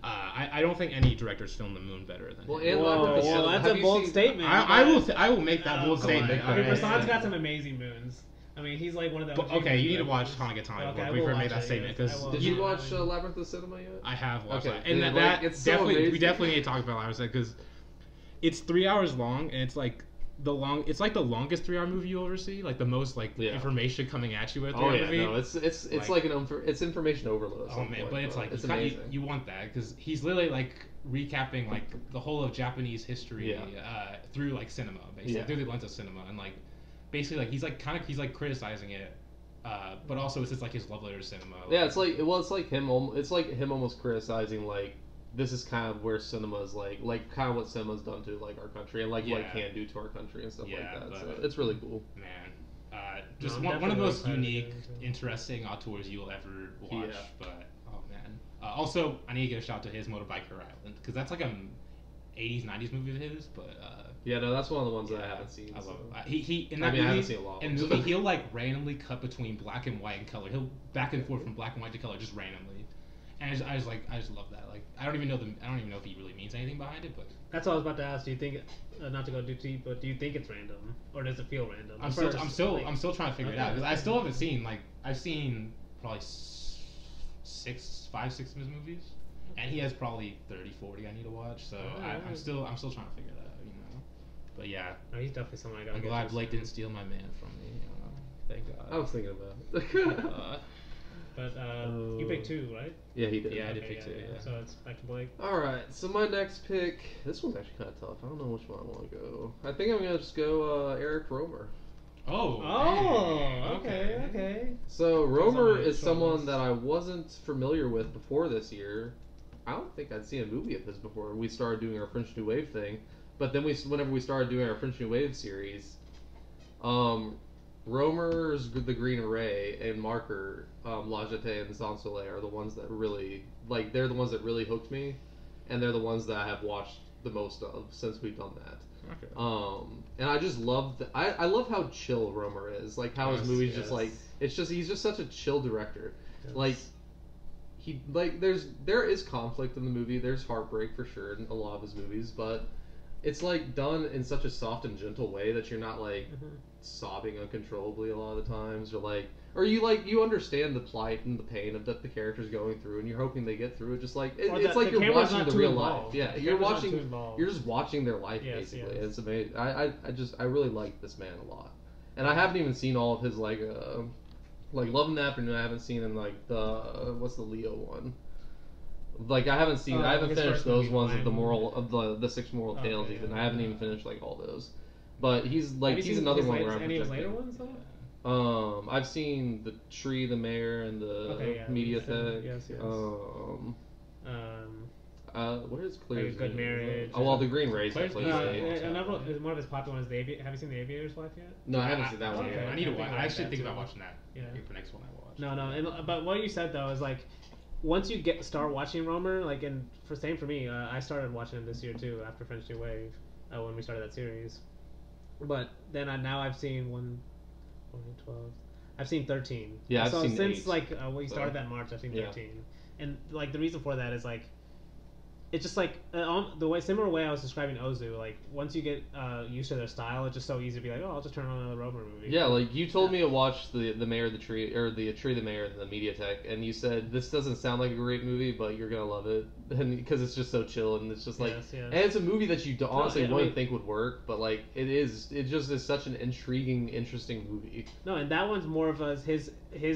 I don't think any directors filmed the moon better than him.
Well, that's a bold statement.
I will make that bold statement.
Prasant's got some amazing moons. I mean, he's like one of the.
Okay, you need to watch Hanagatami before I made that statement.
Did you watch Labyrinth of Cinema yet?
I have watched that,
and
it's definitely we definitely need to talk about Labyrinth because it's 3 hours long, and it's like the longest 3-hour movie you'll ever see, like the most information coming at you with movie.
No, it's it's information overload.
Oh man, but it's like you want that because he's literally like recapping like the whole of Japanese history through like cinema, basically through the lens of cinema, and like basically like he's like criticizing it, but also it's just like his love letter to cinema.
Yeah, it's like him almost criticizing like. This is kind of where cinema's like kind of what cinema's done to like our country and like what it can do to our country and stuff like that. So it's really cool.
Man, just one of the most unique, interesting auteurs you'll ever watch. Yeah. But oh man, also I need to give a shout out to his Motorbiker Island because that's like 80s 90s movies of his, but
yeah, no, that's one of the ones that I haven't seen.
I love
so.
it. He in that
I
movie,
haven't seen a lot.
In the movie, he'll like randomly cut between black and white and color. He'll back and forth from black and white to color just randomly, and I just love that. Like I don't even know if he really means anything behind it, but
That's what I was about to ask. Do you think, not to go too deep, but do you think it's random, or does it feel random?
I'm still trying to figure it out because I still haven't seen I've seen probably 5, 6 of his movies, and he has probably 30, 40 I need to watch. So I'm still trying to figure that out, you know. But yeah,
No, he's definitely someone I got.
I'm glad Blake didn't steal my man from me. You know? Thank God.
I was thinking about it.
But you picked 2, right?
Yeah, he did.
Yeah, I did pick 2. Yeah.
So it's back to Blake.
All right, so my next pick. This one's actually kind of tough. I don't know which one I want to go. I think I'm gonna just go Eric Romer.
Oh.
Okay.
So Romer is
choice.
someone that I wasn't familiar with before this year. I don't think I'd seen a movie of his before we started doing our French New Wave thing. But then whenever we started doing our French New Wave series, Romer's The Green Array and Marker, La Jetée and Sans Soleil are the ones that really, they're the ones that really hooked me, and they're the ones that I have watched the most of since we've done that.
Okay.
And I just love I love how chill Romer is, like how his movies he's just such a chill director.
Yes.
There is conflict in the movie, there's heartbreak for sure in a lot of his movies, but it's done in such a soft and gentle way that you're not sobbing uncontrollably a lot of the times, or you understand the plight and the pain of that the character's going through, and you're hoping they get through it. Just it's like you're watching the real life. Yeah, you're just watching their life basically. Yes. It's amazing. I really like this man a lot, and I haven't even seen all of his like Love in the Afternoon. I haven't seen in what's the Leo one. I haven't finished those ones of the 6 Moral Tales even. I haven't even finished all those. But he's another one where I'm
any of his later ones though?
I've seen The Tree, The Mayor, and the Mediathek.
Yes.
Where's Claire's
Good Marriage.
Oh well, The Green Race.
One of his popular ones. Have you seen The Aviator's Wife yet?
No, I haven't seen that one.
I need to watch. I actually think about watching that.
Yeah.
The next one I watch.
No. But what you said though is once you start watching Romer, same for me. I started watching him this year too after French New Wave, when we started that series. But then now I've seen 12. I've seen 13.
Yeah, I've seen
since
8.
we started that March, I've seen 13. And the reason for that is it's just the similar way I was describing Ozu. Once you get used to their style, it's just so easy to be I'll just turn on another Romer movie.
Yeah, you told me to watch the Mayor, the Tree, or the Tree, the Mayor, and the Mediathek, and you said this doesn't sound like a great movie, but you're gonna love it, and because it's just so chill, and it's just and it's a movie that you honestly wouldn't think would work, but it is. It just is such an intriguing, interesting movie.
No, and that one's more of his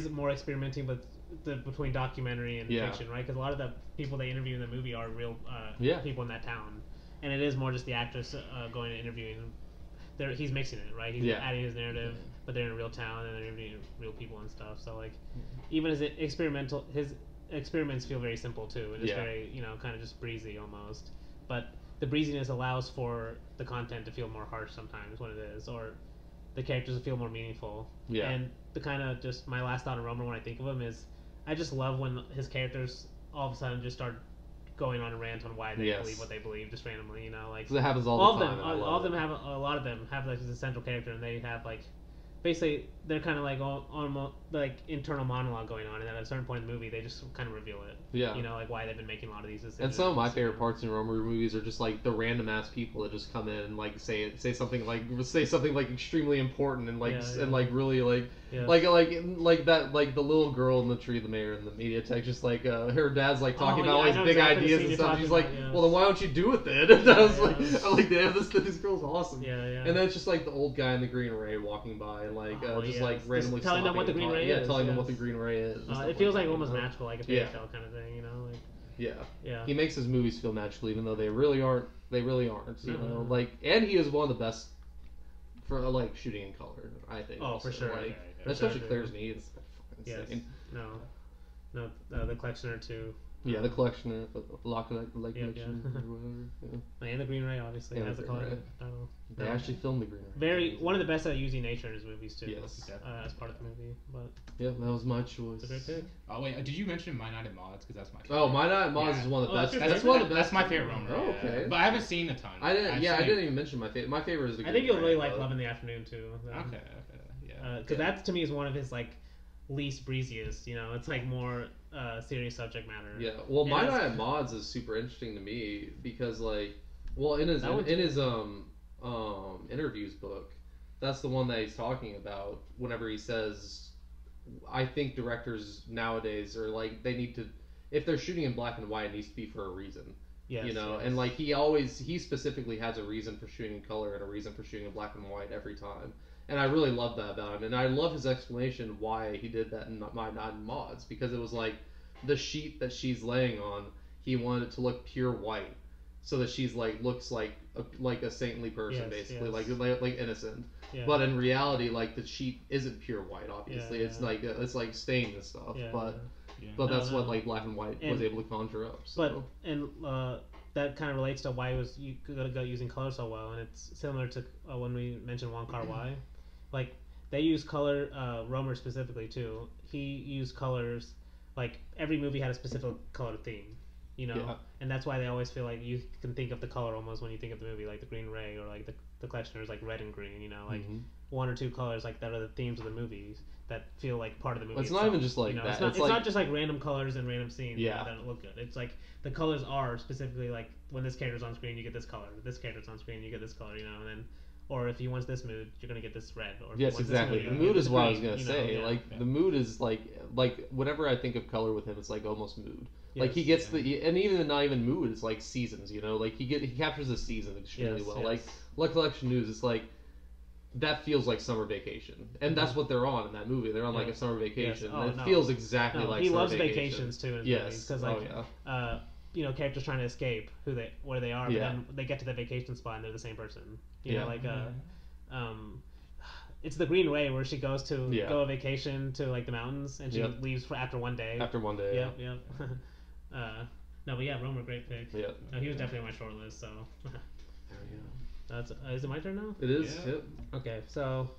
more experimenting with between documentary and fiction, right? Because a lot of the people they interview in the movie are real people in that town, and it is more just the actress going and interviewing. He's mixing it, right? He's adding his narrative, but they're in a real town and they're interviewing real people and stuff. So even as his experiments feel very simple too, and just very kind of just breezy almost. But the breeziness allows for the content to feel more harsh sometimes when it is, or the characters to feel more meaningful. Yeah. And the kind of just my last thought on Romer when I think of him is, I just love when his characters all of a sudden just start going on a rant on why they believe what they believe just randomly, because
it happens all the time.
All of them have a lot of them have this central character, and they have basically they're kind of on internal monologue going on, and at a certain point in the movie they just kind of reveal it. Yeah. Why they've been making a lot of these decisions.
And some of my favorite parts in Romer movies are just the random ass people that just come in and say something extremely important and really the little girl in The Tree, the Mayor, and the Mediathek, just her dad's talking about all these big ideas and stuff. She's well then why don't you do it then? And I was damn, this girl's awesome. Yeah. And then it's just the old guy in the Green Array walking by and randomly
telling them what the Green Array is.
Telling them what the Green Array is.
It feels almost magical, like a fairy tale kind of thing,
Yeah. He makes his movies feel magical, even though they really aren't. They really aren't. You know, and he is one of the best for shooting in color, I think.
Oh,
also.
for sure.
Especially Claire's Needs.
Insane. Yes. No, The Collectioner too.
Yeah, the collectioner, collection or whatever. Yeah.
And the Green Ray obviously
And
has
the
the
Green
color.
Ray.
I don't know.
They actually filmed the Green Ray.
Very one of the best at using nature in his movies too.
Yes.
As part of the movie, but
Yeah, that was my choice.
it's a great pick.
Oh wait, did you mention My Night at Mods? Because that's my favorite.
Oh, My Night at Moz
Yeah.
is one of the best.
that's
That's one of the best.
That's my favorite Romer.
Oh,
yeah.
okay.
But I haven't seen a ton.
I didn't. Yeah, I
I've
didn't
seen-
even mention my favorite. My favorite is the.
I think
Green
you'll
Ray,
really like
but-
Love in the Afternoon too.
Okay. Yeah.
Because that to me is one of his like least breeziest. You know, it's like more serious subject matter.
Yeah, well,
And
My
it's-
Night at Mods is super interesting to me because, like, well, in his
That one
interviews book, that's the one that he's talking about. Whenever he says, I think directors nowadays are like they need to, if they're shooting in black and white, it needs to be for a reason.
Yes,
you know,
yes.
and like he specifically has a reason for shooting in color and a reason for shooting in black and white every time. And I really love that about him, and I love his explanation why he did that in My Night in Mods, because it was like the sheet that she's laying on, he wanted it to look pure white, so that she's like looks like a saintly person,
Yes,
basically,
yes.
like innocent.
Yeah.
But in reality, like the sheet isn't pure white. Obviously,
Yeah,
it's
yeah.
like stained and stuff.
Yeah,
but
Yeah.
but
No,
that's
no.
what like black and white was
And-
able to conjure up.
But
So.
that kind of relates to why it was you could go using color so well, and it's similar to when we mentioned Wong Kar Wai. Like they use color, Romer specifically too. He used colors. Like every movie had a specific color theme, you know,
Yeah.
and that's why they always feel like you can think of the color almost when you think of the movie, like the Green Ray or like the collectioners, like red and green, you know, like one or two colors like that are the themes of the movies that feel like part of the movie.
But it's not
itself,
even just like
you know?
that.
It's not,
It's
it's
like-
not just like random colors and random scenes
Yeah.
that look good. It's like the colors are specifically like when this character's on screen, you get this color. This character's on screen, you get this color, you know, and then. Or if he wants this mood, you're gonna get this red. Or if he
Yes,
wants
exactly.
This
The
mood, you're
mood
gonna
is
get
what I
this
was gonna
green, you
say.
know?
Like
Yeah.
the mood is like whenever I think of color with him, it's like almost mood. Like he
Yes,
gets and even not even mood. It's like seasons. You know, like he captures the season extremely
Yes,
well.
yes.
Like Blood Collection News, it's like that feels like summer vacation, and that's what they're on in that movie. They're on like a
Yes.
summer vacation.
Yes. Oh,
and it
no.
feels exactly
No,
like
he
summer
loves
vacation.
vacations too in his
Yes.
movies because
Oh,
like
yeah.
you know, characters trying to escape where they are,
Yeah.
but then they get to the vacation spot and they're the same person. You
Yeah.
know, like it's the Green Ray where she goes to
Yeah.
go on vacation to like the mountains and she
Yep.
leaves for after one day.
After one day.
Yep, yep. No, but yeah, Romer, great pick.
Yeah.
No, he was definitely on my short list. So
There we go.
that's is it my turn now?
It is.
Yeah.
Yep.
Okay, so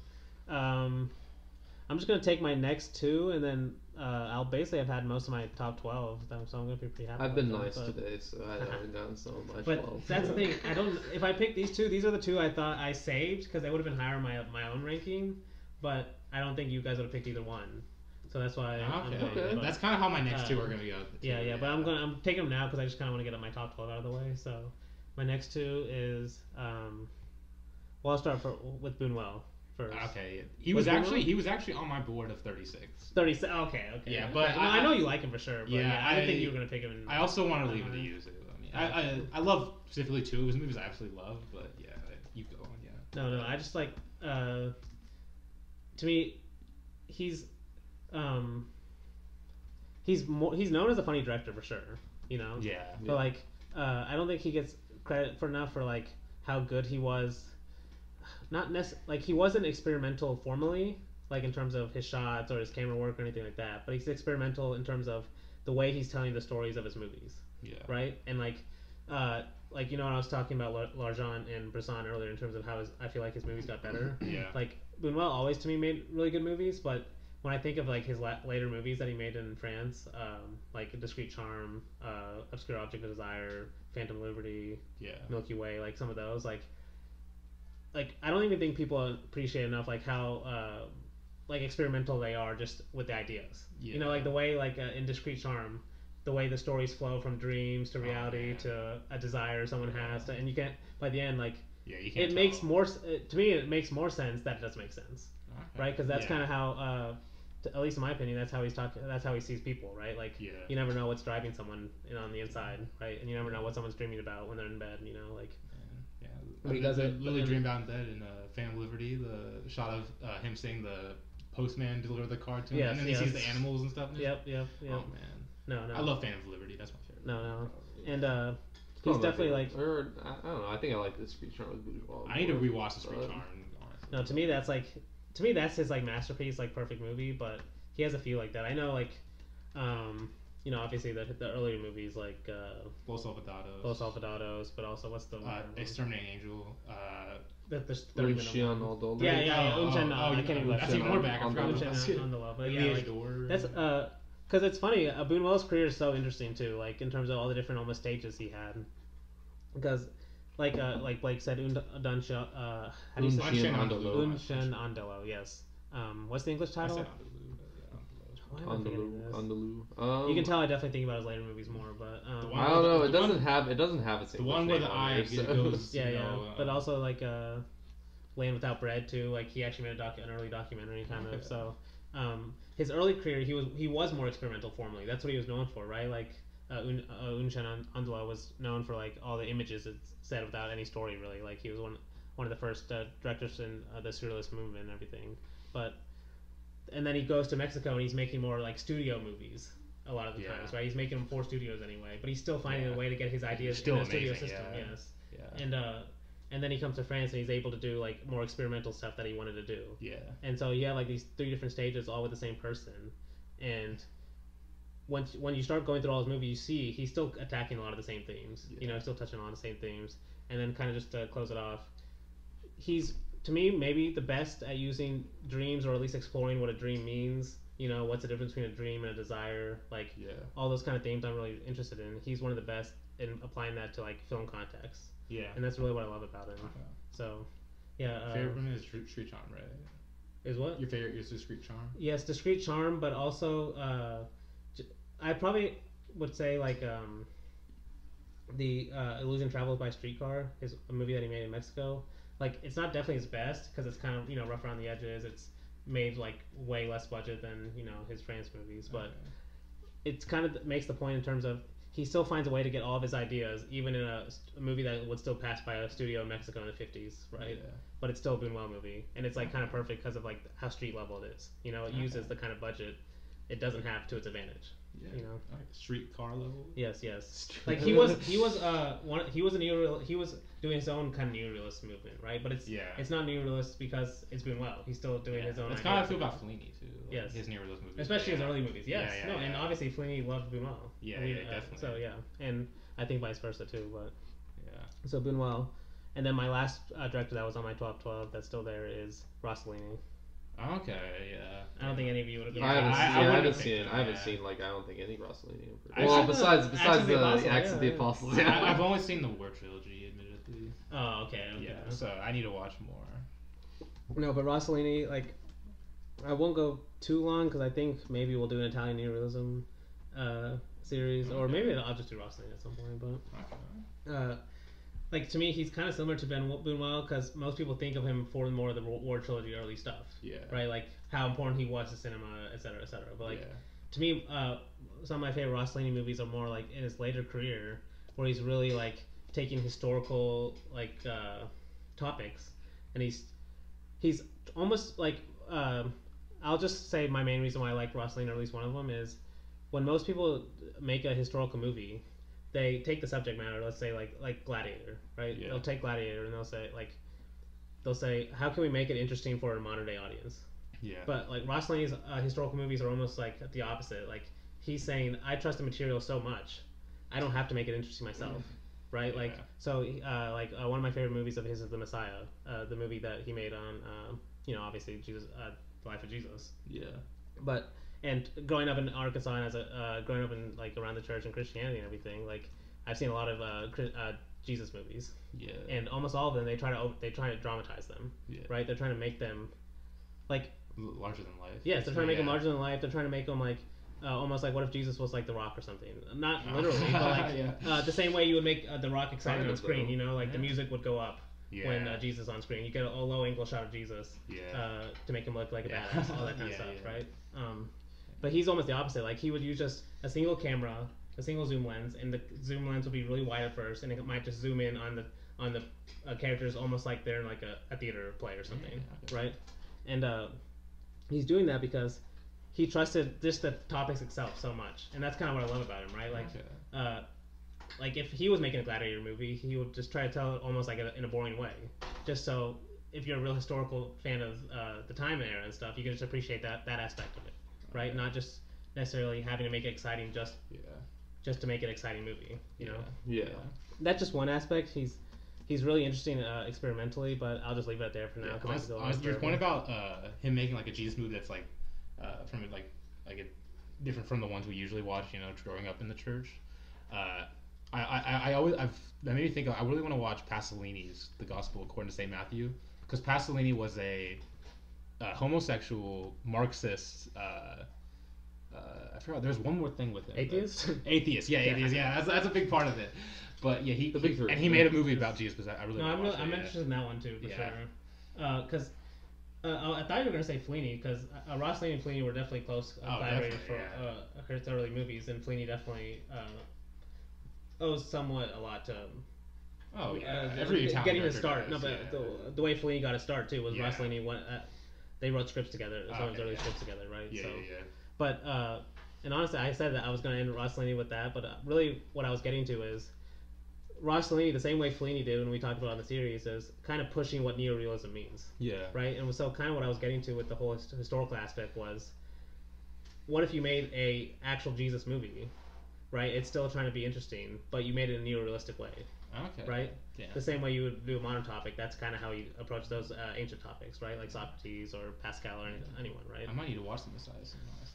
I'm just gonna take my next two, and then I'll basically have had most of my top 12, so I'm gonna be pretty happy.
I've
with
been
them,
nice
but-
today, so I haven't gotten some of my
But
12.
that's the thing. I don't. If I pick these two, these are the two I thought I saved because they would have been higher in my own ranking. But I don't think you guys would have picked either one. So that's why. I'm going,
Okay.
but-
That's kind of how my next two are gonna go.
yeah, yeah. But I'm taking them now because I just kind of want to get my top 12 out of the way. So my next two is well, I'll start with Buñuel first.
Okay, he
Was
was
Buñuel?
actually on my board of 36.
30. Okay.
Yeah, but
no, I know you like him for sure. But
yeah,
I didn't think you were gonna pick him.
I also want to leave it to you. So, I mean, I love specifically two of his movies I absolutely love, but yeah, you go on. Yeah.
No, I just like to me, he's known as a funny director for sure, you know.
Yeah.
But like, I don't think he gets credit for enough for like how good he was. Not like he wasn't experimental formally, like in terms of his shots or his camera work or anything like that. But he's experimental in terms of the way he's telling the stories of his movies.
Yeah.
Right, and like you know, when I was talking about L'Argent and Bresson earlier in terms of how I feel like his movies got better.
Yeah.
Like Buñuel always to me made really good movies, but when I think of like his later movies that he made in France, like Discreet Charm, Obscure Object of Desire, Phantom Liberty,
Yeah.
Milky Way, like some of those, like I don't even think people appreciate enough like how like experimental they are just with the ideas.
Yeah.
You know, like the way like in Discreet Charm, the way the stories flow from dreams to reality
man.
to a desire someone has to, and you can't by the end like
Yeah. You can't.
it makes more to me it makes more sense that it doesn't make sense, right? Because that's kind of how at least in my opinion that's how he's talking, that's how he sees people, right? Like
Yeah.
you never know what's driving someone on the inside, right? And you never know what someone's dreaming about when they're in bed, you know, like
Yeah.
But he does it-
Lily dreamed about in bed in Phantom Liberty. The shot of him saying the postman deliver the card to him,
Yes,
and then
yes.
he sees the animals and stuff. in it.
yep.
Oh man.
No.
I love Phantom Liberty. That's my favorite.
No. And he's
Probably my
definitely like
favorite. Or I don't know. I think I like this Discreet Charm with Buñuel.
I need to rewatch the Street
But-
Charm. Honestly.
no, to me that's his like masterpiece, like perfect movie, but he has a few like that. I know like obviously the earlier movies like
Los Soldados.
Los Soldados, but also what's the
Exterminating Angel.
The 30 minute
Untitled
one.
Chapter.
Yeah. I can't even.
That's even more back. I forgot about that.
On the wall, but yeah, like, that's because it's funny. Buñuel's career is so interesting too, like in terms of all the different almost stages he had. Because, like Blake said, how do you say
Andalo.
Andalo, yes. What's the English title? Why am I forgetting this?
Andalou.
You can tell I definitely think about his later movies more, but
I don't know. It doesn't have its
the one where the eye goes.
But also like Land Without Bread too. Like he actually made an early documentary kind of. So his early career, he was more experimental formally. That's what he was known for, right? Like Unshan Andala was known for like all the images it's said without any story really. Like he was one of the first directors in the surrealist movement and everything. And then he goes to Mexico and he's making more like studio movies a lot of the times, right? He's making them for studios anyway, but he's still finding a way to get his ideas in a studio system. Yes. Yeah. And then he comes to France and he's able to do like more experimental stuff that he wanted to do.
Yeah.
And so you have like these 3 different stages all with the same person. And when you start going through all his movies, you see he's still attacking a lot of the same themes. Yeah. Still touching on a lot of the same themes. And then kind of just to close it off, he's, to me, maybe the best at using dreams, or at least exploring what a dream means. What's the difference between a dream and a desire? Like, all those kind of themes I'm really interested in. He's one of the best in applying that to, like, film context. Yeah. And that's really what I love about him. Okay. So, yeah.
Favorite one is Discreet Charm, right?
Is what?
Your favorite is Discreet Charm?
Yes, Discreet Charm, but also, I probably would say, like, the Illusion Travels by Streetcar is a movie that he made in Mexico. Like, it's not definitely his best because it's kind of rough around the edges. It's made like way less budget than his France movies, but it's kind of makes the point in terms of he still finds a way to get all of his ideas, even in a movie that would still pass by a studio in Mexico in the 50s, right? Yeah. But it's still a Buñuel movie, and it's like kind of perfect because of like how street level it is. It uses the kind of budget it doesn't have to its advantage. Yeah.
Like streetcar level.
Yes. Like he was doing his own kind of neorealist movement, right? But it's not neorealist because it's Buñuel. He's still doing his own.
It's kind of feel about Fellini too. Like
yes.
His neorealist movies,
especially his early movies. Yes. And obviously Fellini loved Buñuel.
Definitely.
So and I think vice versa too. But so Buñuel, and then my last director that was on my 12/12 that's still there is Rossellini.
Okay, yeah.
I don't think any of you would have.
I haven't seen like I don't think any Rossellini. Well, besides the Acts of the Apostles.
Yeah. I've only seen the War trilogy, admittedly.
Oh, okay.
Yeah, so I need to watch more.
No, but Rossellini, like, I won't go too long because I think maybe we'll do an Italian neorealism series, or maybe I'll just do Rossellini at some point. But like, to me, he's kind of similar to Buñuel because most people think of him for more of the War trilogy early stuff. Yeah. Right? Like, how important he was to cinema, et cetera, et cetera. But, like, to me, some of my favorite Rossellini movies are more, like, in his later career where he's really, like, taking historical, like, topics. And he's almost, like, I'll just say my main reason why I like Rossellini, or at least one of them, is when most people make a historical movie, they take the subject matter, let's say like Gladiator, right? Yeah. They'll take Gladiator and they'll say, how can we make it interesting for a modern day audience? Yeah. But like Rossellini's historical movies are almost like the opposite. Like he's saying, I trust the material so much, I don't have to make it interesting myself, right? Yeah. Like so, one of my favorite movies of his is The Messiah, the movie that he made on, obviously Jesus, the life of Jesus. Yeah. And growing up in Arkansas and growing up in like around the church and Christianity and everything, like I've seen a lot of Jesus movies. Yeah. And almost all of them, they try to dramatize them. Yeah. Right. They're trying to make them like
larger than life.
Yes, they're trying to make them larger than life. They're trying to make them like almost like what if Jesus was like The Rock or something? Not literally, but like the same way you would make The Rock exciting on screen. The music would go up. Yeah. When Jesus is on screen, you get a low angle shot of Jesus to make him look like a badass, all that kind of stuff, right? But he's almost the opposite. Like he would use just a single camera, a single zoom lens, and the zoom lens would be really wide at first, and it might just zoom in on the characters almost like they're in like a theater play or something, right? And he's doing that because he trusted just the topics itself so much, and that's kind of what I love about him, right? Like, like if he was making a Gladiator movie, he would just try to tell it almost like in a boring way, just so if you're a real historical fan of the time and era and stuff, you can just appreciate that aspect of it. Right, not just necessarily having to make it exciting just to make it an exciting movie. You know.
Yeah.
That's just one aspect. He's really interesting experimentally, but I'll just leave it there for now.
Your point about him making like a Jesus movie that's like from like a different from the ones we usually watch, you know, growing up in the church. That made me think I really want to watch Pasolini's The Gospel According to St. Matthew, because Pasolini was a homosexual Marxist. I forgot. There's one more thing with it.
Atheist.
Atheist. Yeah, that's a big part of it. But yeah, he made a movie about Jesus, because I really.
No, I'm interested in that one too, for sure. Because I thought you were gonna say Fellini, because Ross Lane and Fellini were definitely close collaborators for his early movies, and Fellini definitely owes somewhat a lot to.
Every Italian
getting his start.
does,
But the way Fellini got his start too was Ross Lane went. They wrote scripts together. Some of his early scripts together, right? But and honestly, I said that I was gonna end Ross Lane with that, but really, what I was getting to is. Rossellini, the same way Fellini did when we talked about it on the series, is kind of pushing what neorealism means. Yeah. Right? And so kind of what I was getting to with the whole historical aspect was, what if you made a actual Jesus movie, right? It's still trying to be interesting, but you made it in a neorealistic way. Okay. Right? Yeah. The same way you would do a modern topic, that's kind of how you approach those ancient topics, right? Like Socrates or Pascal or anyone, right?
I might need to watch the Messiah.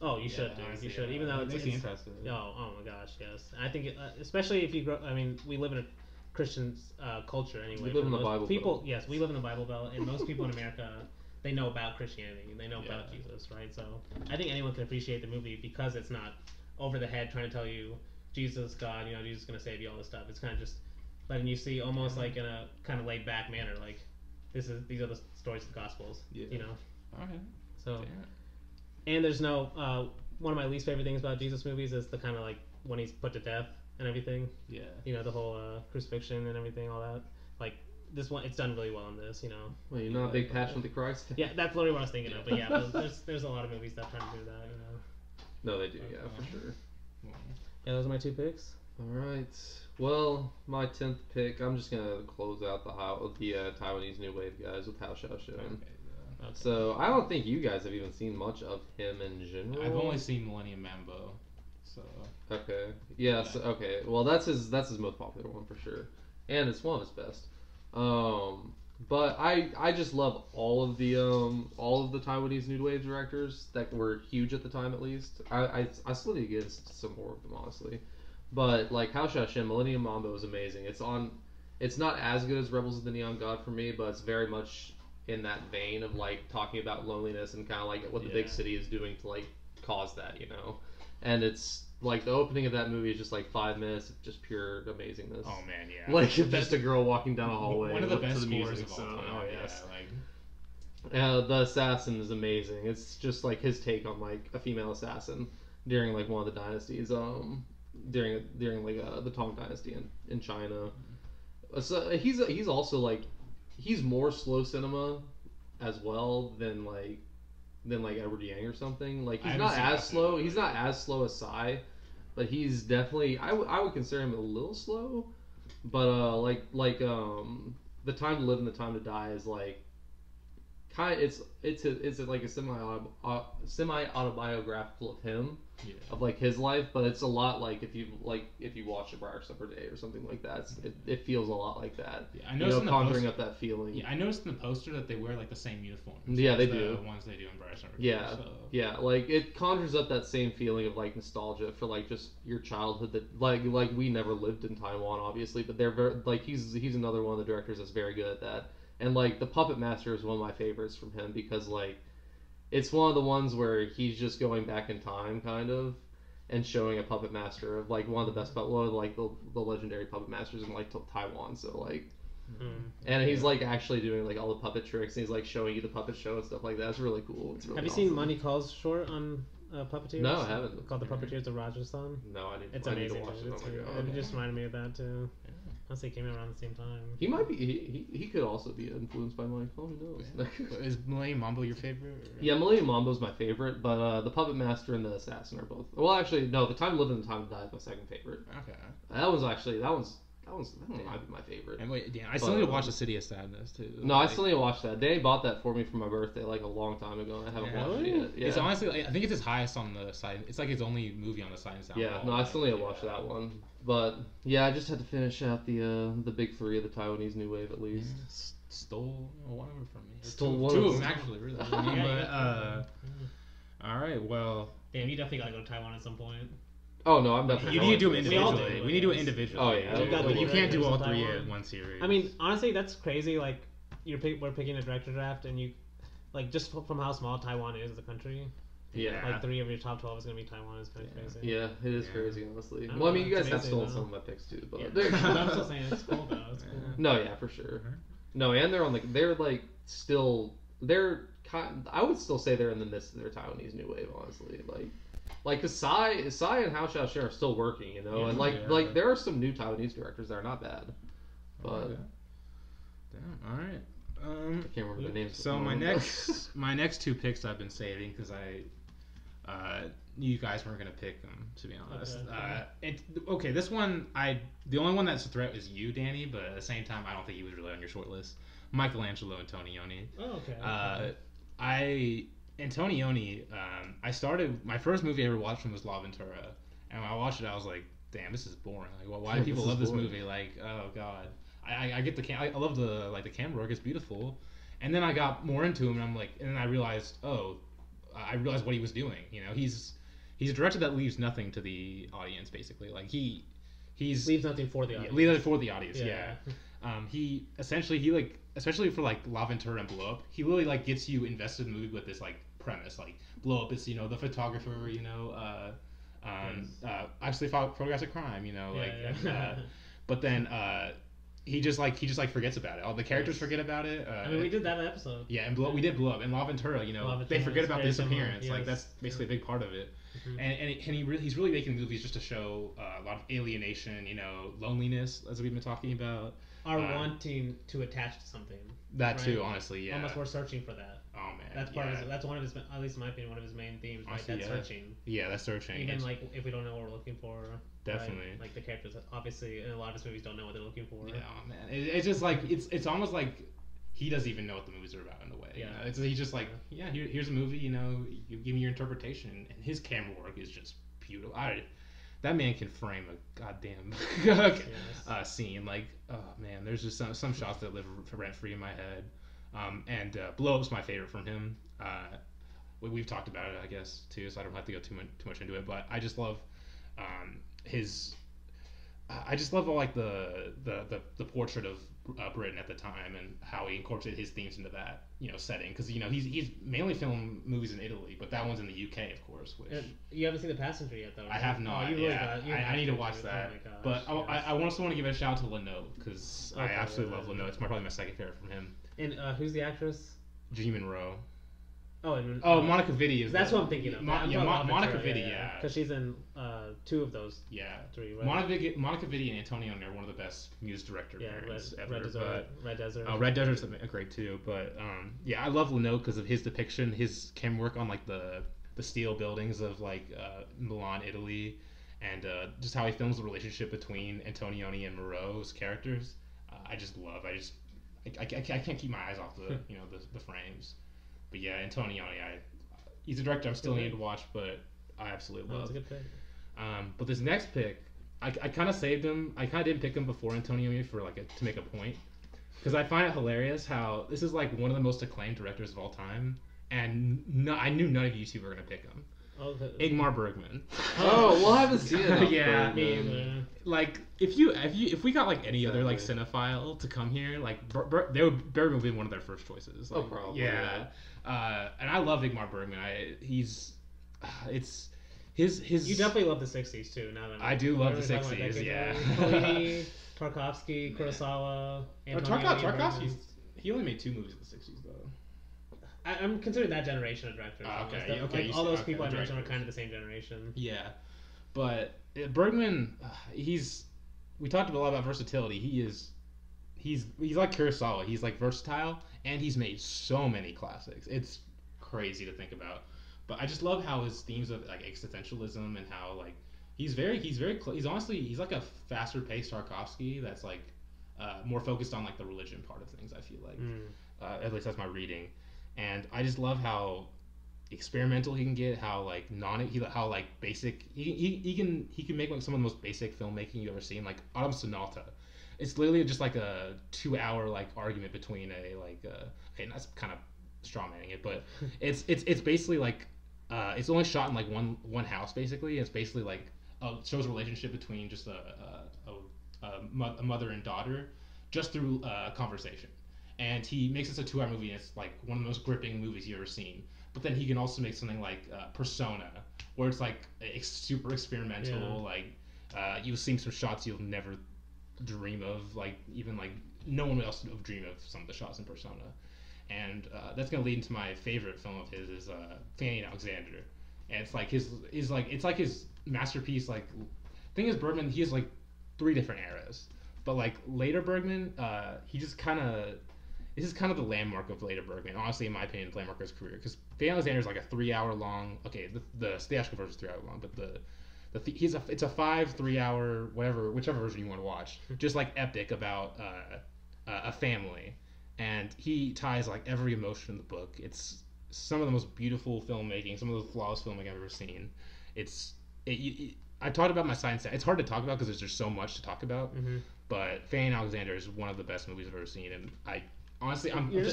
Oh, you should, dude. You should. Even though
it makes me interested.
Oh my gosh, yes. I think, especially if you grow. I mean, we live in a Christian culture anyway.
We live in the Bible
Belt. Yes, we live in the Bible Belt, and most people in America, they know about Christianity and they know about Jesus, right? So I think anyone can appreciate the movie because it's not over the head trying to tell you Jesus is God, you know, Jesus is going to save you, all this stuff. It's kind of just letting you see almost like in a kind of laid back manner, like these are the stories of the Gospels, you know. Okay. So. And there's no one of my least favorite things about Jesus movies is the kind of like when he's put to death and everything. Yeah. You know, the whole crucifixion and everything, all that. Like this one, it's done really well in this. You know.
Well, you're not a big Passion of the Christ.
Yeah, that's literally what I was thinking of. But yeah, there's a lot of movies that try to do that. You know.
No, they do. Yeah, for sure.
Yeah, those are my 2 picks.
All right. Well, my 10th pick, I'm just gonna close out the Taiwanese New Wave guys with Hao Xiaoxun. Okay. So I don't think you guys have even seen much of him in general.
I've only seen Millennium Mambo. So
okay, yeah. So, okay, well that's his most popular one for sure, and it's one of his best. But I just love all of the Taiwanese New Wave directors that were huge at the time, at least. I slid against some more of them, honestly, but like Hao Xiaoxun, Millennium Mambo is amazing. It's not as good as Rebels of the Neon God for me, but it's very much in that vein of like talking about loneliness and kind of like what the big city is doing to like cause that, you know. And it's like the opening of that movie is just like 5 minutes of just pure amazingness.
Oh man, yeah.
Like just a girl walking down a hallway.
One of the best scores of all time. Oh yes.
The assassin is amazing. It's just like his take on like a female assassin during like one of the dynasties. During like the Tang Dynasty in China. So he's also like. He's more slow cinema as well than Edward Yang or something. Like he's not as slow. He's not as slow as Psy, but he's definitely I would consider him a little slow. But The Time to Live and The Time to Die is like it's like a semi autobiographical of him, of like his life, but it's a lot like if you watch A Briar Summer Day or something like that, it feels a lot like that.
Yeah, I noticed
conjuring up that feeling.
Yeah, I noticed in the poster that they wear like the same uniforms.
Yeah, they do.
The ones they do in Briar Summer Day.
Yeah, so. Yeah, like it conjures up that same feeling of like nostalgia for like just your childhood that like we never lived in Taiwan, obviously, but they're very like he's another one of the directors that's very good at that. And like The Puppet Master is one of my favorites from him because like it's one of the ones where he's just going back in time kind of and showing a puppet master of like one of the best like the legendary puppet masters in like Taiwan. So like and he's like actually doing like all the puppet tricks and he's like showing you the puppet show and stuff like that. It's really cool. It's really
Have you seen Money Calls short on Puppeteers?
No, I haven't.
Called The Puppeteers of Rajasthan?
No, I didn't.
It's amazing. It just reminded me of that too. Honestly, it came out around the same time.
He might be. He could also be influenced by Money Calls. Who knows?
Yeah. Is Millennium Mambo your favorite? Or?
Yeah, Millennium Mambo is my favorite, but the Puppet Master and the Assassin are both. Well, actually, no. The Time to Live and The Time to Die is my second favorite.
Okay.
That one's that might be my favorite.
And wait, damn, I still need to watch The City of Sadness too.
No, I still need to watch that. Danny bought that for me for my birthday like a long time ago, and I haven't watched it yet. Yeah.
It's honestly, I think it's his highest on the side. It's like his only movie on the side and sound.
Yeah, no, I still need to watch that one. But yeah, I just had to finish out the big three of the Taiwanese new wave at least.
Yeah, stole one of them from me.
Stole one
two
of
of
them.
them actually, really. But all right, well.
Damn, you definitely gotta go to Taiwan at some point.
Oh no, I'm definitely.
You need to do them
We all
individually.
do,
We need to do it
yes.
individually.
Oh, yeah.
We've got the
You can't do all
directors in
three
Taiwan.
in one series.
I mean, honestly, that's crazy. Like, we're picking a director draft, and you, like, just from how small Taiwan is as a country,
Yeah.
like 3 of your top 12 is gonna be Taiwan. Is kind of crazy.
Yeah, it is
Yeah.
crazy, honestly.
I don't
Well, I
know,
mean, you
it's
guys have
amazing,
stolen
though.
some of my picks too, but
Yeah.
they're-
But I'm still saying it's cool though. It's cool.
no, yeah, for sure. No, and they're like still they're kind. I would still say they're in the midst of their Taiwanese new wave, honestly. Like, cause Psy and Hao Xiaoxin are still working, you know, and like there are some new Taiwanese directors that are not bad, but
Okay. Damn. All right.
I can't remember the names.
So my next two picks I've been saving because I you guys weren't gonna pick them, to be honest.
Okay.
This one the only one that's a threat is you, Danny, but at the same time I don't think he was really on your short list. Michelangelo Antonioni.
Oh, okay.
Antonioni, I started my first movie I ever watched him was La Ventura, and when I watched it I was like, damn, this is boring. Like, well, why do people love this movie? Like, oh god. I get I love the camera work, it's beautiful. And then I got more into him and I'm like, and then I realized what he was doing. You know, he's a director that leaves nothing to the audience, basically. Like he's
leaves nothing for the audience.
leaves nothing for the audience. Yeah. He like, especially for like La Ventura and Blow Up, he really like gets you invested in the movie with this like premise. Like Blow Up is the photographer, actually photographs a crime, but then he just forgets about it. All the characters forget about it.
I mean, we did that episode.
Yeah, and we did Blow Up and La Ventura. They forget about the disappearance.
Similar,
Like
yes.
that's basically a big part of it.
Mm-hmm.
And he's really making movies just to show a lot of alienation, loneliness, as we've been talking about.
Are wanting to attach to something.
That
right?
too, honestly, yeah.
Almost we're searching for that.
Oh man,
that's part of that's one of his, at least in my opinion, one of his main themes. Right?
Honestly,
That's searching.
Yeah, that's searching.
Even like if we don't know what we're looking for.
Definitely.
Right? Like the characters, obviously, in a lot of his movies, don't know what they're looking for.
Yeah, oh, man, it's just like it's almost like he doesn't even know what the movies are about in a way.
Yeah.
He's just like, yeah, here's a movie. You give me your interpretation, and his camera work is just beautiful. That man can frame a goddamn scene. Like, oh man, there's just some shots that live rent free in my head. And Blow Up's my favorite from him. We've talked about it, I guess, too, so I don't have to go too much into it. But I just love I just love all like the portrait of Britain at the time and how he incorporated his themes into that setting, because he's mainly filmed movies in Italy, but that one's in the UK, of course. Which
you haven't seen The Passenger yet, though. Right?
I have not.
Oh, you really
I need to watch that.
Oh my gosh,
but I also want to give a shout out to Leno, because I absolutely love Leno. It's probably my second favorite from him.
And who's the actress?
G. Monroe.
Oh,
Monica Vitti is.
That's what I'm thinking of.
Monica Vitti, yeah.
Because she's in 2 of those.
Yeah.
3, right?
Monica Vitti and Antonio are one of the best music director parents ever.
Red Desert.
Red Desert's great too, but I love Leno because of his depiction, his camera work on like the steel buildings of like Milan, Italy, and just how he films the relationship between Antonioni and Moreau's characters. I can't keep my eyes off the the frames. But yeah, Antonioni, he's a director I'm still needing to watch, but I absolutely love.
That's a good pick.
But this next pick, I kind of saved him. I kind of didn't pick him before Antonioni for to make a point, because I find it hilarious how this is like one of the most acclaimed directors of all time, and I knew none of you two were gonna pick him. Ingmar Bergman.
Oh, well, I haven't seen it.
Yeah, like if we got like any other like cinephile to come here, like Bergman would be one of their first choices. Like,
probably.
Yeah. And I love Ingmar Bergman. It's his.
You definitely love the '60s too. Now that
I do love the '60s. Yeah.
Fellini, Tarkovsky, Kurosawa,
Tarkovsky. He only made 2 movies in the '60s though.
I'm considering that generation of directors.
Okay.
All those people I mentioned are kind of the same generation.
Yeah, but Bergman, we talked a lot about versatility. He's like Kurosawa. He's like versatile, and he's made so many classics. It's crazy to think about. But I just love how his themes of like existentialism and how like He's honestly he's like a faster paced Tarkovsky that's like more focused on like the religion part of things. I feel like at least that's my reading, and I just love how experimental he can get, how like how like basic he can make like some of the most basic filmmaking you've ever seen, like Autumn Sonata. It's literally just like a 2 hour like argument between okay, that's kind of straw manning it, but it's basically like it's only shot in like one house basically. It's basically like shows a relationship between just a mother and daughter just through conversation. And he makes this a 2 hour movie, and it's like one of the most gripping movies you've ever seen. But then he can also make something like Persona, where it's like super experimental.
Yeah.
Like you've seen some shots you'll never dream of, like even like no one else would dream of some of the shots in Persona. And that's gonna lead into my favorite film of his is Fanny and Alexander, and it's like it's like his masterpiece. Like thing is, Bergman, he has like 3 different eras, but like later Bergman, he just kind of this is kind of the landmark of later Bergman. Honestly, in my opinion, the landmark of his career, because Fanny and Alexander is like a 3 hour long. Okay, the theatrical version is 3 hour long, but it's a 3 hour whichever version you want to watch, just like epic about a family. And he ties like every emotion in the book. It's some of the most beautiful filmmaking, some of the flawless filmmaking I've ever seen. I talked about my science. It's hard to talk about because there's just so much to talk about. But Fanny and Alexander is one of the best movies I've ever seen, and I honestly,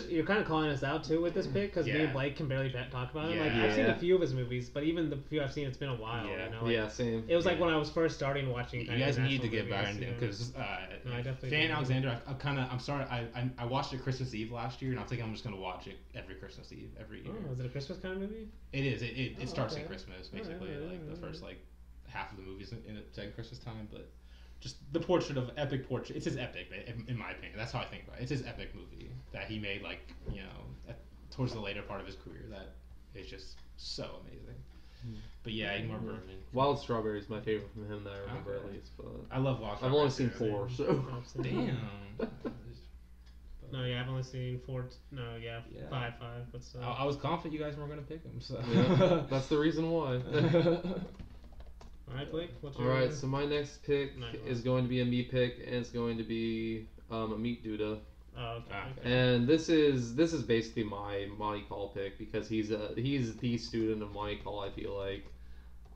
you're kind of calling us out too with this pick because me and Blake can barely talk about it. Like I've seen a few of his movies, but even the few I've seen, it's been a while.
Yeah,
you know? Like,
same.
It was like when I was first starting watching.
You guys need to get back into it because Fanny and Alexander. I'm sorry. I watched it Christmas Eve last year, and I'm thinking I'm just gonna watch it every Christmas Eve every year.
Oh, is it a Christmas kind of movie?
It is. It starts at Christmas basically, the first like half of the movies in it at Christmas time, but. Just the epic portrait. It's his epic, in my opinion. That's how I think about it. It's his epic movie that he made, like, you know, towards the later part of his career. That is just so amazing. But yeah, Ingmar Bergman.
Wild Strawberry is my favorite from him that I remember at least. But
I love Wild Strawberry.
I've only seen 4, so.
Damn.
No, yeah, I've only seen 4. No, yeah, 5. But
I was confident you guys weren't gonna pick him. So
that's the reason why.
Alright, Blake, what's your...
Alright, so my next pick is going to be a me pick, and it's going to be a Meat Duda.
Oh, okay.
And this is basically my Monty Call pick because he's the student of Monty Call, I feel like.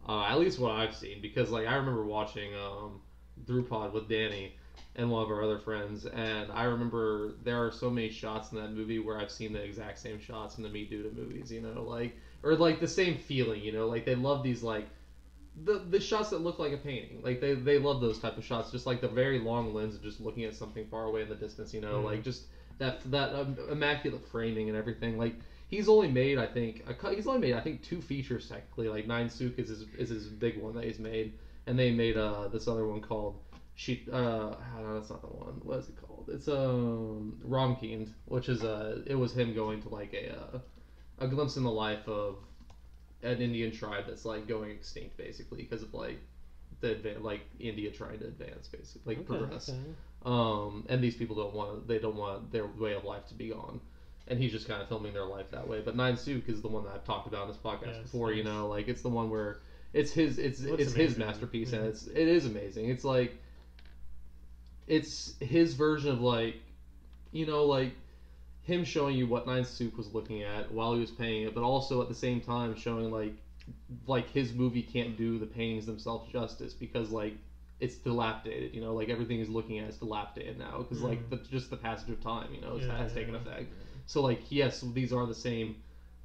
At least what I've seen, because like I remember watching Drupod with Dany and one of our other friends, and I remember there are so many shots in that movie where I've seen the exact same shots in the Meat Duda movies, you know, like, or like the same feeling, you know, like they love these like the shots that look like a painting, like they love those type of shots, just like the very long lens of just looking at something far away in the distance, you know, like just that immaculate framing and everything. Like he's only made I think 2 features technically. Like Nine Suk is his big one that he's made, and they made this other one called no, that's not the one. What is it called? It's Romkind, which is it was him going to like a glimpse in the life of an Indian tribe that's like going extinct basically because of like India trying to advance basically, like progress. And these people don't want their way of life to be gone, and he's just kind of filming their life that way. But Nine Suk is the one that I've talked about in this podcast before. Nice. You know, like it's the one where it's his his masterpiece, and it is amazing. It's like it's his version of like, you know, like him showing you what Nine Suk was looking at while he was painting it, but also at the same time showing like his movie can't do the paintings themselves justice because like it's dilapidated, you know, like everything he's looking at is dilapidated now because like just the passage of time, you know, has taken effect. So like yes, these are the same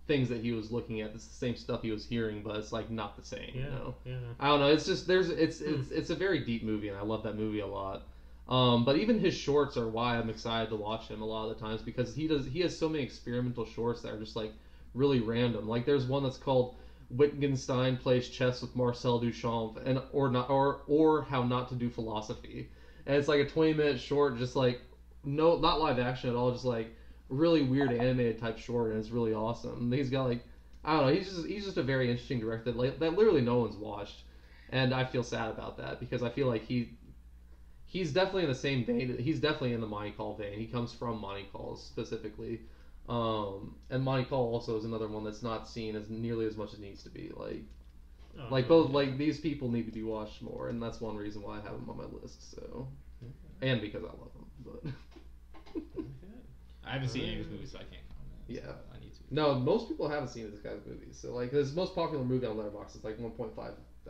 things that he was looking at. It's the same stuff he was hearing, but it's like not the same, you know. I don't know. It's just it's a very deep movie, and I love that movie a lot. But even his shorts are why I'm excited to watch him a lot of the times because he has so many experimental shorts that are just like really random. Like there's one that's called Wittgenstein Plays Chess with Marcel Duchamp or How Not to Do Philosophy, and it's like a 20-minute short, just like not live action at all, just like really weird animated type short, and it's really awesome. He's got like I don't know, he's just a very interesting director that literally no one's watched, and I feel sad about that because I feel like he's definitely in the same vein. He's definitely in the Monty Call vein. He comes from Monty Call specifically. And Monty Call also is another one that's not seen as nearly as much as it needs to be. Like,
Oh,
Like both, like these people need to be watched more, and that's one reason why I have them on my list. So, and because I love them, but
I haven't seen any of his movies, so I can't comment.
Yeah.
So I need to.
no, most people haven't seen this guy's movies. So like his most popular movie on Letterboxd is like 1.5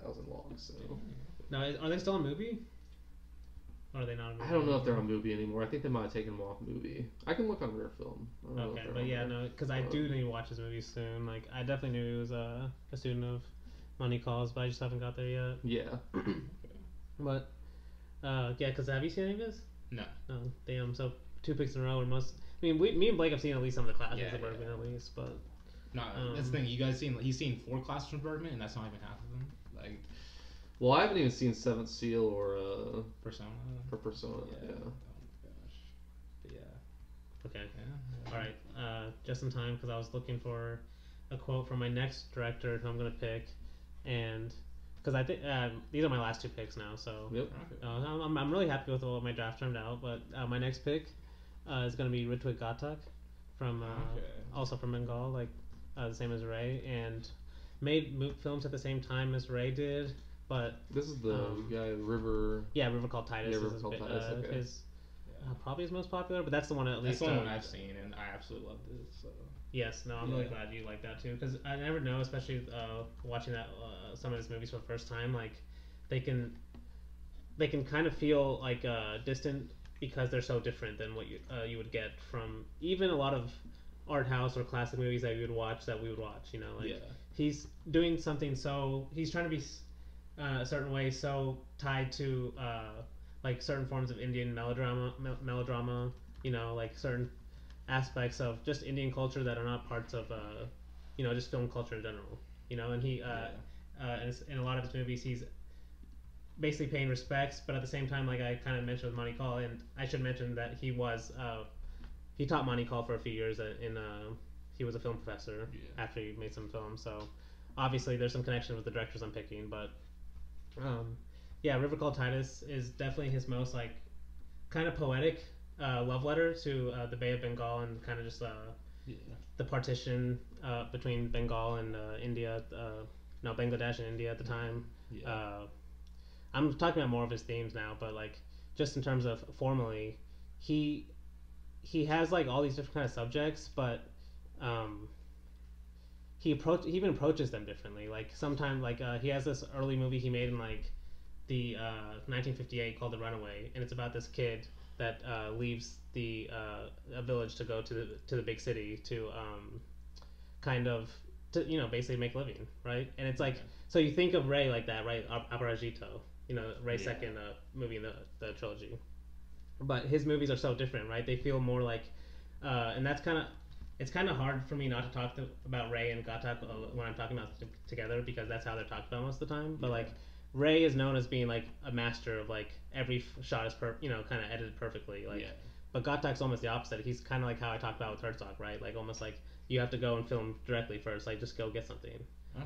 thousand long. So
Now, are they still on movie? Or are they not on movie?
I don't know if they're on movie anymore. I think they might have taken them off movie. I can look on Rare Film. I don't know if
Okay,
they're
but
on
yeah,
there.
no, because I do need to watch his movies soon. Like, I definitely knew he was a student of Money Calls, but I just haven't got there yet.
Yeah.
But, yeah, because have you seen any of his?
No.
No, damn. So 2 picks in a row are most. I mean, me and Blake have seen at least some of the classics
Yeah,
of Bergman at least, but
No, that's the thing. You guys he's seen 4 classes from Bergman, and that's not even half of them. Like
Well, I haven't even seen Seventh Seal or
Persona.
for Persona. Yeah.
Oh my gosh. But yeah.
okay.
Yeah.
All right, just in time because I was looking for a quote from my next director who I'm gonna pick, and because I think these are my last 2 picks now, so
Yep.
I'm really happy with what my draft turned out. But my next pick is gonna be Ritwik Ghatak from also from Bengal, like the same as Ray, and made films at the same time as Ray did. But
This is the guy River.
yeah, River Called Titus.
Yeah, River
is
Called Titus, okay.
his probably his most popular, but that's the one at
That's
least.
the one I've seen, and I absolutely loved it. So.
Yes, no, I'm really glad you like that too, because I never know, especially watching that some of his movies for the first time, like they can kind of feel like distant because they're so different than what you would get from even a lot of art house or classic movies that we would watch. You know, like he's doing something so he's trying to be a certain way so tied to like certain forms of Indian melodrama. You know, like certain aspects of just Indian culture that are not parts of you know, just film culture in general. You know, and he in a lot of his movies he's basically paying respects, but at the same time, like I kind of mentioned with Money Call, and I should mention that he taught Money Call for a few years he was a film professor after he made some films, so obviously there's some connection with the directors I'm picking, but yeah, River Called Titus is definitely his most like kind of poetic love letter to the Bay of Bengal and kind of just the partition between Bengal and Bangladesh and India at the time. I'm talking about more of his themes now, but like just in terms of formally, he has like all these different kind of subjects, but he even approaches them differently. Like sometimes, like he has this early movie he made in like the 1958 called The Runaway, and it's about this kid that leaves a village to go to the big city to kind of to, you know, basically make a living, right? And it's like so you think of Ray like that, right? Aparajito, you know, Ray's second movie in the trilogy, but his movies are so different, right? They feel more like and that's kind of it's kind of hard for me not to talk about Ray and Ghatak when I'm talking about together because that's how they're talked about most of the time. But like Ray is known as being like a master of like every shot is kind of edited perfectly. Like, but Ghatak's almost the opposite. He's kind of like how I talked about with Herzog, right? Like almost like you have to go and film directly first, like just go get something.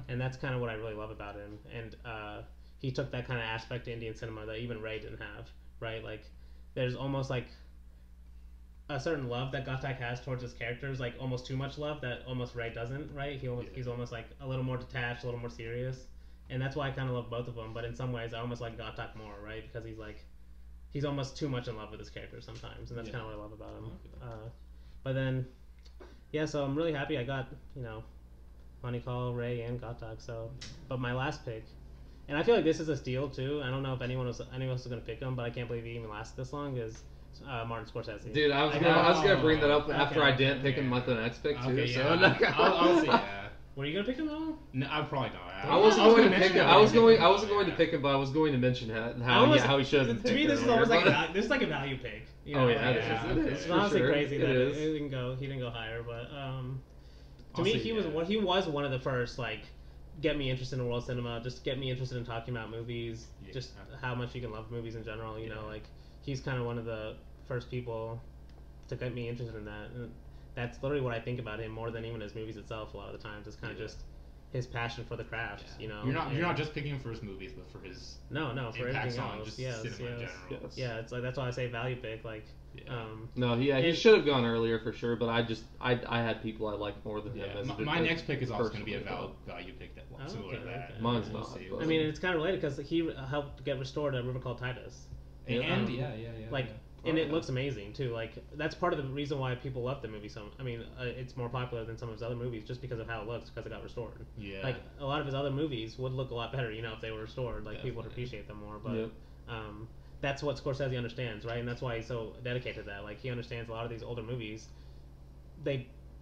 And that's kind of what I really love about him. And he took that kind of aspect to Indian cinema that even Ray didn't have, right? Like there's almost like a certain love that Ghatak has towards his characters, like almost too much love that almost Ray doesn't, right? He's almost like a little more detached, a little more serious. And that's why I kind of love both of them, but in some ways I almost like Ghatak more, right? Because he's almost too much in love with his character sometimes, and that's kind of what I love about him. But then, so I'm really happy I got, you know, Money Call, Ray, and Ghatak. So, but my last pick, and I feel like this is a steal too. I don't know if anyone else was going to pick him, but I can't believe he even lasted this long. Is Martin Scorsese?
Dude, I was gonna bring that up after I didn't pick him at the next pick too.
Okay,
so
I'll see.
Were you gonna pick him though?
No, I'm probably not.
I wasn't going to pick him. I wasn't going to pick him, but I was going to mention how he should have been.
To me, this is almost like a value pick. You know,
it is.
It's honestly crazy that he didn't go higher, but to me, he was one of the first like get me interested in world cinema, just get me interested in talking about movies, just how much you can love movies in general. You know, like he's kind of one of the first people to get me interested in that. And that's literally what I think about him more than even his movies itself. A lot of the times, it's kind of just his passion for the craft.
Yeah.
You know,
You're not just picking him for his movies, but for his
no for
impacts
everything
on
else.
just
Yes,
cinema in
yes.
general.
Yeah, it's like that's why I say value pick. Like,
No, he should have gone earlier for sure, but I had people I liked more than him.
Yeah. My next pick is also going to be a value pick that similar to that.
Okay.
Mine's
We'll
not.
see.
I mean, it's kind of related because he helped get restored a river called Titus.
And
Like, and it looks amazing too. Like, that's part of the reason why people love the movie. It's more popular than some of his other movies just because of how it looks, because it got restored.
Yeah.
Like, a lot of his other movies would look a lot better, if they were restored. Like, people would appreciate them more. But that's what Scorsese understands, right? And that's why he's so dedicated to that. Like, he understands a lot of these older movies.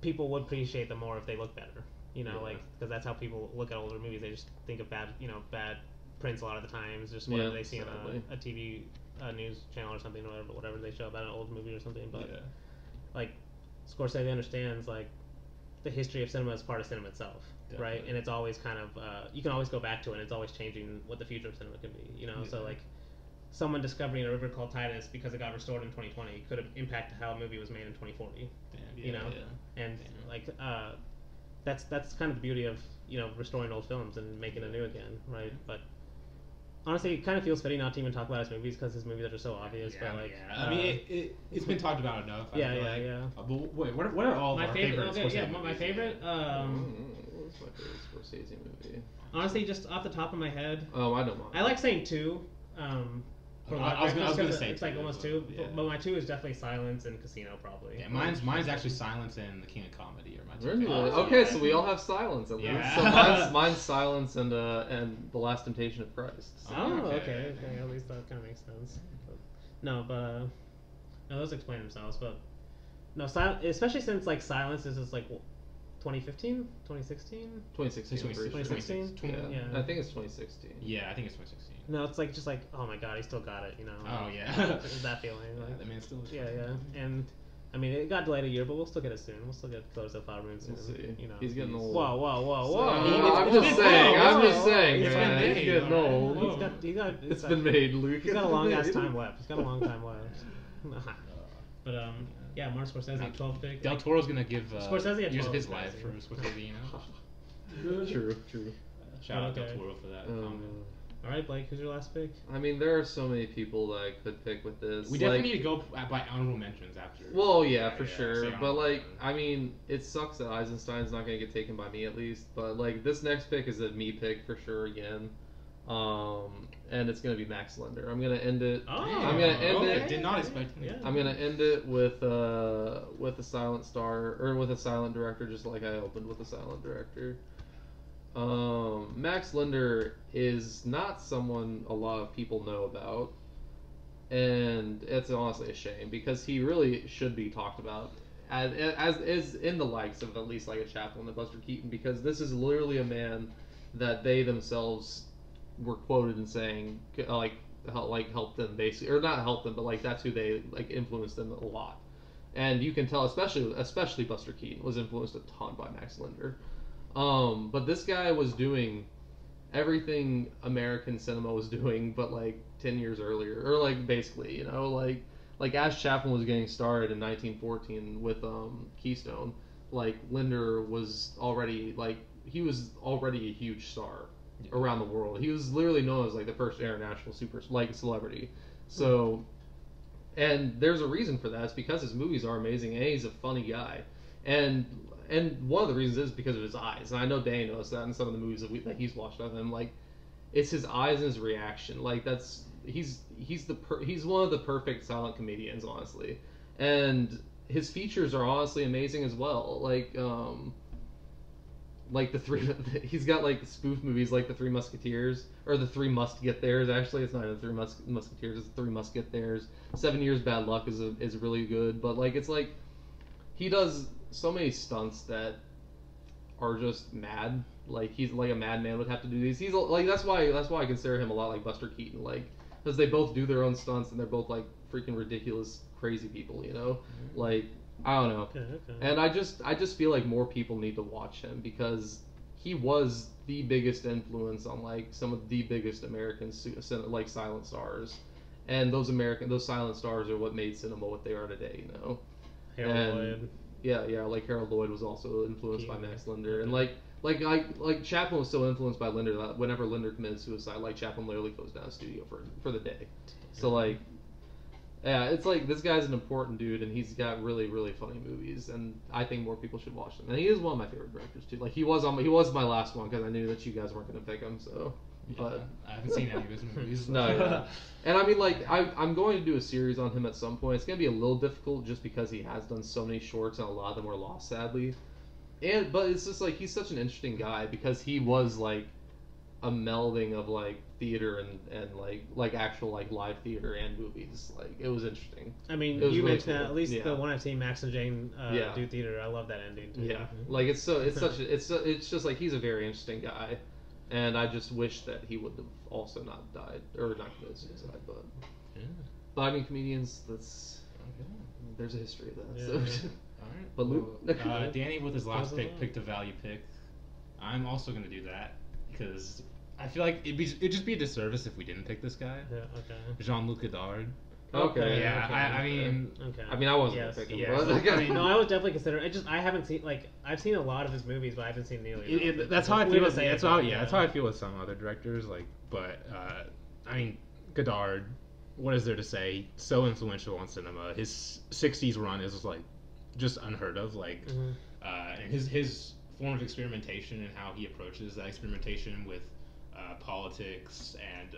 People would appreciate them more if they look better. Like, because that's how people look at older movies. They just think of bad prints a lot of the times. Just whatever they see on a TV news channel or something, or whatever they show about an old movie or something. But like, Scorsese understands like the history of cinema is part of cinema itself, right? And it's always kind of you can always go back to it. And it's always changing what the future of cinema can be. So like, someone discovering a river called Titus because it got restored in 2020 could have impacted how a movie was made in 2040. And like that's kind of the beauty of restoring old films and making it new again, right? But honestly, it kind of feels fitting not to even talk about his movies because his movies are just so obvious. But like,
I mean, it's been talked about enough.
Yeah.
But wait, what are all
my
of our
favorite?
favorites?
Okay, my favorite.
What's my favorite Scorsese movie?
Honestly, just off the top of my head.
Oh, I know mine.
I like saying two.
I was gonna say
it's like almost two, but my two is definitely Silence and Casino, probably.
Yeah, mine's actually Silence and The King of Comedy are my two.
Really? Okay, so we all have Silence at least. So mine's Silence and The Last Temptation of Christ. So.
Okay. At least that kind of makes sense. No, those explain themselves. But no, especially since like Silence is just like 2015, 2016.
2016.
Yeah.
I think it's 2016.
Yeah, I think it's 2016.
No, it's like just like, oh my god, he still got it,
Oh yeah.
That feeling. Like,
I mean, it's still.
Yeah. And I mean, it got delayed a year, but we'll still get it soon. We'll still get Close to Flower Moon soon.
We'll see. He's getting old.
Whoa.
I'm just saying,
It's
man.
been made,
He's getting old.
It's
been made, Luke.
He's got a long ass time left. But yeah, Martin Scorsese, 12 pick.
Del Toro's gonna give
Scorsese
years of his life for Scorsese,
True.
Shout out Del Toro for that comment.
All right, Blake, who's your last pick?
I mean, there are so many people that I could pick with this.
We definitely need to go by honorable mentions after.
Well, yeah, for sure. But like, I mean, it sucks that Eisenstein's not gonna get taken by me at least. But like, this next pick is a me pick for sure again. And it's gonna be Max Linder. I'm gonna end it. I'm gonna end it.
Did not expect.
Yeah.
I'm gonna end it with a silent star or with a silent director, just like I opened with a silent director. Max Linder is not someone a lot of people know about, and it's honestly a shame because he really should be talked about as in the likes of at least like a Chaplin and Buster Keaton, because this is literally a man that they themselves were quoted in saying helped them basically, or not helped them, but like that's who they like influenced them a lot. And you can tell, especially Buster Keaton was influenced a ton by Max Linder. But this guy was doing everything American cinema was doing, but like 10 years earlier, or like basically, like as Chaplin was getting started in 1914 with Keystone, like Linder was already he was already a huge star around the world. He was literally known as like the first international celebrity. So, and there's a reason for that. It's because his movies are amazing, and he's a funny guy, and one of the reasons is because of his eyes. And I know Dany knows that in some of the movies that he's watched of him. Like, it's his eyes and his reaction. Like, he's one of the perfect silent comedians, honestly. And his features are honestly amazing as well. Like the three, he's got like spoof movies like The Three Musketeers, or The Three Must Get Theirs. Actually, it's not The Three Musketeers. It's The Three Must Get Theirs. 7 Years Bad Luck is really good. But like, it's like he does so many stunts that are just mad. Like, he's like a madman would have to do these. He's like, that's why I consider him a lot like Buster Keaton, like, because they both do their own stunts and they're both like freaking ridiculous, crazy people, Mm-hmm. Like, I don't know.
Okay.
And I just feel like more people need to watch him because he was the biggest influence on like some of the biggest American like silent stars, and those silent stars are what made cinema what they are today. Harold Lloyd. Yeah, like Harold Lloyd was also influenced by Max Linder, and like like Chaplin was so influenced by Linder that whenever Linder committed suicide, like Chaplin literally closed down a studio for the day. So like, yeah, it's like this guy's an important dude, and he's got really really funny movies, and I think more people should watch them. And he is one of my favorite directors too. Like he was my last one because I knew that you guys weren't going to pick him. So,
Yeah,
but
I haven't seen any of his movies.
no, yeah. And I mean, like, I'm going to do a series on him at some point. It's going to be a little difficult just because he has done so many shorts and a lot of them were lost, sadly. But it's just like he's such an interesting guy because he was like a melding of like theater and like actual like live theater and movies. Like it was interesting.
I mean,
It was
you
really
mentioned that
cool.
at least
Yeah.
the one I've seen, Max and Jane
Yeah.
do theater. I love that ending too.
Yeah, like it's just like he's a very interesting guy, and I just wish that he would have also not died or not committed suicide.
Yeah.
But I mean, comedians, that's
Okay.
there's a history of that.
Yeah.
So.
All right.
But Luke-
Well, Danny with his last
Close
pick
enough.
picked a value pick. I'm also gonna do that because I feel like it'd just be a disservice if we didn't pick this guy,
Yeah. Okay.
Jean-Luc Godard.
Okay.
Yeah,
okay,
I mean,
Okay.
I mean, I wasn't
Yes,
gonna pick him.
yeah.
But
I mean,
No, I was definitely considering. I haven't seen I've seen a lot of his movies, but I haven't seen nearly. enough.
that's how I
Weird
feel.
to
With,
say
that's
it,
how
but,
yeah, that's how I feel with some other directors. Like, but I mean, Godard. What is there to say? So influential on cinema. His '60s run is like just unheard of. Like,
Mhm.
and his form of experimentation and how he approaches that experimentation with politics and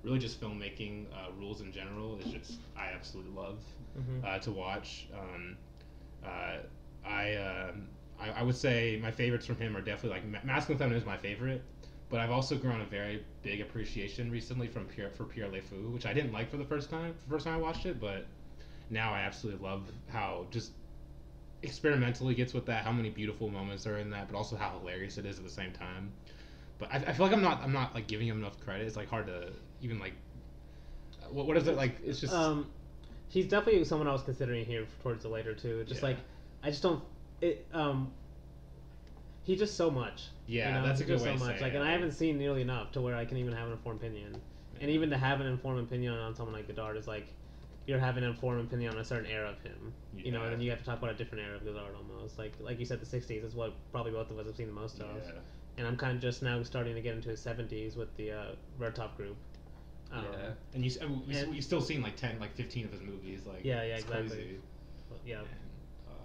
really just filmmaking rules in general is just I absolutely love
Mhm.
to watch. I would say my favorites from him are definitely like Mask and Feminine is my favorite, but I've also grown a very big appreciation recently for Pierre Le Fou, which I didn't like for the first time I watched it, but now I absolutely love how just experimentally gets with that, how many beautiful moments are in that, but also how hilarious it is at the same time. But I feel like I'm not like giving him enough credit. It's like hard to even like what is it like? It's just
He's definitely someone I was considering here towards the later too. Just
Yeah.
like I just don't it. He's just so much.
Yeah,
you know?
that's a
He's
good
just
way
so
to
much.
say
Like,
it.
and I haven't seen nearly enough to where I can even have an informed opinion. And
Yeah.
even to have an informed opinion on someone like Godard is like you're having an informed opinion on a certain era of him. You know,
Yeah.
and then you have to talk about a different era of Godard almost. Like you said, the '60s is what probably both of us have seen the most of.
Yeah.
And I'm kind of just now starting to get into his '70s with the Vertov group.
Yeah, and you've still seen like 10, like 15 of his movies. Like
Yeah,
it's
exactly.
crazy.
Yeah,
And,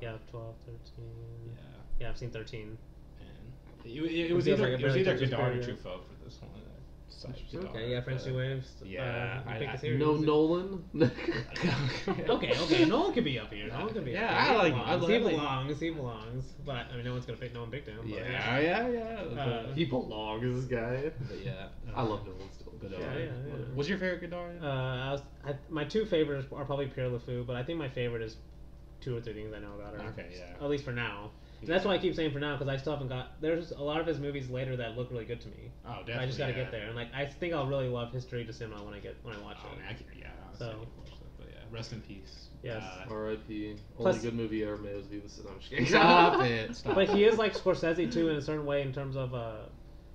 yeah, 12, 13.
yeah.
Yeah, I've seen 13.
And it was
feels
either
like
it was
it
either
barely
Godard or
touches
Truffaut for this one.
Okay, yeah, French New Waves.
Yeah,
you
I-
picked
I-
the series.
No Nolan.
Okay, Nolan could be up here. Nolan could be
Yeah,
up here.
I
He
like-
belongs.
I
He
like-
belongs. He belongs. But I mean, no one picked him. But,
Yeah.
He belongs, this guy.
But yeah,
I love Nolan still.
Godard.
Yeah.
What's your favorite Godard?
My two favorites are probably Pierre Le Fou, but I think my favorite is two or three things I know about her.
Okay, yeah.
At least for now.
Yeah.
That's why I keep saying for now, because I still haven't got. There's a lot of his movies later that look really good to me.
Oh, definitely.
I just got to
yeah.
get there, and like I think I'll really love History to Cinema when I watch
Oh
it.
man, I can't, yeah.
So-
I can't watch that, but yeah, rest in peace.
Yes.
R.I.P.
Plus-
Only good movie ever made was Viva Sid. I'm just kidding.
Stop it. Stop.
But he is like Scorsese too in a certain way in terms of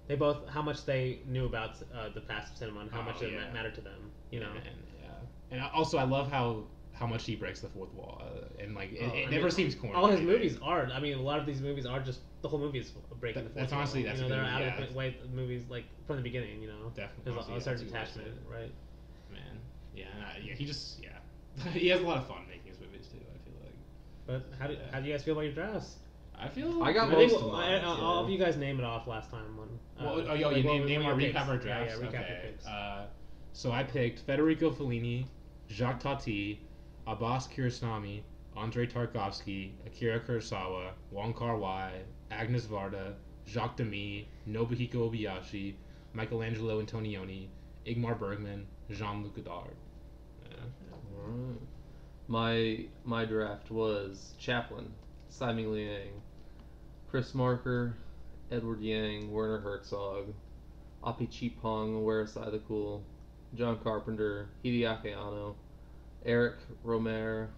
they both how much they knew about the past of cinema and how
Oh,
much it
yeah.
mattered to them. You know.
And also I love how much he breaks the fourth wall, and like it
I
never
mean,
seems corny.
All his
right?
movies are. I mean, a lot of these movies are just the whole movie is breaking the fourth
That's
wall.
honestly- that's
you know
a
they're
good-
out
yeah.
of the way movies like from the beginning. You know,
Definitely.
there's
Honestly,
a
yeah,
certain
that's a good way to
attachment,
say it.
right?
Man, yeah, and he just he has a lot of fun making his movies too. I feel like.
But how do you guys feel about your drafts?
I feel.
I got
I think
most of mine.
all of you guys name it off last time.
Name our
picks.
recap our drafts.
Yeah, recap your
Okay.
picks.
So I picked Federico Fellini, Jacques Tati, Abbas Kiarostami, Andrei Tarkovsky, Akira Kurosawa, Wong Kar-wai, Agnes Varda, Jacques Demy, Nobuhiko Obayashi, Michelangelo Antonioni, Ingmar Bergman, Jean-Luc Godard.
Alright. My draft was Chaplin, Simon Liang, Chris Marker, Edward Yang, Werner Herzog, Api Pong, Where Is I the Cool, John Carpenter, Hideaki Anno, Eric Romer,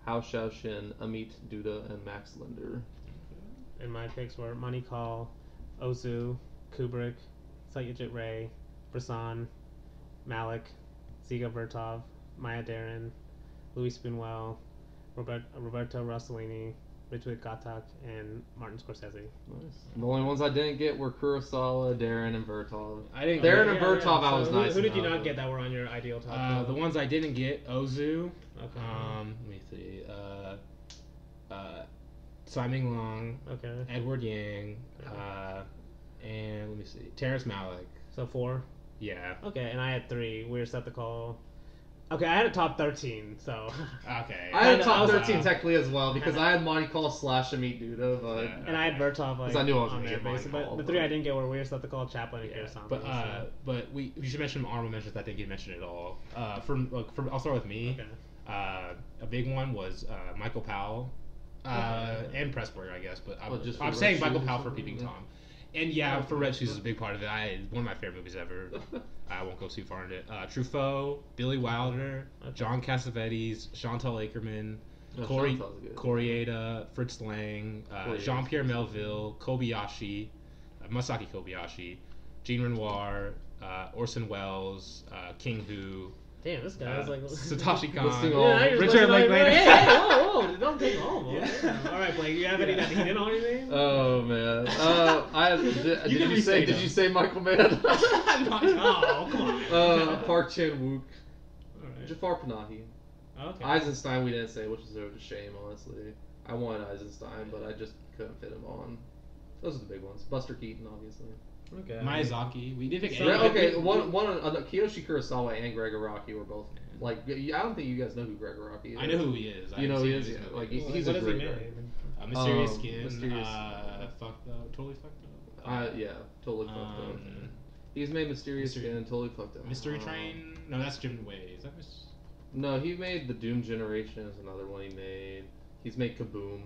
Hao Xiaoxin, Amit Duda, and Max Linder.
And my picks were Money Call, Ozu, Kubrick, Satyajit Ray, Bresson, Malick, Dziga Vertov, Maya Deren, Louis Buñuel, Roberto Rossellini, Ritwik Katak, and Martin Scorsese.
Nice. The only ones I didn't get were Kurosawa, Darren, and Vertov.
I didn't.
Darren
get,
and Vertov, I was
So
nice.
Who did you
enough,
not get that were on your ideal top? 12?
the ones I didn't get: Ozu.
Okay.
Let me see. Simon Long,
Okay.
Edward Yang, and let me see, Terrence Malick.
So 4.
Yeah.
Okay, and I had 3. We were set the call. Okay, I had a top 13. So.
Okay.
I had
I
top
was-
13 technically as well because I had Monty Call / Amit Duda, but
Yeah.
And I had Vertov like
I knew I was
on
gonna
there
get mine
basically, but
called,
the 3 I
but-
didn't get were Weird Stuff to Call, Chaplin, and Kurosawa.
But we should mention honorable mentions that didn't get mentioned at all. I'll start with me.
Okay.
A big one was Michael Powell, and Pressburger, I guess. But
just for
I'm
Red
saying
Shoes
Michael
or
Powell for
something,
Peeping
yeah.
Tom. And yeah, for Red Shoes is a big part of it. One of my favorite movies ever. I won't go too far into it. Truffaut, Billy Wilder, John Cassavetes, Chantal Akerman,
No,
Corey
Chantal's good.
Coriata, Fritz Lang,
Coriata's
Jean-Pierre
good.
Melville, Kobayashi, Masaki Kobayashi, Jean Renoir, Orson Welles, King Hu,
Damn, this guy is like.
Satoshi Kon,
Listing all-
Yeah, you're
Richard
supposed to like,
Linklater.
Hey, whoa, don't take all of them.
Yeah.
All right, Blake, you have any that he didn't on anything?
Oh man. Did
can
you
restate
say? Did
them.
you say Michael Mann?
Oh, come on.
Park Chan Wook,
Alright.
Jafar Panahi,
Okay.
Eisenstein. We didn't say, which is a shame, honestly. I wanted Eisenstein, but I just couldn't fit him on. Those are the big ones. Buster Keaton, obviously.
Okay.
Miyazaki. We did pick.
So-
Okay, Kiyoshi Kurosawa and Greg Araki were both like. I don't think you guys know who Greg Araki is.
I know who he is.
You know who he is.
I've seen
Yeah,
his
like
movies.
he's
what
a
does he
great
make?
guy.
Mysterious Skin.
Mysterious-
Fucked up. Totally fucked up.
Yeah, totally fucked up. He's made Mysterious
Mystery-
Skin, totally fucked up.
Mystery Train. No, that's Jim Way. Is that
No, he made The Doom Generation is another one he made. He's made Kaboom.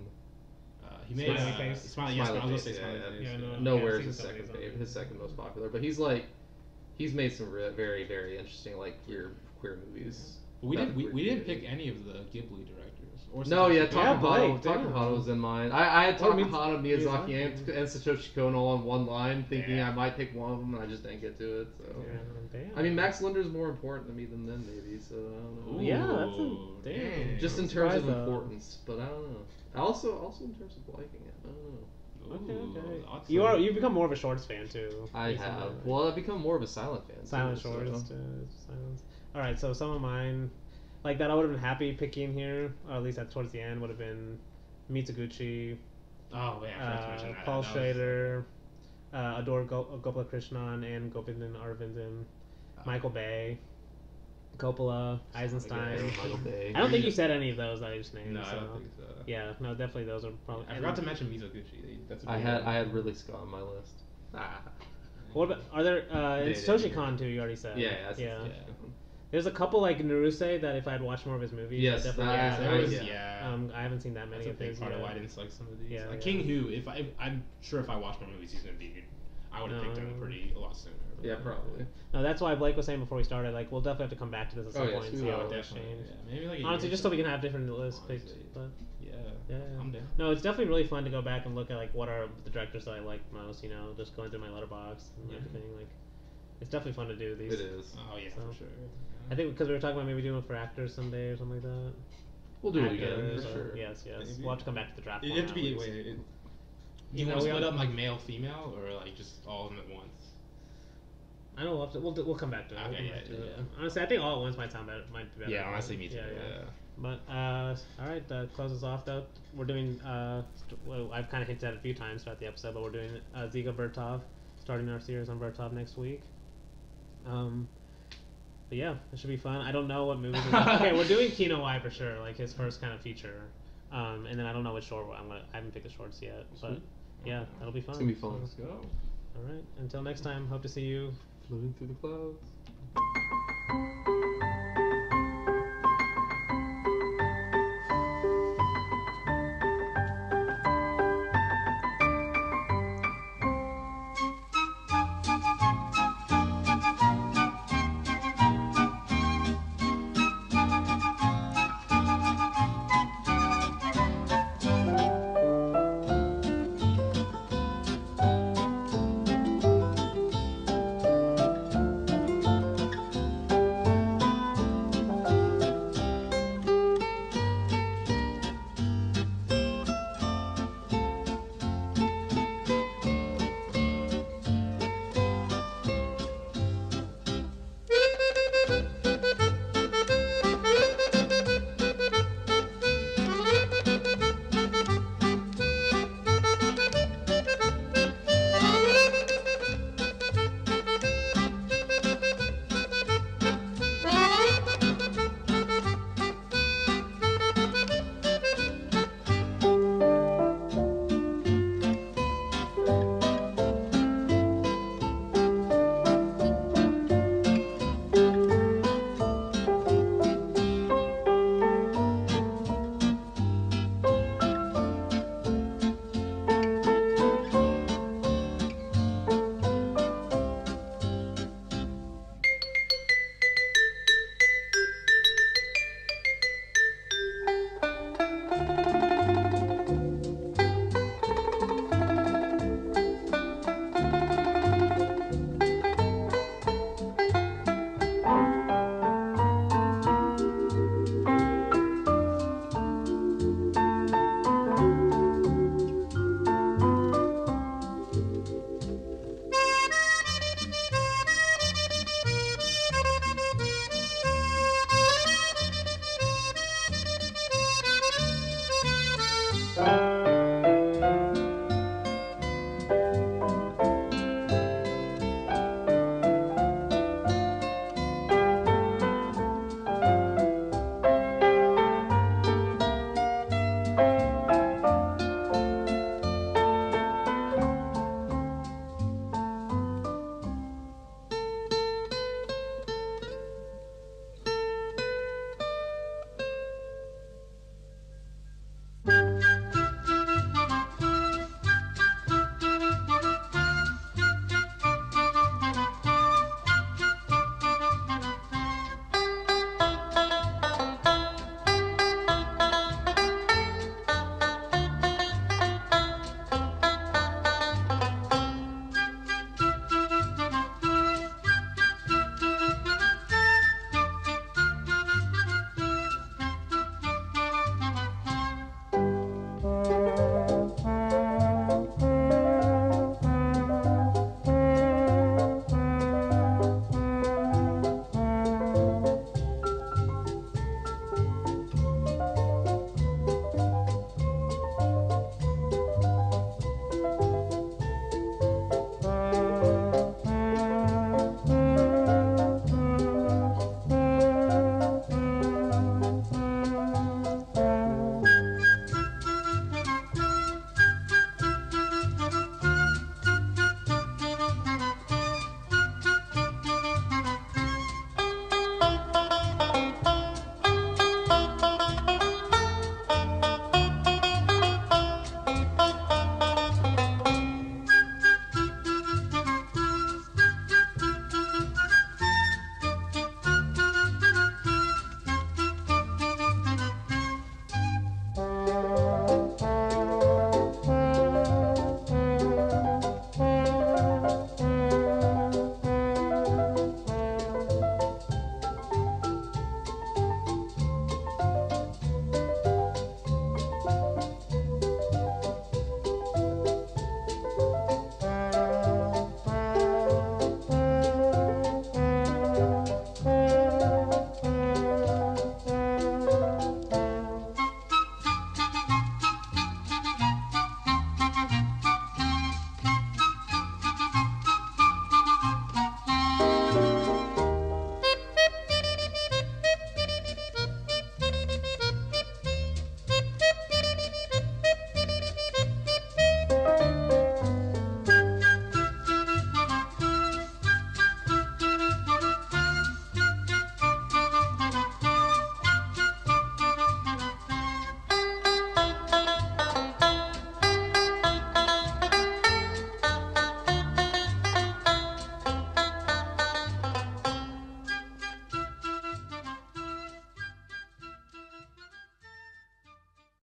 he made
Smiley Face?
Smiley. Yes, I was gonna say
Face,
Smiley
yeah,
Face.
Yeah, no.
Nowhere
I've
is his
seen some of
second
these on
favorite, his second most popular, but he's made some very very interesting like queer movies.
But we
That
didn't. We
were
didn't
created.
pick any of the Ghibli directors. Or
No, yeah,
Satoshi Kon.
Blake,
Takahata
damn.
was in mine. I had
Or
Takahata, Miyazaki,
Miyazaki.
and Satoshi Kon all in one line, thinking
Yeah.
I might pick one of them, and I just didn't get to it. So,
Damn.
I mean, Max Linder's more important to me than them, maybe. So I don't know.
Ooh,
Yeah, that's a- damn.
Just in
I'm
terms of
surprised, though.
importance, but I don't know. Also in terms of liking it, I don't know.
Okay.
Awesome.
You've become more of a shorts fan too.
I
recently.
have. Well, I've become more of a silent fan.
Silent
too,
shorts.
so.
Silence. All right, so some of mine, like that, I would have been happy picking here, or at least towards the end would have been Mitsuguchi,
Oh yeah, I forgot to mention that.
Paul
That was-
Schrader, Adore Gopala Krishnan and Govindan Aravindan, Michael Bay, Coppola, Eisenstein.
Michael Bay.
I don't think you said any of those that I just named.
No, I
so.
don't think so.
Yeah, no, definitely those are probably.
I forgot to mention Mizoguchi. That's a
I
big
had
one.
Ridley Scott on my list.
What about, are there?
They
It's
did.
Satoshi Kon too. You already said.
Yeah, that's
yeah.
Yeah.
There's a couple like Naruse that if I had watched more of his movies,
Yes,
I definitely.
that-
That
I-
was,
yeah.
yeah.
I haven't seen that many
That's a
of
big
his.
part of
yet.
why I didn't select some of these.
Yeah,
Like
yeah.
King Hu, I'm sure if I watch more movies, he's gonna be. I would have picked him a lot sooner.
Yeah, probably.
No, that's why Blake was saying before we started. Like, we'll definitely have to come back to this at some
Oh, yes,
point
we
and see how
will.
it does
Definitely.
change.
Yeah, maybe like a
Honestly,
year
just
or
so we can have different lists
Honestly.
picked. But
Yeah,
yeah,
I'm down.
no, it's definitely really fun to go back and look at like what are the directors that I like most. You know, just going through my letterbox and
Yeah.
everything. Like, it's definitely fun to do these.
It is.
Oh yeah,
So,
for sure.
I think because we were talking about maybe doing it for actors someday or something like that.
We'll do it again
Actors,
for sure.
Yes, yes.
Maybe.
We'll have to come back to the draft.
It have to
format
be
at least.
wait.
You
You
know,
want to
we
split
all-
up like male, female, or like just all of them at once?
I know we'll come back to it. We'll
Okay,
come
yeah,
back to
yeah,
it.
yeah.
Honestly, I think all at once might sound better. Might be better.
Yeah, honestly, me too.
Yeah, yeah.
Yeah.
But all right, close us off though. We're doing well, I've kind of hinted at it a few times throughout the episode, but we're doing Dziga Vertov, starting our series on Vertov next week. But yeah, it should be fun. I don't know what movies. Okay, we're doing Kino-Eye for sure, like his first kind of feature. And then I don't know which short I haven't picked the shorts yet, but
Sweet.
yeah, that'll be fun.
It's gonna be fun.
Let's go.
All right, until next time. Hope to see you.
Floating through the clouds.